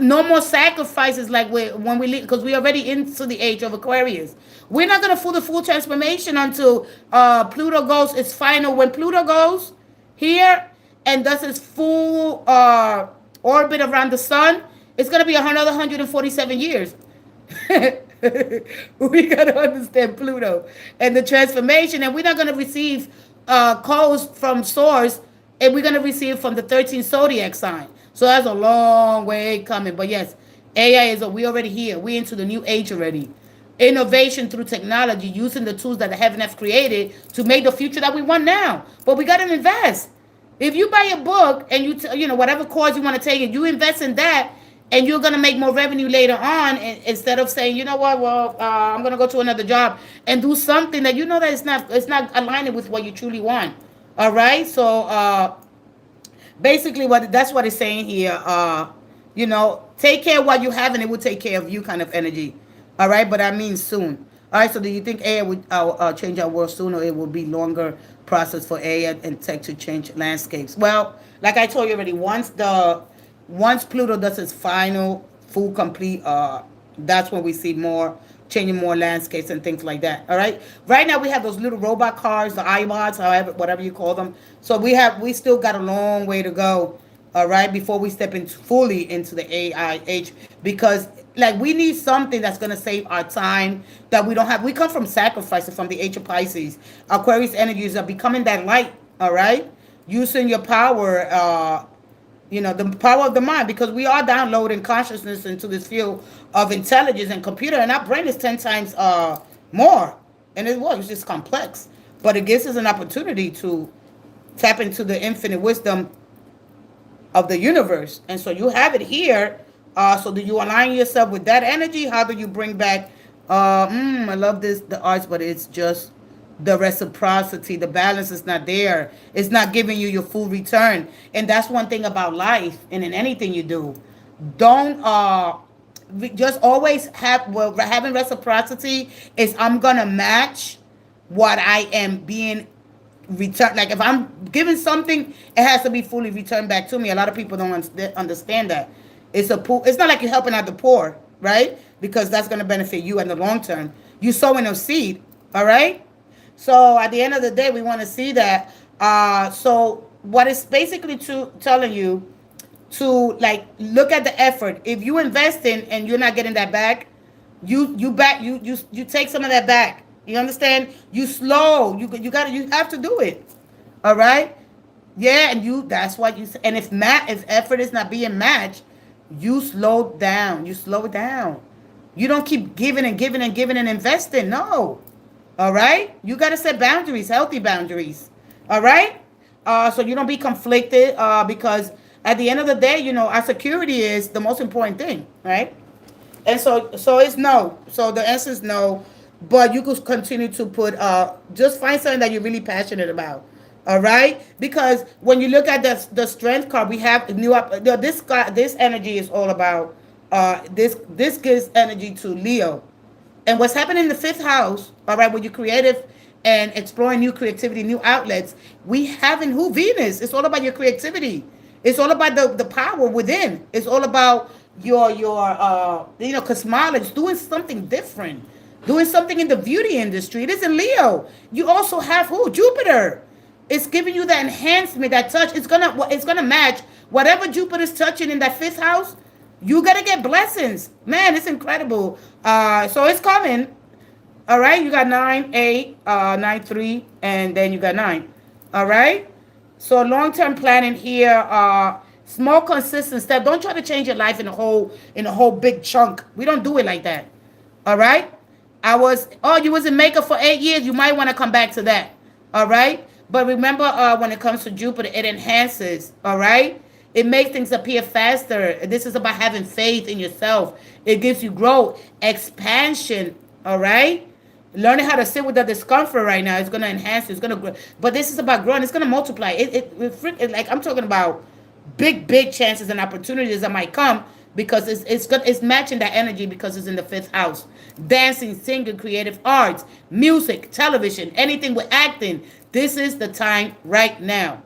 No more sacrifices like when we leave, because we're already into the age of Aquarius. We're not going to feel the full transformation until Pluto goes its final. When Pluto goes here and does its full orbit around the sun, it's going to be another 147 years. We got to understand Pluto and the transformation, and we're not going to receive calls from source, and we're going to receive from the 13th zodiac sign. So that's a long way coming. But yes, AI is we already here. We're into the new age already. Innovation through technology, using the tools that the heaven has created to make the future that we want now. But we got to invest. If you buy a book and you know whatever course you want to take, and you invest in that, and you're going to make more revenue later on, instead of saying, you know what, well, I'm going to go to another job and do something that you know that it's not aligning with what you truly want. All right. So basically that's what it's saying here. You know, take care of what you have and it will take care of you, kind of energy. All right. But I mean soon. All right. So do you think AI would change our world soon, or it will be longer process for AI and tech to change landscapes? Well, like I told you already, once Pluto does its final full complete, that's when we see more changing, more landscapes and things like that. All right. Right now we have those little robot cars, the iBots, however, whatever you call them. So we still got a long way to go. All right, before we step fully into the AI age, because like we need something that's gonna save our time that we don't have. We come from sacrificing from the age of Pisces. Aquarius energies are becoming that light. All right, using your power. You know, the power of the mind, because we are downloading consciousness into this field of intelligence and computer, and our brain is 10 times more, and it's just complex, but it gives us an opportunity to tap into the infinite wisdom of the universe. And so you have it here. So do you align yourself with that energy? How do you bring back I love the arts, but it's just the reciprocity, the balance is not there. It's not giving you your full return. And that's one thing about life and in anything you do. Don't just always having reciprocity is I'm gonna match what I am being returned. Like if I'm giving something, it has to be fully returned back to me. A lot of people don't understand that. It's not like you're helping out the poor, right? Because that's gonna benefit you in the long term. You sowing a seed, all right? So at the end of the day, we want to see that. So what is basically telling you to like look at the effort. If you invest in and you're not getting that back, you take some of that back. You understand? You slow. You have to do it. All right. Yeah, and that's what you. And if effort is not being matched, you slow down. You slow it down. You don't keep giving and giving and giving and investing. No. All right? You got to set boundaries, healthy boundaries. All right? So you don't be conflicted because at the end of the day, you know, our security is the most important thing, right? And so it's no. So the answer is no. But you could continue to put, just find something that you're really passionate about. All right? Because when you look at the strength card, we have this energy is all about, this gives energy to Leo. And what's happening in the 5th house, all right, when you're creative and exploring new creativity, new outlets, we have in Venus. It's all about your creativity. It's all about the power within. It's all about your cosmology, doing something different, doing something in the beauty industry. It is in Leo. You also have Jupiter. It's giving you that enhancement, that touch. It's gonna match whatever Jupiter's touching in that 5th house. You got to get blessings. Man, it's incredible. So it's coming. All right. You got 9, 8, 9, 3, and then you got 9. All right. So long-term planning here. Small, consistent step. Don't try to change your life in a whole big chunk. We don't do it like that. All right. You was in makeup for 8 years. You might want to come back to that. All right. But remember, when it comes to Jupiter, it enhances. All right. It makes things appear faster. This is about having faith in yourself. It gives you growth, expansion. All right. Learning how to sit with the discomfort right now is going to enhance you. It's going to grow. But this is about growing. It's going to multiply. Like I'm talking about big chances and opportunities that might come because it's matching that energy because it's in the fifth house. Dancing, singing, creative arts, music, television, anything with acting. This is the time right now.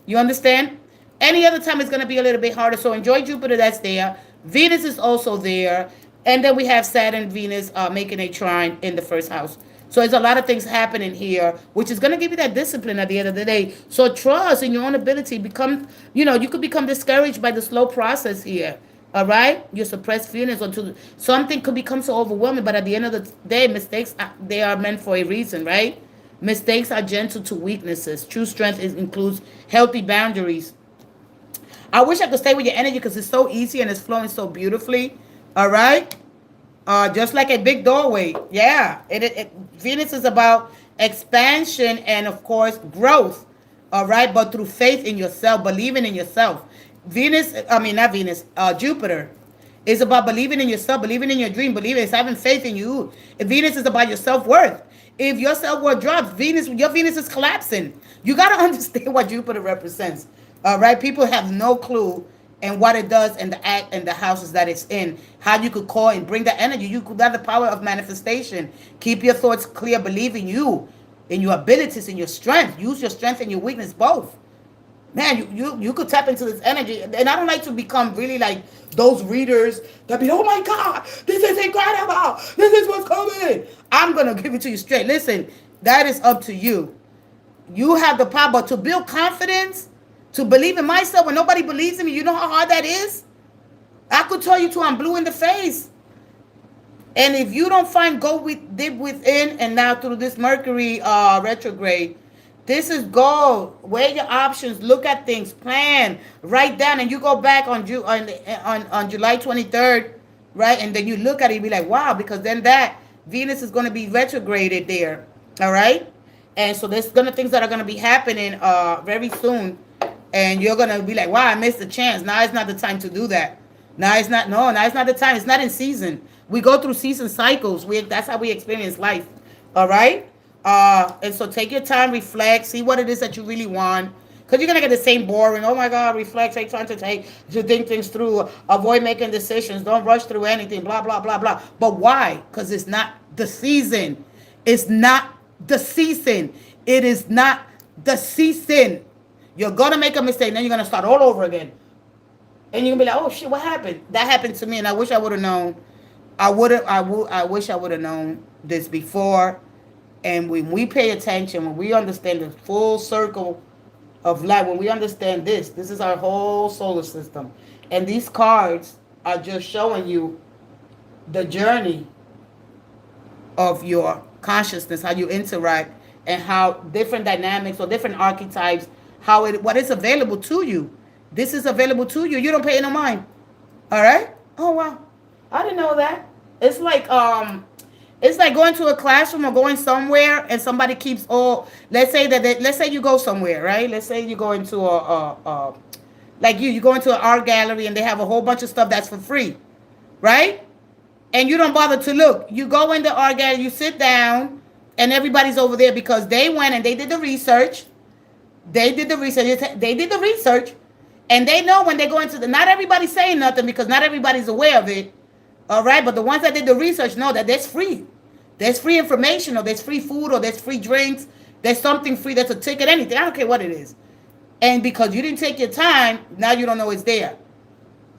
You understand? Any other time it's going to be a little bit harder. So enjoy Jupiter that's there. Venus is also there. And then we have Saturn, Venus making a trine in the first house. So there's a lot of things happening here, which is going to give you that discipline at the end of the day. So trust in your own ability. You could become discouraged by the slow process here. All right? Your suppressed feelings until something could become so overwhelming. But at the end of the day, mistakes, they are meant for a reason, right? Mistakes are gentle to weaknesses. True strength includes healthy boundaries. I wish I could stay with your energy because it's so easy and it's flowing so beautifully. All right? Just like a big doorway. Yeah. Venus is about expansion and, of course, growth. All right? But through faith in yourself, believing in yourself. Jupiter is about believing in yourself, believing in your dream, it's having faith in you. Venus is about your self-worth. If your self-worth drops, your Venus is collapsing. You got to understand what Jupiter represents. All right? People have no clue and what it does and the act and the houses that it's in. How you could call and bring that energy. You could have the power of manifestation. Keep your thoughts clear. Believe in you, in your abilities, in your strength. Use your strength and your weakness both. Man, you could tap into this energy. And I don't like to become really like those readers that be, oh my God, this is incredible. This is what's coming. I'm going to give it to you straight. Listen, that is up to you. You have the power to build confidence, to believe in myself when nobody believes in me. You know how hard that is? I could tell you too, I'm blue in the face. And if you don't find go deep within, and now through this Mercury retrograde, this is go. Weigh your options. Look at things. Plan. Write down. And you go back on July 23rd, right? And then you look at it and be like, wow, because then that Venus is going to be retrograded there. All right? And so there's things that are going to be happening very soon. And you're going to be like, wow, I missed a chance. Now it's not the time to do that. Now it's not the time. It's not in season. We go through season cycles. That's how we experience life. All right? And so take your time, reflect, see what it is that you really want. Because you're going to get the same boring, oh my God, reflect, take time to think things through, avoid making decisions, don't rush through anything, blah, blah, blah, blah. But why? Because it's not the season. It's not the season. It is not the season. You're going to make a mistake, then you're going to start all over again. And you're going to be like, oh shit, what happened? That happened to me, and I wish I would have known. I wish I would have known this before. And when we pay attention, when we understand the full circle of life, when we understand this is our whole solar system. And these cards are just showing you the journey of your consciousness, how you interact, and how different dynamics or different archetypes, what is available to you. This is available to you. You don't pay no mind. All right? Oh, wow. I didn't know that. It's like going to a classroom or going somewhere and somebody keeps let's say you go somewhere, right? Let's say you go into you go into an art gallery and they have a whole bunch of stuff that's for free, right? And you don't bother to look. You go in the art gallery, you sit down, and everybody's over there because they went and they did the research. They did the research. And they know when they go into not everybody's saying nothing because not everybody's aware of it. All right, but the ones that did the research know that there's free. There's free information, or there's free food, or there's free drinks. There's something free. There's a ticket, anything. I don't care what it is. And because you didn't take your time, now you don't know it's there.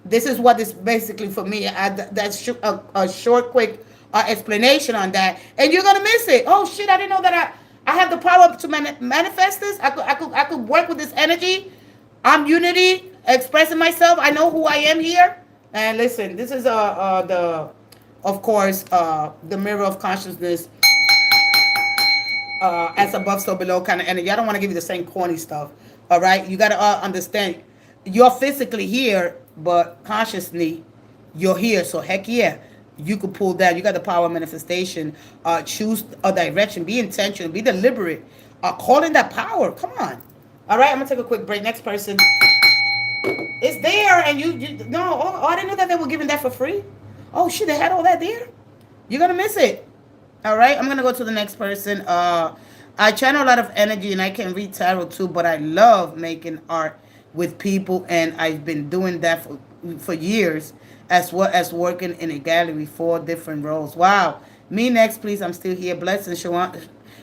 This is what this basically for me. That's a short, quick explanation on that. And you're gonna miss it. Oh shit! I didn't know that I have the power to manifest this. I could work with this energy. I'm unity, expressing myself. I know who I am here. And listen, this is of course, the mirror of consciousness, as above, so below kind of energy. I don't want to give you the same corny stuff. All right, you got to understand. you're physically here, but consciously you're here. So heck yeah, you could pull that. You got the power of manifestation. Choose a direction. Be intentional. Be deliberate. Call in that power. Come on. All right, I'm gonna take a quick break. Next person. It's there, and you no. Oh, I didn't know that they were giving that for free. Oh shit, they had all that there. You're gonna miss it. All right, I'm gonna go to the next person. I channel a lot of energy, and I can read tarot too. But I love making art with people, and I've been doing that for years, as well as working in a gallery, 4 different roles. Wow. Me next, please. I'm still here. Blessings, Shawan.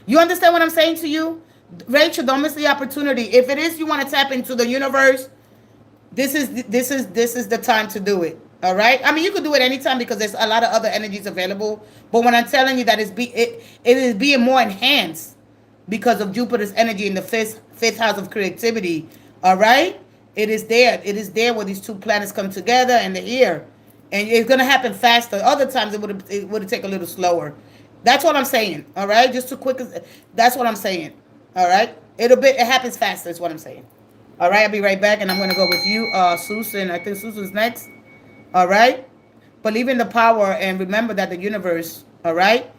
You understand what I'm saying to you, Rachel? Don't miss the opportunity. If it is you want to tap into the universe, this is the time to do it. All right. I mean, you could do it anytime because there's a lot of other energies available. But when I'm telling you that it is being more enhanced because of Jupiter's energy in the fifth house of creativity. All right. It is there. It is there where these two planets come together and they're here, and it's gonna happen faster. Other times it would take a little slower. That's what I'm saying. All right. Just too quick. That's what I'm saying. All right. It happens faster. Is what I'm saying. All right, I'll be right back, and I'm gonna go with you, Susan. I think Susan's next. All right, believe in the power and remember that the universe, all right,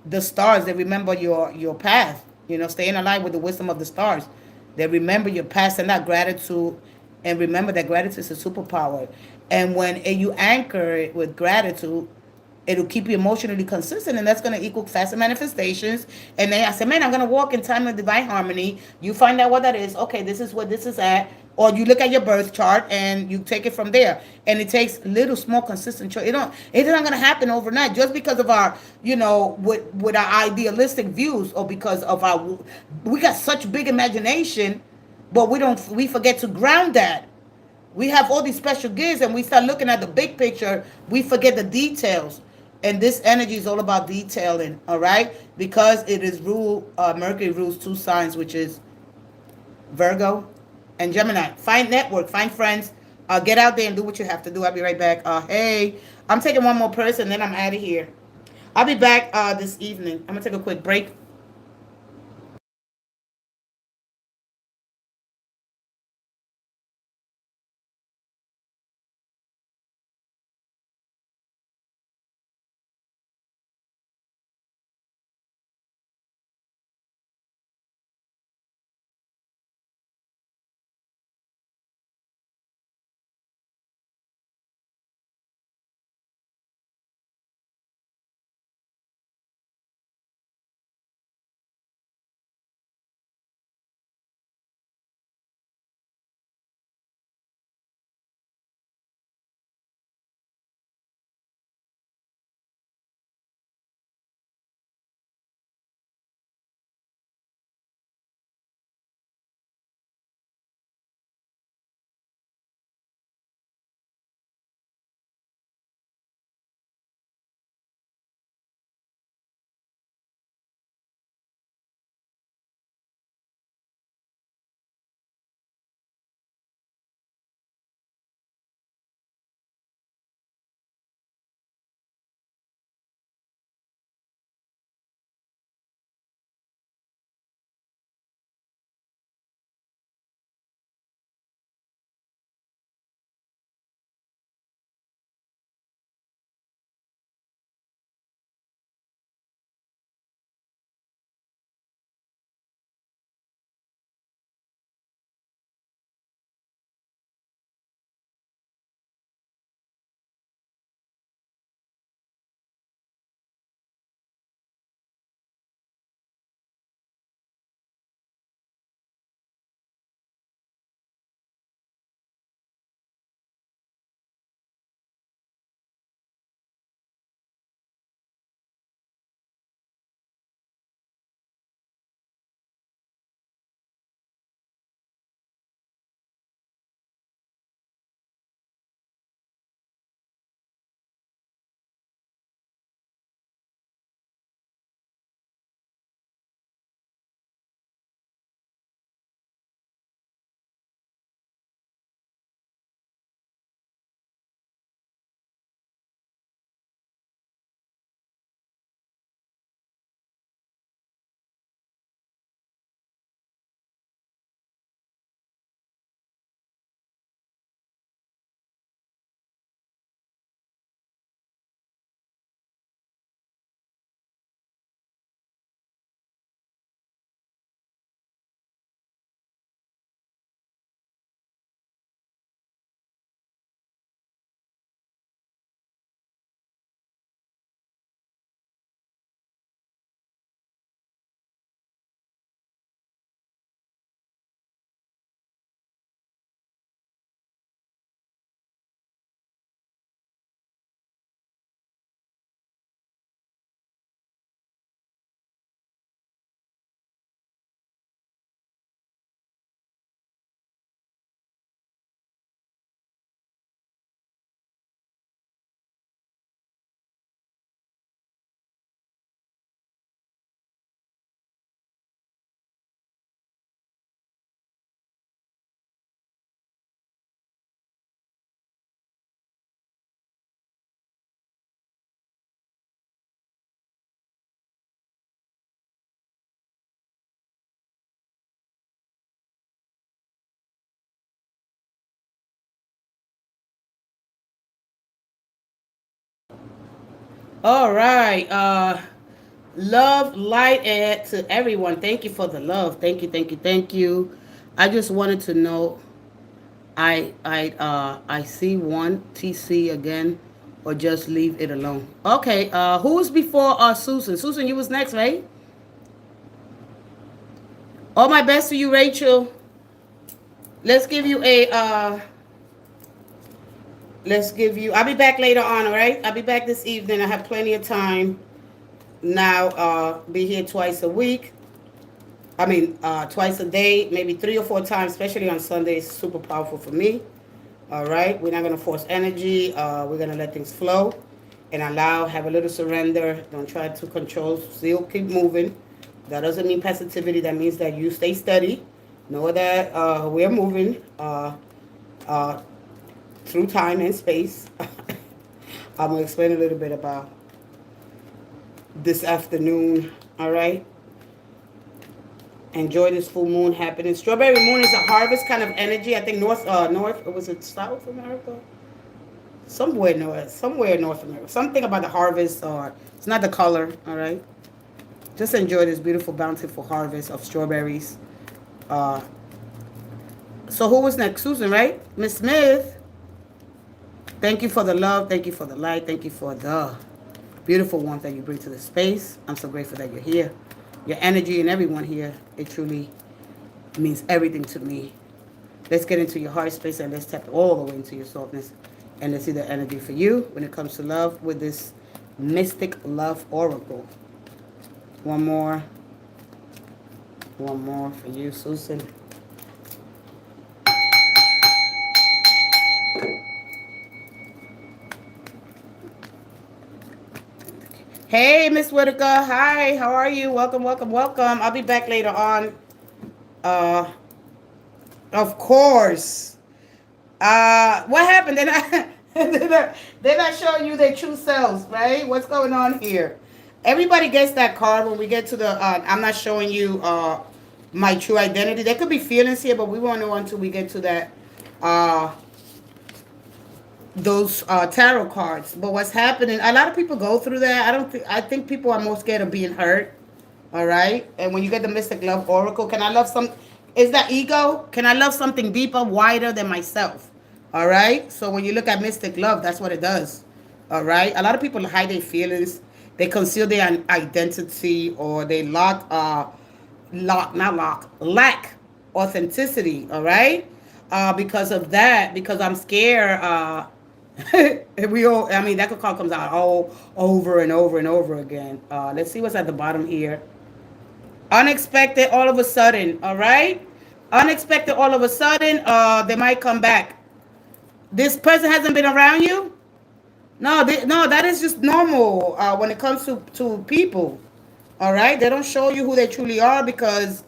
the stars, they remember your path. You know, staying alive with the wisdom of the stars. They remember your past and that gratitude, and remember that gratitude is a superpower. And when you anchor it with gratitude, it'll keep you emotionally consistent, and that's going to equal faster manifestations. And then I said, man, I'm going to walk in time of divine harmony. You find out what that is. Okay, this is what this is at. Or you look at your birth chart and you take it from there. And it takes little, small, consistent choice. It's not going to happen overnight just because of our, with our idealistic views, or because of we got such big imagination, but we forget to ground that. We have all these special gifts, and we start looking at the big picture. We forget the details, and this energy is all about detailing. All right, because it is Mercury rules 2 signs, which is Virgo and Gemini. Find network, find friends. Get out there and do what you have to do. I'll be right back. Hey, I'm taking one more person, then I'm out of here. I'll be back this evening. I'm gonna take a quick break. All right. Love, light, and to everyone. Thank you for the love. Thank you, thank you, thank you. I just wanted to know. I see one TC again, or just leave it alone. Okay. Who's before Susan? Susan, you was next, right? All my best to you, Rachel. Let's give you a. Let's give you. I'll be back later on. All right. I'll be back this evening. I have plenty of time. Now, be here twice a week. I mean, twice a day, maybe 3 or 4 times, especially on Sundays. Super powerful for me. All right. We're not going to force energy. We're going to let things flow and allow, have a little surrender. Don't try to control. Still keep moving. That doesn't mean passivity. That means that you stay steady. Know that we're moving through time and space. I'm going to explain a little bit about this afternoon. All right. Enjoy this full moon happening. Strawberry moon is a harvest kind of energy. I think north, or was it South America? Somewhere North America. Something about the harvest, or it's not the color. All right. Just enjoy this beautiful, bountiful harvest of strawberries. So who was next? Susan, right? Miss Smith. Thank you for the love. Thank you for the light. Thank you for the beautiful warmth that you bring to the space. I'm so grateful that you're here. Your energy and everyone here, it truly means everything to me. Let's get into your heart space and let's tap all the way into your softness. And let's see the energy for you when it comes to love with this Mystic Love Oracle. One more for you, Susan. Hey, Miss Whitaker. Hi, how are you? Welcome, welcome, welcome. I'll be back later on. Of course. What happened? They're not showing you their true selves, right? What's going on here? Everybody gets that card when we get to the, I'm not showing you my true identity. There could be feelings here, but we won't know until we get to that, those tarot cards. But what's happening, a lot of people go through that. I think people are more scared of being hurt. All right. And when you get the Mystic Love Oracle, can I love is that ego? Can I love something deeper, wider than myself? All right. So when you look at Mystic Love, that's what it does. All right. A lot of people hide their feelings. They conceal their identity, or they lack authenticity. All right. Because of that, because I'm scared. That call comes out all over and over and over again. Let's see what's at the bottom here. Unexpected, all of a sudden. All right. Unexpected, all of a sudden. They might come back. This person hasn't been around you. No, that is just normal when it comes to people. All right. They don't show you who they truly are because,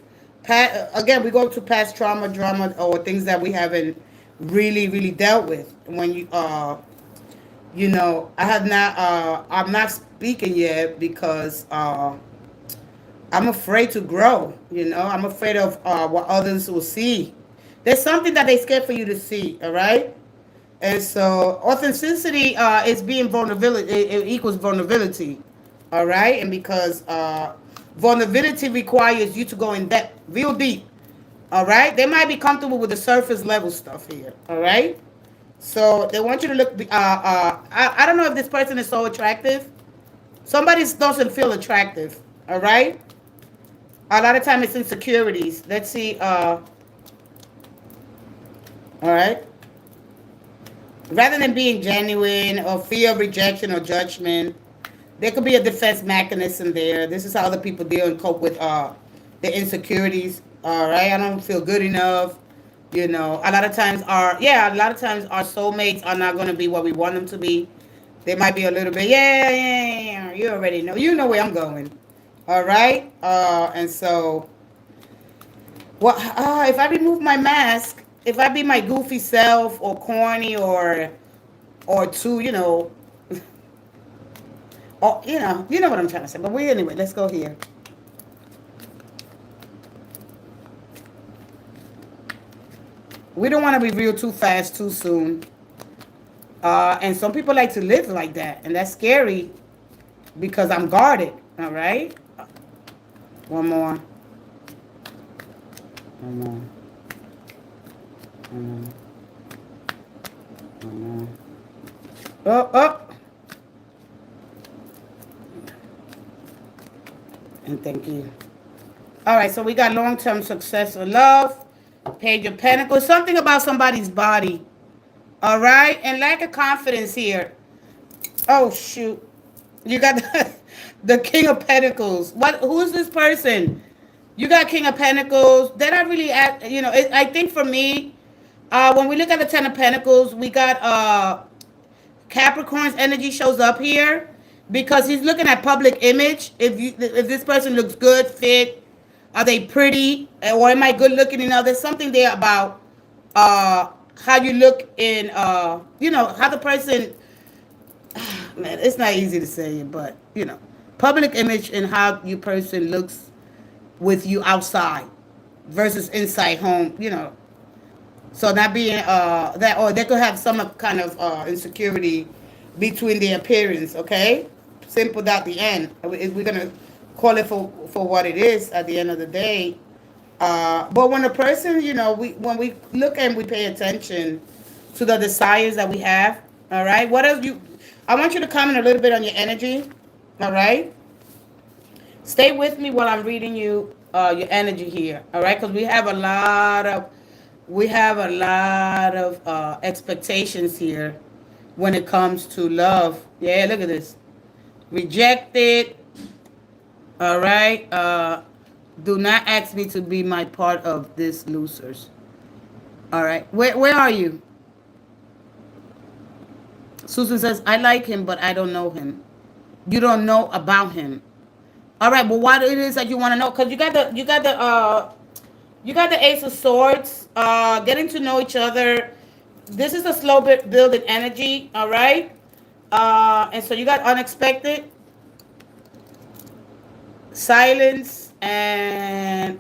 again, we go to past trauma, drama, or things that we haven't really dealt with. When you, I'm not speaking yet because I'm afraid to grow. I'm afraid of what others will see. There's something that they're scared for you to see. All right. And so authenticity is being vulnerability. It equals vulnerability. All right. And because vulnerability requires you to go in depth, real deep. All right. They might be comfortable with the surface level stuff here. All right. So they want you to look. I don't know if this person is so attractive. Somebody doesn't feel attractive. All right. A lot of time it's insecurities. Let's see. All right. Rather than being genuine or fear of rejection or judgment, there could be a defense mechanism there. This is how other people deal and cope with the insecurities. All right, I don't feel good enough. A lot of times our soulmates are not going to be what we want them to be. They might be a little bit, yeah. You already know. You know where I'm going. All right, and so, if I remove my mask? If I be my goofy self or corny or too, or you know what I'm trying to say. But anyway, let's go here. We don't want to be real too fast, too soon. And some people like to live like that, and that's scary. because I'm guarded. All right. One more. One more. One more. One more. Oh, oh. And thank you. All right, so we got long-term success or love, Page of Pentacles, something about somebody's body. All right, and lack of confidence here. Oh, shoot. You got the King of Pentacles. Who is this person? You got King of Pentacles. They're not really at, I think for me, when we look at the Ten of Pentacles, we got Capricorn's energy shows up here because he's looking at public image. If this person looks good, fit, are they pretty, or am I good looking? There's something there about how you look in, how the person. Man, it's not easy to say, but public image and how your person looks with you outside versus inside home. So not being that, or they could have some kind of insecurity between their appearance. Okay, simple at the end. We're gonna call it for what it is at the end of the day. But when a person, when we look and we pay attention to the desires that we have. All right, what else I want you to comment a little bit on your energy. All right, stay with me while I'm reading you your energy here. All right, because we have a lot of expectations here when it comes to love. Yeah, look at this. Rejected. All right. Do not ask me to be my part of this, losers. All right. Where are you? Susan says, I like him, but I don't know him. You don't know about him. All right. But what it is that you want to know? Because you got the Ace of Swords, getting to know each other. This is a slow building energy, all right? And so you got unexpected, silence, and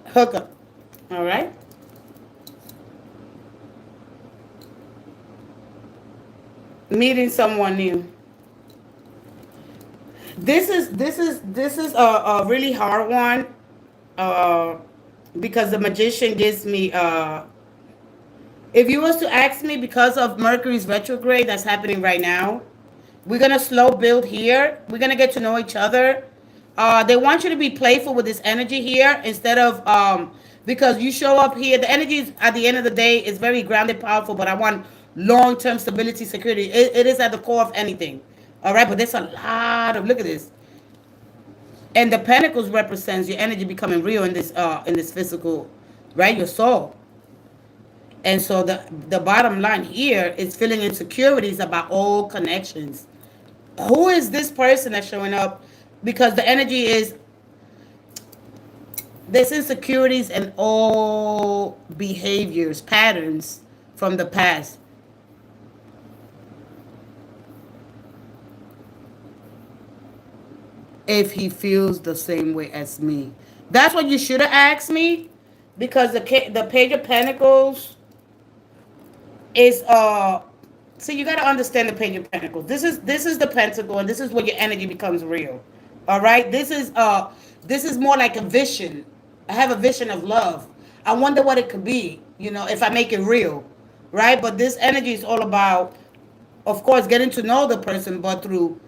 hookup, all right? Meeting someone new. This is a really hard one, because the Magician gives me, if you was to ask me, because of Mercury's retrograde that's happening right now, we're gonna slow build here. We're gonna get to know each other. They want you to be playful with this energy here instead of because you show up here. The energy is, at the end of the day, is very grounded, powerful. But I want long-term stability, security. It is at the core of anything. All right, but there's a lot of, look at this. And the Pentacles represents your energy becoming real in this physical, right? Your soul. And so the bottom line here is feeling insecurities about old connections. Who is this person that's showing up? Because the energy is, there's insecurities and old behaviors, patterns from the past. If he feels the same way as me. That's what you should have asked me, because the Page of Pentacles is see, you got to understand the Page of Pentacles. This is the Pentacle, and this is where your energy becomes real. All right, this is more like a vision. I have a vision of love. I wonder what it could be, if I make it real, right? But this energy is all about, of course, getting to know the person, but through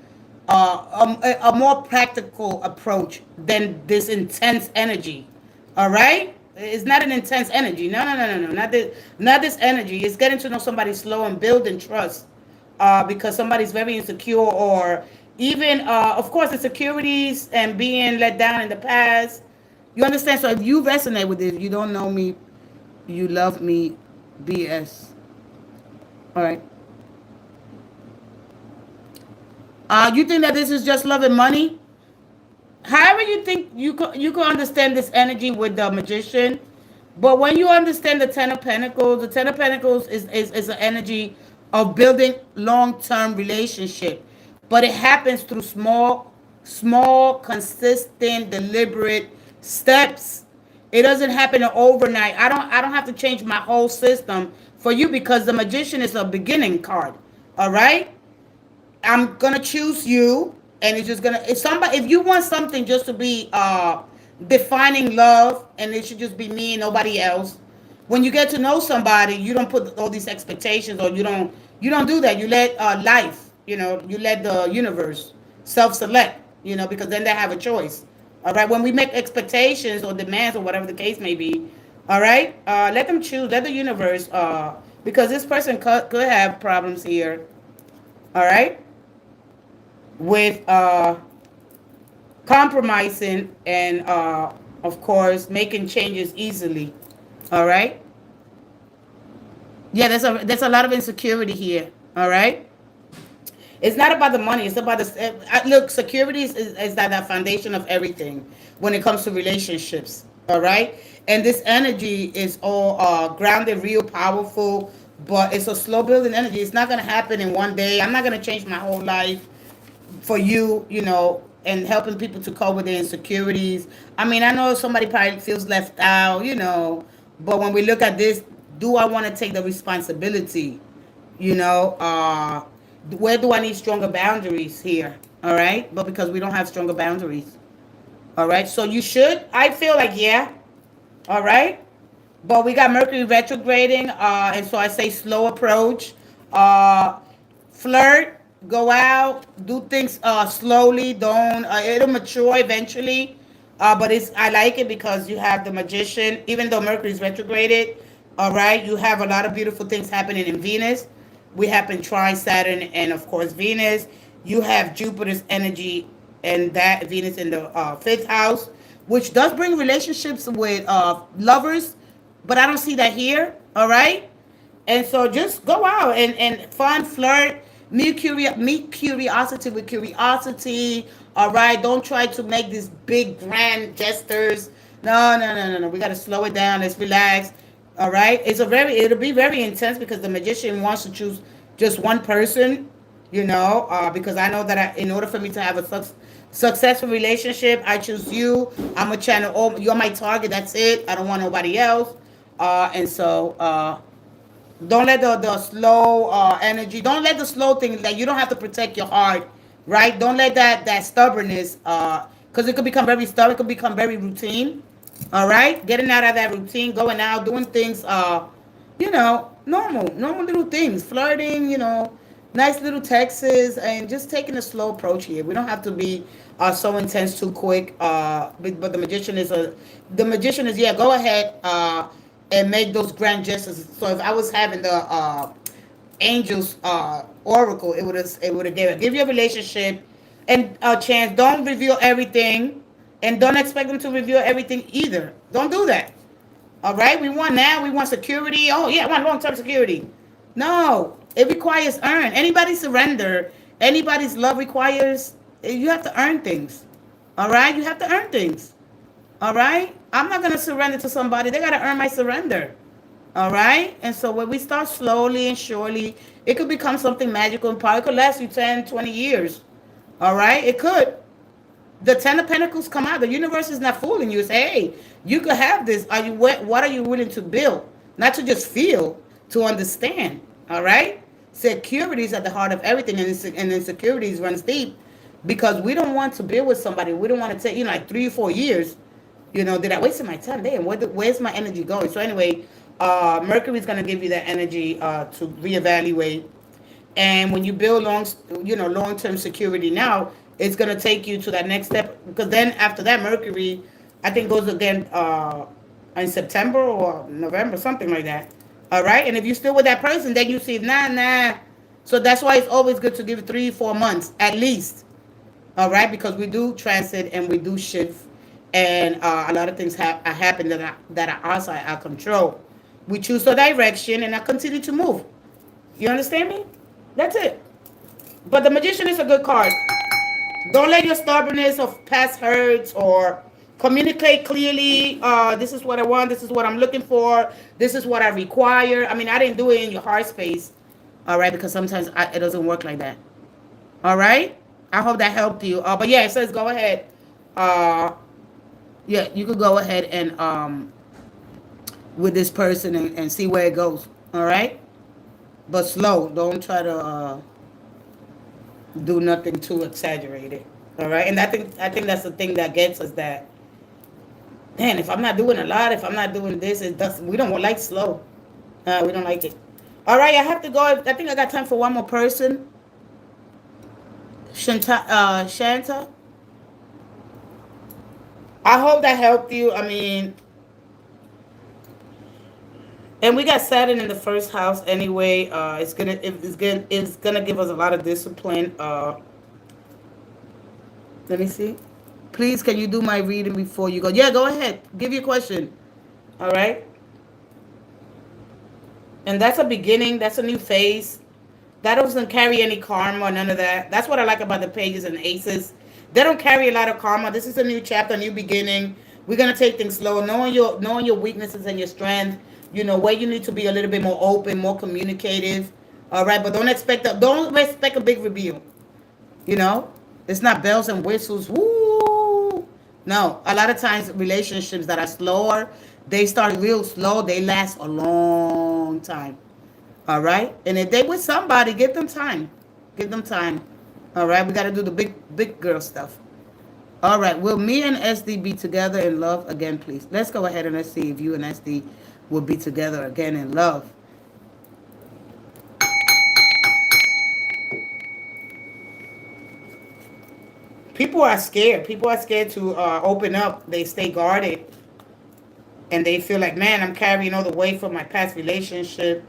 a more practical approach than this intense energy. All right, it's not an intense energy. No, not this energy. It's getting to know somebody slow and building trust, because somebody's very insecure, or even of course insecurities and being let down in the past. You understand? So if you resonate with it, you don't know me, you love me, BS. All right. You think that this is just love and money? However you think, you can understand this energy with the Magician. But when you understand the Ten of Pentacles is an energy of building long-term relationship. But it happens through small, consistent, deliberate steps. It doesn't happen overnight. I don't have to change my whole system for you, because the Magician is a beginning card. All right? I'm gonna choose you, and it's just gonna. If somebody, if you want something just to be defining love, and it should just be me and nobody else. When you get to know somebody, you don't put all these expectations, or you don't do that. You let life, you let the universe self-select, because then they have a choice. All right. When we make expectations or demands or whatever the case may be, all right, let them choose. Let the universe, because this person could have problems here. All right, with compromising and of course making changes easily. All right. Yeah, there's a lot of insecurity here. All right. It's not about the money. It's about the look. Security is that foundation of everything when it comes to relationships. All right, and this energy is all grounded, real powerful, but it's a slow building energy. It's not gonna happen in one day. I'm not gonna change my whole life for you, and helping people to cope with their insecurities. I mean, I know somebody probably feels left out, but when we look at this, do I want to take the responsibility? You know, where do I need stronger boundaries here? All right, but because we don't have stronger boundaries, all right. So you should. I feel like yeah, all right. But we got Mercury retrograding, and so I say slow approach. Uh, Flirt, go out, do things slowly. Don't. It'll mature eventually. But I like it because you have the Magician. Even though Mercury's retrograded, all right, you have a lot of beautiful things happening in Venus. We happen trine Saturn and of course Venus. You have Jupiter's energy and that Venus in the fifth house, which does bring relationships with lovers, but I don't see that here. All right, and so just go out and fun flirt, meet curiosity with curiosity. All right, don't try to make these big grand gestures. No, no, no, no, no. We got to slow it down. Let's relax. All right, it'll be very intense because the magician wants to choose just one person, because I know that in order for me to have a successful relationship, I choose you. I'm a channel. Oh, you're my target. That's it. I don't want nobody else. And so don't let the slow energy. Don't let the slow thing. Like you don't have to protect your heart, right? Don't let that stubbornness, because it could become very stubborn. It could become very routine. All right, getting out of that routine, going out, doing things, normal little things, flirting, nice little texts, and just taking a slow approach here. We don't have to be so intense too quick. But the magician is yeah. Go ahead and make those grand gestures. So if I was having the angels oracle, it would have give you a relationship and a chance. Don't reveal everything, and don't expect them to reveal everything either. Don't do that. All right, we want security. Oh yeah, I want long-term security. No, it requires earn. Anybody's surrender, anybody's love requires you have to earn things. All right, you have to earn things. All right, I'm not gonna surrender to somebody. They gotta earn my surrender. All right, and so when we start slowly and surely, it could become something magical and probably could last you 10, 20 years. All right, it could. The Ten of Pentacles come out. The universe is not fooling you. It's hey, you could have this. What are you willing to build? Not to just feel, to understand. All right. Security is at the heart of everything, and insecurities runs deep because we don't want to build with somebody. We don't want to take like 3 or 4 years. Did I waste my time? Damn, where's my energy going? So anyway, Mercury's gonna give you that energy to reevaluate. And when you build long-term security now, it's gonna take you to that next step because then after that, Mercury, I think goes again in September or November, something like that. All right, and if you're still with that person, then you see nah. So that's why it's always good to give 3, 4 months at least. All right, because we do transit and we do shift, and a lot of things happen that are outside our control. We choose a direction, and I continue to move. You understand me? That's it. But the Magician is a good card. Don't let your stubbornness of past hurts or communicate clearly. This is what I want. This is what I'm looking for. This is what I require. I mean, I didn't do it in your heart space. All right, because sometimes it doesn't work like that. All right. I hope that helped you. But yeah, it says go ahead. Yeah, you could go ahead and with this person and see where it goes. All right. But slow. Don't try to do nothing too exaggerated. All right, and I think that's the thing that gets us, that man, if I'm not doing a lot, if I'm not doing this, it does. We don't like slow. We don't like it. All right, I have to go. I think I got time for one more person. Shanta. I hope that helped you. I mean, and we got Saturn in the first house anyway. It's gonna give us a lot of discipline. Let me see. Please, can you do my reading before you go? Yeah, go ahead. Give your question. All right. And that's a beginning. That's a new phase. That doesn't carry any karma, none of that. That's what I like about the pages and aces. They don't carry a lot of karma. This is a new chapter, a new beginning. We're gonna take things slow, knowing your weaknesses and your strength. You know where you need to be a little bit more open, more communicative. All right, but don't expect a big reveal. You know, it's not bells and whistles. Woo! No, a lot of times relationships that are slower, they start real slow. They last a long time. All right, and if they with somebody, give them time. Give them time. All right, we got to do the big girl stuff. All right, will me and SD be together in love again, please? Let's go ahead and let's see if you and SD will be together again in love. People are scared. People are scared to open up. They stay guarded. And they feel like, man, I'm carrying all the weight from my past relationship.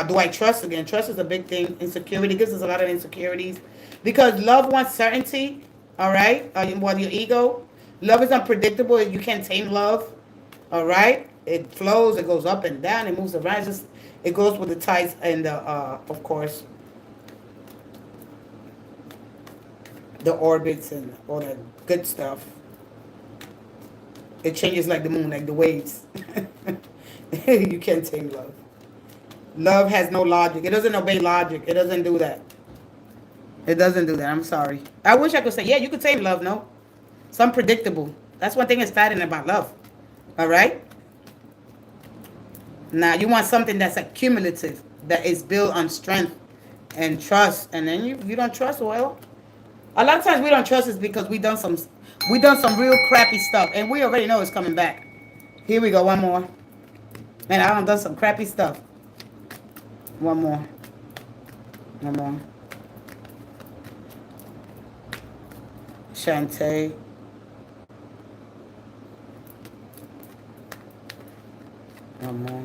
Do I trust again? Trust is a big thing. Insecurity gives us a lot of insecurities. Because love wants certainty. All right? Well, your ego. Love is unpredictable. You can't tame love. All right? It flows. It goes up and down. It moves around. It goes with the tides and, of course, the orbits and all that good stuff. It changes like the moon, like the waves. You can't tame love. Love has no logic. It doesn't obey logic. It doesn't do that. It doesn't do that. I'm sorry. I wish I could say, yeah, you could tame love. No. It's unpredictable. That's one thing that's fattening about love. All right? Now, you want something that's accumulative, that is built on strength and trust. And then you don't trust, well, a lot of times we don't trust is because we done some real crappy stuff, and we already know it's coming back. Here we go, one more. Man, I done some crappy stuff. One more. One more. Shantae. One more.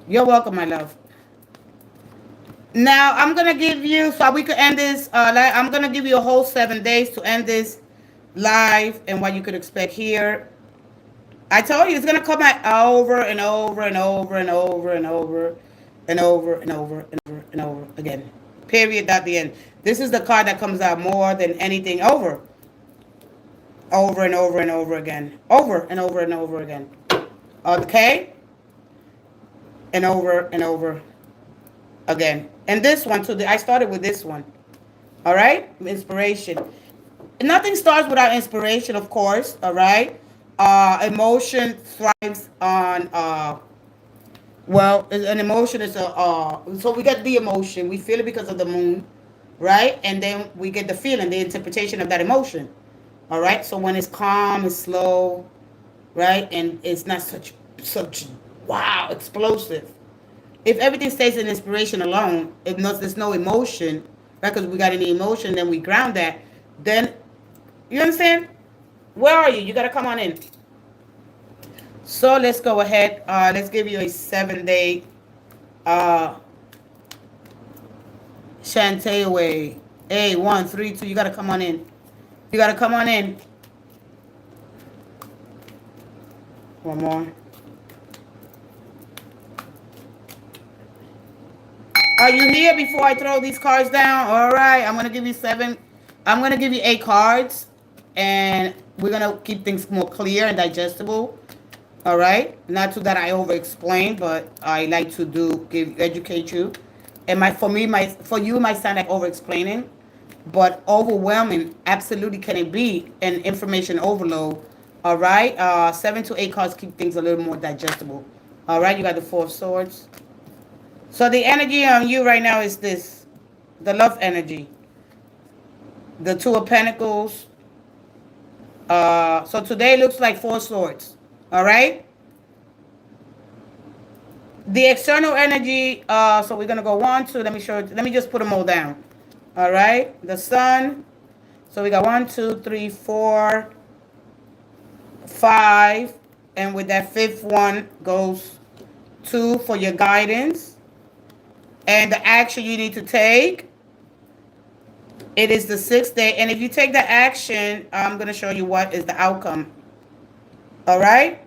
You're welcome, my love. Now, I'm going to give you, so we could end this, I'm going to give you a whole 7 days to end this live and what you could expect here. I told you it's going to come out over and over and over and over and over and over and over and over and over again. Period, at the end. This is the card that comes out more than anything over. Over and over and over again. Over and over and over again. Okay? And over again. And this one too. I started with this one. All right? Inspiration. Nothing starts without inspiration, of course. All right? Emotion thrives on, well, an emotion is so we get the emotion. We feel it because of the moon. Right? And then we get the feeling, the interpretation of that emotion. All right? So when it's calm, it's slow. Right? And it's not such wow, explosive. If everything stays in inspiration alone, if there's no emotion, right? Because we got any emotion, then we ground that. Then, you understand? Where are you? You got to come on in. So let's go ahead. Let's give you a 7-day Shantae away. Hey, 1, 3, 2. You got to come on in. You got to come on in. One more. Are you here before I throw these cards down? All right. I'm going to give you 7. I'm going to give you 8 cards. And we're going to keep things more clear and digestible. All right. Not to that I over-explain, but I like to educate you. And for you, might sound like over-explaining. But overwhelming, absolutely can it be an information overload All right. 7 to 8 cards keep things a little more digestible. All right. You got the Four of Swords. So the energy on you right now is this. The love energy. The Two of Pentacles. So today looks like Four Swords. All right. The external energy. So we're going to go 1, 2. Let me show it. Let me just put them all down. All right. The Sun. So we got 1, 2, 3, 4, 5. And with that fifth one goes 2 for your guidance. And the action you need to take. It is the 6th day. And if you take the action, I'm going to show you what is the outcome. All right.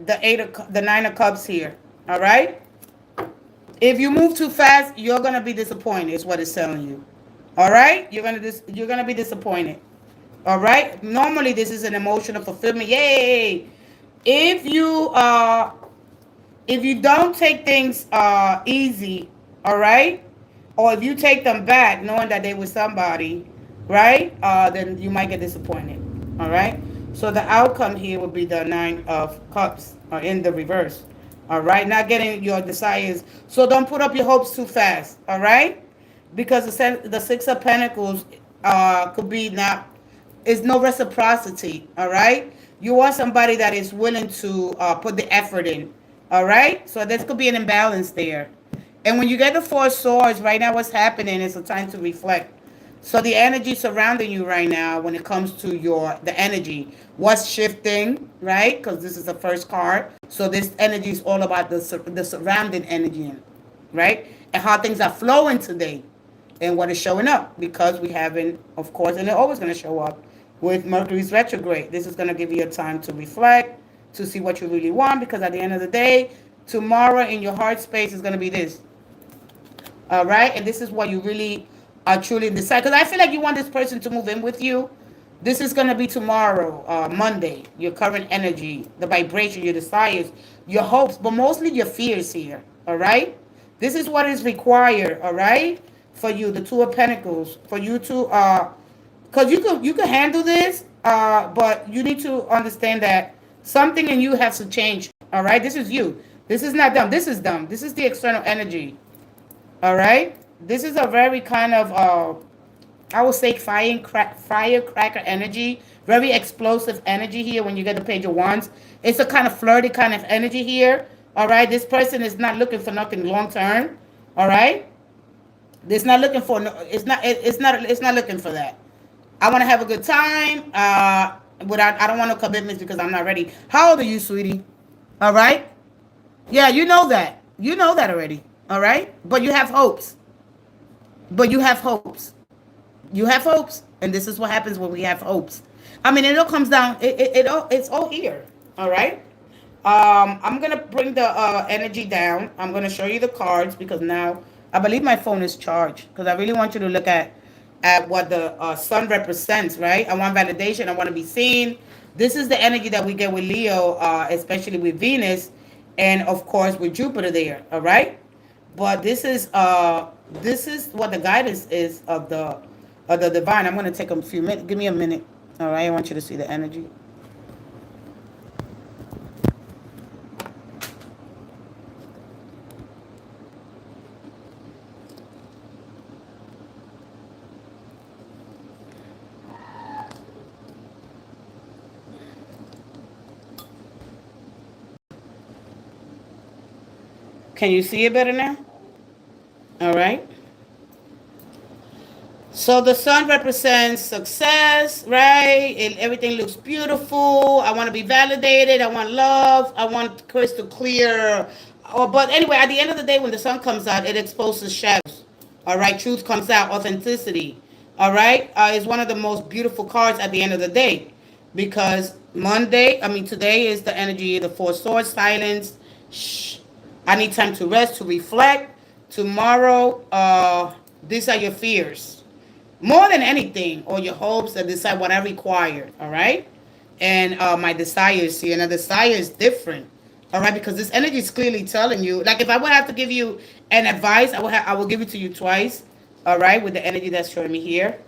The 9 of Cups here. All right. If you move too fast, you're going to be disappointed is what it's telling you. All right. You're going to be disappointed. All right. Normally, this is an emotional fulfillment. Yay. If you don't take things easy, all right, or if you take them back knowing that they were somebody, right, then you might get disappointed. All right. So the outcome here would be the 9 of Cups in the reverse. All right. Not getting your desires. So don't put up your hopes too fast. All right. Because the 6 of Pentacles could be not, is no reciprocity. All right. You want somebody that is willing to put the effort in. All right. So this could be an imbalance there. And when you get the Four of Swords, right now what's happening is a time to reflect. So the energy surrounding you right now when it comes to the energy, what's shifting, right? Because this is the first card. So this energy is all about the surrounding energy, right? And how things are flowing today and what is showing up. Because we haven't, of course, and they're always going to show up with Mercury's retrograde. This is going to give you a time to reflect, to see what you really want. Because at the end of the day, tomorrow in your heart space is going to be this. All right? And this is what you really are truly decide. Because I feel like you want this person to move in with you. This is going to be tomorrow, Monday. Your current energy, the vibration, your desires, your hopes, but mostly your fears here. All right? This is what is required, all right, for you, the Two of Pentacles, for you to, because you can handle this, but you need to understand that something in you has to change, all right? This is you. This is not them. This is them. This is the external energy. All right. This is a very kind of, I would say, firecracker energy. Very explosive energy here when you get the Page of Wands. It's a kind of flirty kind of energy here. All right. This person is not looking for nothing long term. All right. It's not looking for. It's not looking for that. I want to have a good time. I don't want no commitments because I'm not ready. How old are you, sweetie? All right. Yeah, you know that. You know that already. All right? But you have hopes. But you have hopes. You have hopes. And this is what happens when we have hopes. I mean, it all comes down. It's all here. All right? I'm going to bring the energy down. I'm going to show you the cards because now I believe my phone is charged. Because I really want you to look at what the sun represents, right? I want validation. I want to be seen. This is the energy that we get with Leo, especially with Venus. And, of course, with Jupiter there. All right? But this is what the guidance is of the divine. I'm going to take a few minutes. Give me a minute. All right. I want you to see the energy. Can you see it better now? All right. So the sun represents success, right? And everything looks beautiful. I want to be validated. I want love. I want crystal clear. But anyway, at the end of the day, when the sun comes out, it exposes shadows. All right. Truth comes out. Authenticity. All right. It's one of the most beautiful cards at the end of the day. Because today is the energy of the Four Swords, silence. Shh. I need time to rest, to reflect. Tomorrow, these are your fears. More than anything, or your hopes that decide what I require, all right? And my desires here. And the desire is different, all right? Because this energy is clearly telling you, like if I would have to give you an advice, I will give it to you twice, all right? With the energy that's showing me here,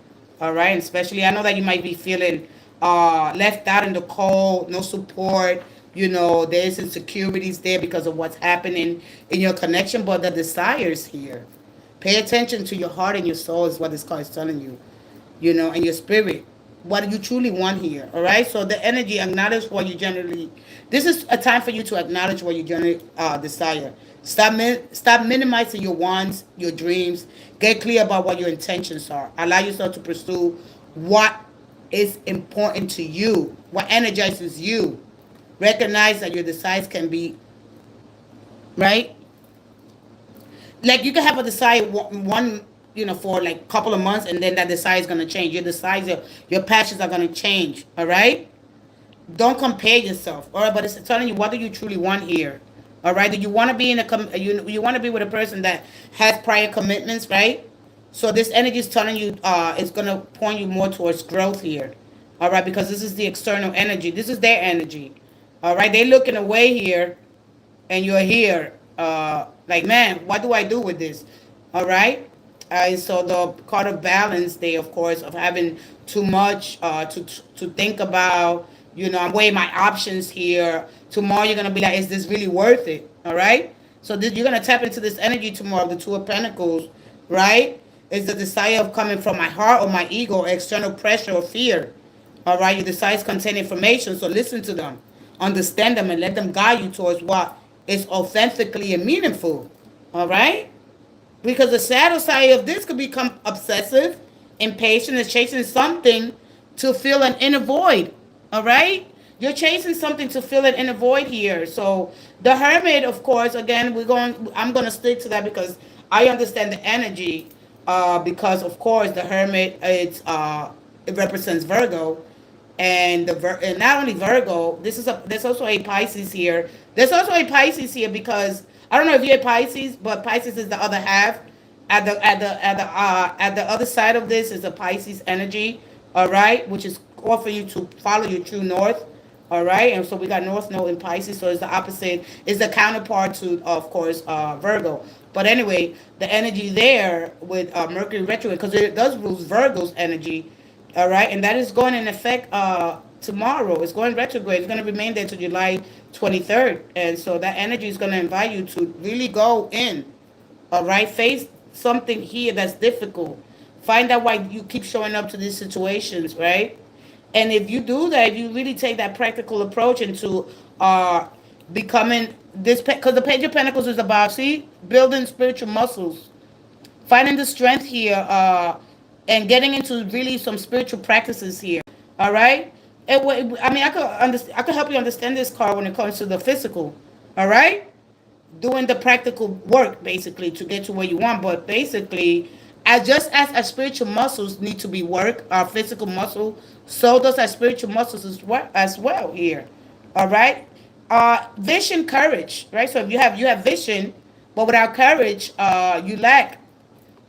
all right? And especially, I know that you might be feeling left out in the cold, no support. There's insecurities there because of what's happening in your connection, but the desires here. Pay attention to your heart and your soul is what this card is telling you, and your spirit. What do you truly want here? All right. So the energy, acknowledge what you generally. This is a time for you to acknowledge what you generally desire. Stop minimizing your wants, your dreams. Get clear about what your intentions are. Allow yourself to pursue what is important to you, what energizes you. Recognize that your desires can be right. Like you can have a desire one, for like a couple of months, and then that desire is gonna change. Your desires, your passions are gonna change. All right. Don't compare yourself. All right, but it's telling you what do you truly want here. All right. Do you want to be in you want to be with a person that has prior commitments, right? So this energy is telling you it's gonna point you more towards growth here. All right, because this is the external energy. This is their energy. All right, they looking away here, and you're here. Like, man, what do I do with this? All right. So the card of balance, they of course of having too much to think about. I'm weighing my options here. Tomorrow you're gonna be like, is this really worth it? All right. So this, you're gonna tap into this energy tomorrow. The Two of Pentacles, right? Is the desire of coming from my heart or my ego, or external pressure or fear. All right. Your desires contain information, so listen to them, understand them, and let them guide you towards what is authentically and meaningful. All right. Because the shadow side of this could become obsessive, impatient, and chasing something to fill an inner void. All right? You're chasing something to fill an inner void here. So the Hermit, of course, again, I'm going to stick to that because I understand the energy. Because, of course, the Hermit, it represents Virgo. And not only Virgo, there's also a Pisces here. There's also a Pisces here because I don't know if you're Pisces, but Pisces is the other half. At the other side of this is a Pisces energy, all right, which is offering you to follow your true north, all right. And so we got North Node in Pisces, so it's the opposite, it's the counterpart to, of course, Virgo. But anyway, the energy there with Mercury retrograde, because it does rules Virgo's energy, all right, and that is going in effect tomorrow. It's going retrograde. It's going to remain there to July 23rd. And so that energy is going to invite you to really go in, all right? Face something here that's difficult. Find out why you keep showing up to these situations, right? And if you do that, if you really take that practical approach into becoming this, because the Page of Pentacles is about, see, building spiritual muscles, finding the strength here, and getting into really some spiritual practices here, all right? I mean, I could help you understand this card when it comes to the physical, all right? Doing the practical work basically to get to where you want, but basically, as our spiritual muscles need to be worked, our physical muscle, so does our spiritual muscles as well here, all right? Vision, courage, right? So if you have vision, but without courage, you lack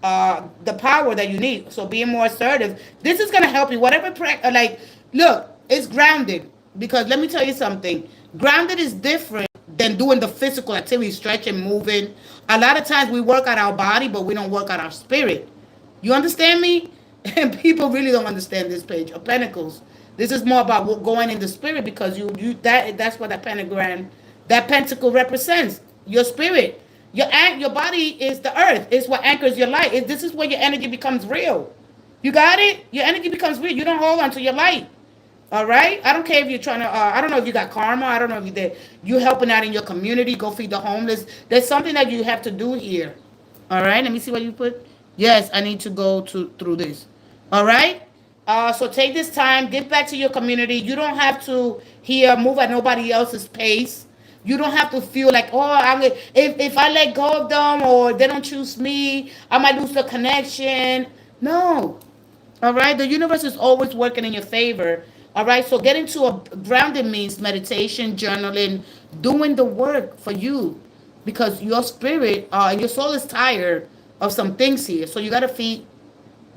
the power that you need. So being more assertive, this is gonna help you. Whatever look, it's grounded, because let me tell you something. Grounded is different than doing the physical activity, stretching, moving. A lot of times we work out our body, but we don't work out our spirit. You understand me? And people really don't understand this Page of Pentacles. This is more about going in the spirit, because that's what that pentagram, that pentacle represents. Your spirit. Your body is the earth. It's what anchors your light. This is where your energy becomes real. You got it? Your energy becomes real. You don't hold on to your light. All right? I don't care if you're trying to, I don't know if you got karma. I don't know if you're helping out in your community. Go feed the homeless. There's something that you have to do here. All right? Let me see what you put. Yes, I need to go through this. All right? So take this time. Give back to your community. You don't have to move at nobody else's pace. You don't have to feel like, if I let go of them or they don't choose me, I might lose the connection. No. All right? The universe is always working in your favor. All right? So getting to a grounding means meditation, journaling, doing the work for you, because your spirit and your soul is tired of some things here. So you got to feed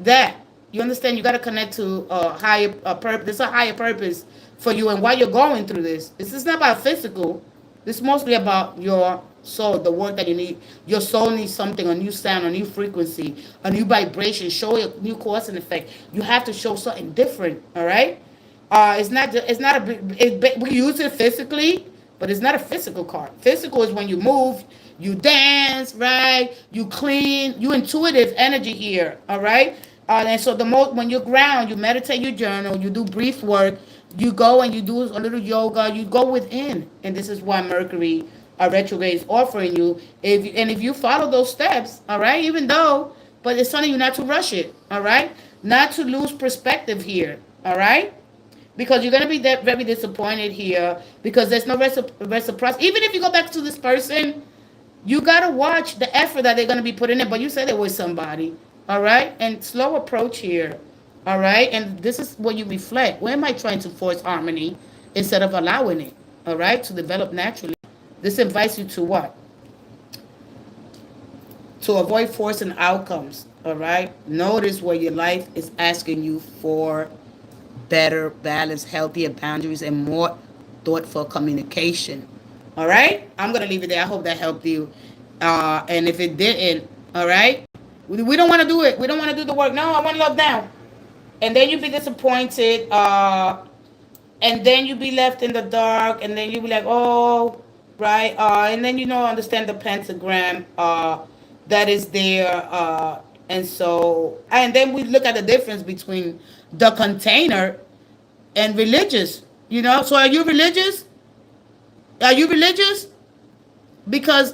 that. You understand? You got to connect to a higher purpose. There's a higher purpose for you and why you're going through this. This is not about physical. This is mostly about your soul, the work that you need. Your soul needs something, a new sound, a new frequency, a new vibration, show a new cause and effect. You have to show something different, all right? It's not a. We use it physically, but it's not a physical card. Physical is when you move, you dance, right? You clean, you intuitive energy here. All right. And so the most when you ground, you meditate, you journal, you do brief work, you go and you do a little yoga, you go within, and this is why Mercury retrograde is offering you. If you follow those steps, all right, even though, but it's telling you not to rush it, all right, not to lose perspective here, all right, because you're gonna be very disappointed here because there's no reciprocity. Even if you go back to this person, you gotta watch the effort that they're gonna be putting in. But you said it was somebody, all right, and slow approach here, all right, and this is what you reflect. Where am I trying to force harmony instead of allowing it, all right, to develop naturally? This invites you to what? To avoid forcing outcomes, all right? Notice where your life is asking you for better balance, healthier boundaries, and more thoughtful communication. All right? I'm going to leave it there. I hope that helped you. And if it didn't, all right? We don't want to do it. We don't want to do the work. No, I want to love down. And then you be disappointed. And then you be left in the dark. And then you be like, oh, right? And then understand the pentagram that is there. And then we look at the difference between the container and religious. So are you religious? Are you religious? Because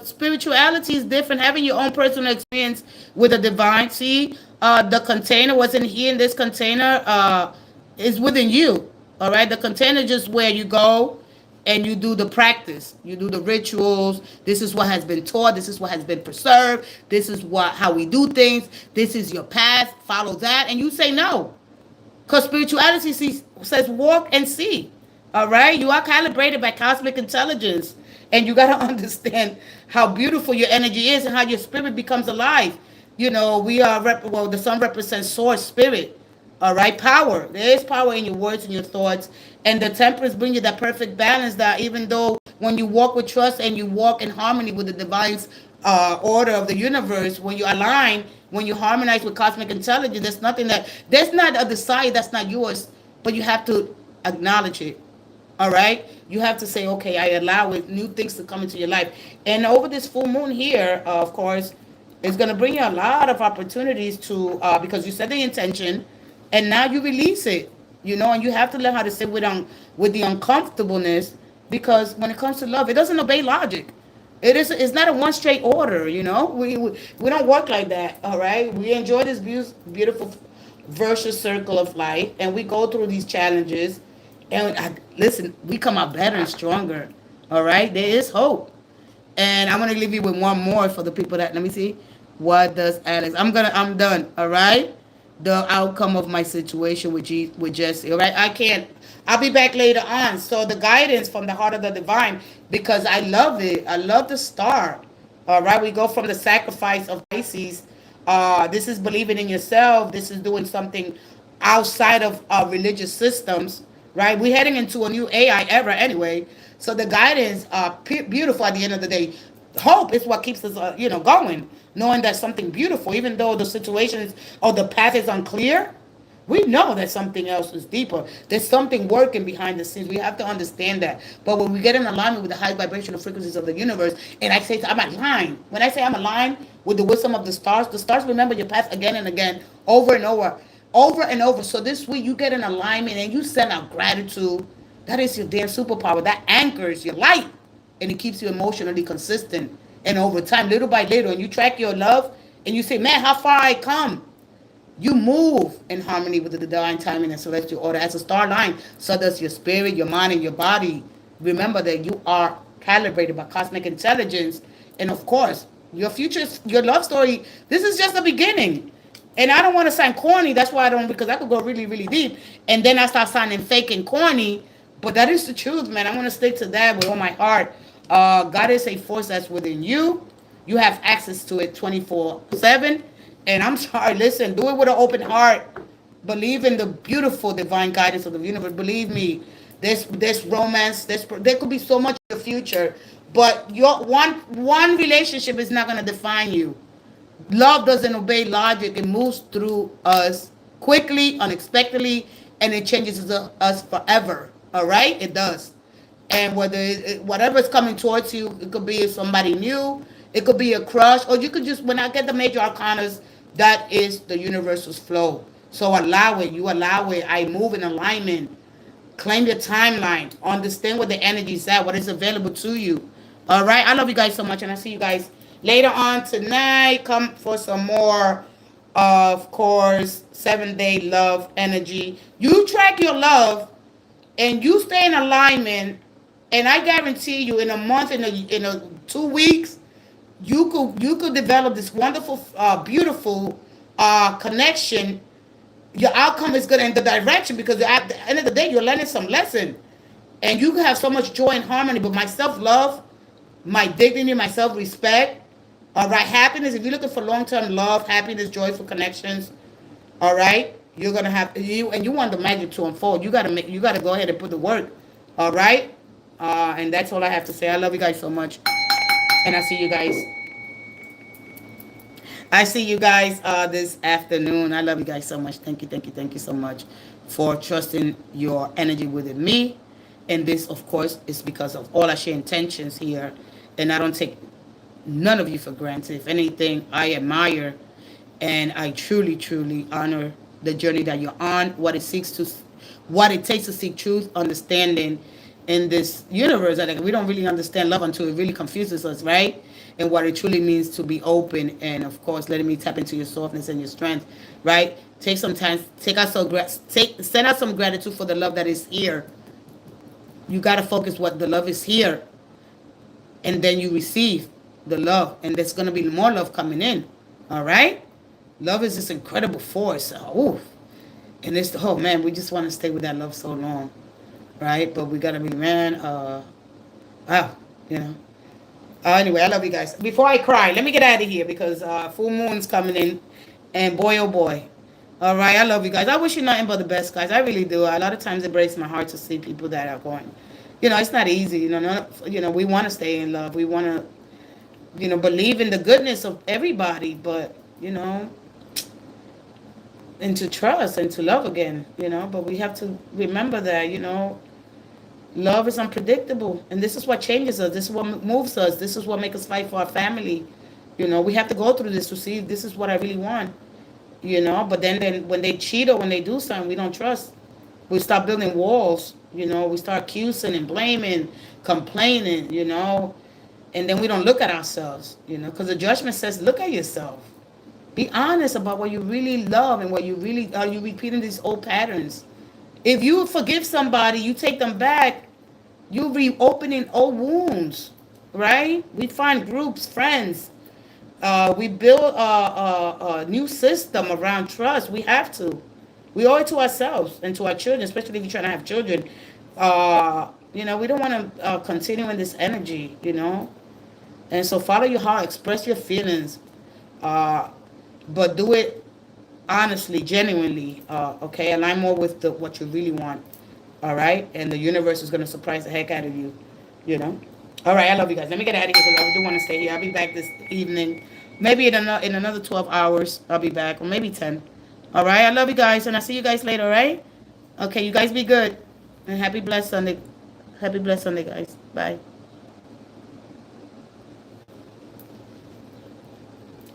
spirituality is different. Having your own personal experience with the divine. See, the container wasn't here. In this container is within you. All right, the container is just where you go and you do the practice. You do the rituals. This is what has been taught. This is what has been preserved. This is how we do things. This is your path. Follow that, and you say no. Because spirituality says walk and see. All right? You are calibrated by cosmic intelligence. And you got to understand how beautiful your energy is and how your spirit becomes alive. We are, the sun represents source, spirit. All right? Power. There is power in your words and your thoughts. And the temperance brings you that perfect balance that even though when you walk with trust and you walk in harmony with the divine order of the universe, when you align, when you harmonize with cosmic intelligence, there's not a desire that's not yours, but you have to acknowledge it. All right, you have to say, okay, I allow it, new things to come into your life. And over this full moon here, of course, it's going to bring you a lot of opportunities to because you set the intention and now you release it, and you have to learn how to sit with the uncomfortableness, because when it comes to love, it doesn't obey logic. It's not a one straight order. We don't work like that. All right, we enjoy this beautiful virtuous circle of life, and we go through these challenges, and listen, we come out better and stronger. All right, there is hope. And I'm gonna leave you with one more for the people that, let me see, what does Alex, I'm done. All right, the outcome of my situation with Jesse. All right, I'll be back later on. So the guidance from the heart of the divine, because I love it. I love the star. All right, we go from the sacrifice of Pisces. This is believing in yourself. This is doing something outside of religious systems. Right, we're heading into a new AI era anyway. So the guidance are beautiful at the end of the day. Hope is what keeps us, going, knowing that something beautiful, even though the situation is, or the path is unclear, we know that something else is deeper. There's something working behind the scenes. We have to understand that. But when we get in alignment with the high vibrational frequencies of the universe, and I say I'm aligned. When I say I'm aligned with the wisdom of the stars remember your path again and again, over and over. Over and over. So this week you get in alignment and you send out gratitude. That is your damn superpower. That anchors your light. And it keeps you emotionally consistent. And over time, little by little, and you track your love and you say, man, how far I come. You move in harmony with the divine timing and celestial order. As a star line, so does your spirit, your mind, and your body. Remember that you are calibrated by cosmic intelligence. And of course, your future, your love story, this is just the beginning. And I don't want to sound corny. That's why I don't, because I could go really, really deep. And then I start sounding fake and corny. But that is the truth, man. I'm going to stick to that with all my heart. God is a force that's within you. You have access to it 24/7. And I'm sorry, listen, do it with an open heart. Believe in the beautiful divine guidance of the universe. Believe me, there's romance. There could be so much in the future. But your one relationship is not going to define you. Love doesn't obey logic. It moves through us quickly, unexpectedly, and it changes us forever. All right, it does. And whatever is coming towards you, it could be somebody new, it could be a crush, or you could just, when I get the major arcanas, that is the universe's flow. So allow it. You allow it. I move in alignment. Claim your timeline. Understand what the energy is at, what is available to you. All right. I love you guys so much, and I see you guys later on tonight. Come for some more, of course, 7-day love energy. You track your love, and you stay in alignment, and I guarantee you, in a month, in a 2 weeks, you could develop this wonderful, beautiful connection. Your outcome is good in the direction, because at the end of the day, you're learning some lesson, and you have so much joy and harmony. But my self love, my dignity, my self respect, all right, happiness. If you're looking for long term love, happiness, joyful connections, all right, you're gonna have and you want the magic to unfold. You gotta go ahead and put the work, all right. And that's all I have to say. I love you guys so much, and I see you guys. I see you guys this afternoon. I love you guys so much. Thank you, thank you, thank you so much for trusting your energy within me. And this, of course, is because of all I share intentions here. And I don't take none of you for granted. If anything, I admire and I truly, truly honor the journey that you're on, what it takes to seek truth, understanding in this universe. Like, we don't really understand love until it really confuses us, right? And what it truly means to be open, and of course, letting me tap into your softness and your strength, right? Take some time, send out some gratitude for the love that is here. You gotta focus what the love is here, and then you receive the love, and there's gonna be more love coming in. All right, love is this incredible force. Oh, and it's oh man, we just want to stay with that love so long, right? But we gotta be, man. Wow, you know. Anyway, I love you guys. Before I cry, let me get out of here, because full moon's coming in, and boy, oh boy. All right, I love you guys. I wish you nothing but the best, guys. I really do. A lot of times it breaks my heart to see people that are going. It's not easy. We want to stay in love. We want to, believe in the goodness of everybody, but and to trust and to love again. But we have to remember that, love is unpredictable, and this is what changes us. This is what moves us. This is what makes us fight for our family. We have to go through this to see if this is what I really want. But then when they cheat or when they do something, we don't trust. We start building walls. We start accusing and blaming, complaining. And then we don't look at ourselves. Because the judgment says, look at yourself. Be honest about what you really love and what you really are. You repeating these old patterns. If you forgive somebody, you take them back, you're reopening old wounds, right? We find groups, friends. We build a new system around trust. We have to. We owe it to ourselves and to our children, especially if you're trying to have children. We don't want to continue in this energy, And so follow your heart, express your feelings, but do it honestly, genuinely, okay? Align more with what you really want, all right? And the universe is going to surprise the heck out of you, All right, I love you guys. Let me get out of here because I do want to stay here. I'll be back this evening. Maybe in another 12 hours, I'll be back, or maybe 10. All right, I love you guys, and I'll see you guys later, all right? Okay, you guys be good, and happy blessed Sunday. Happy blessed Sunday, guys. Bye.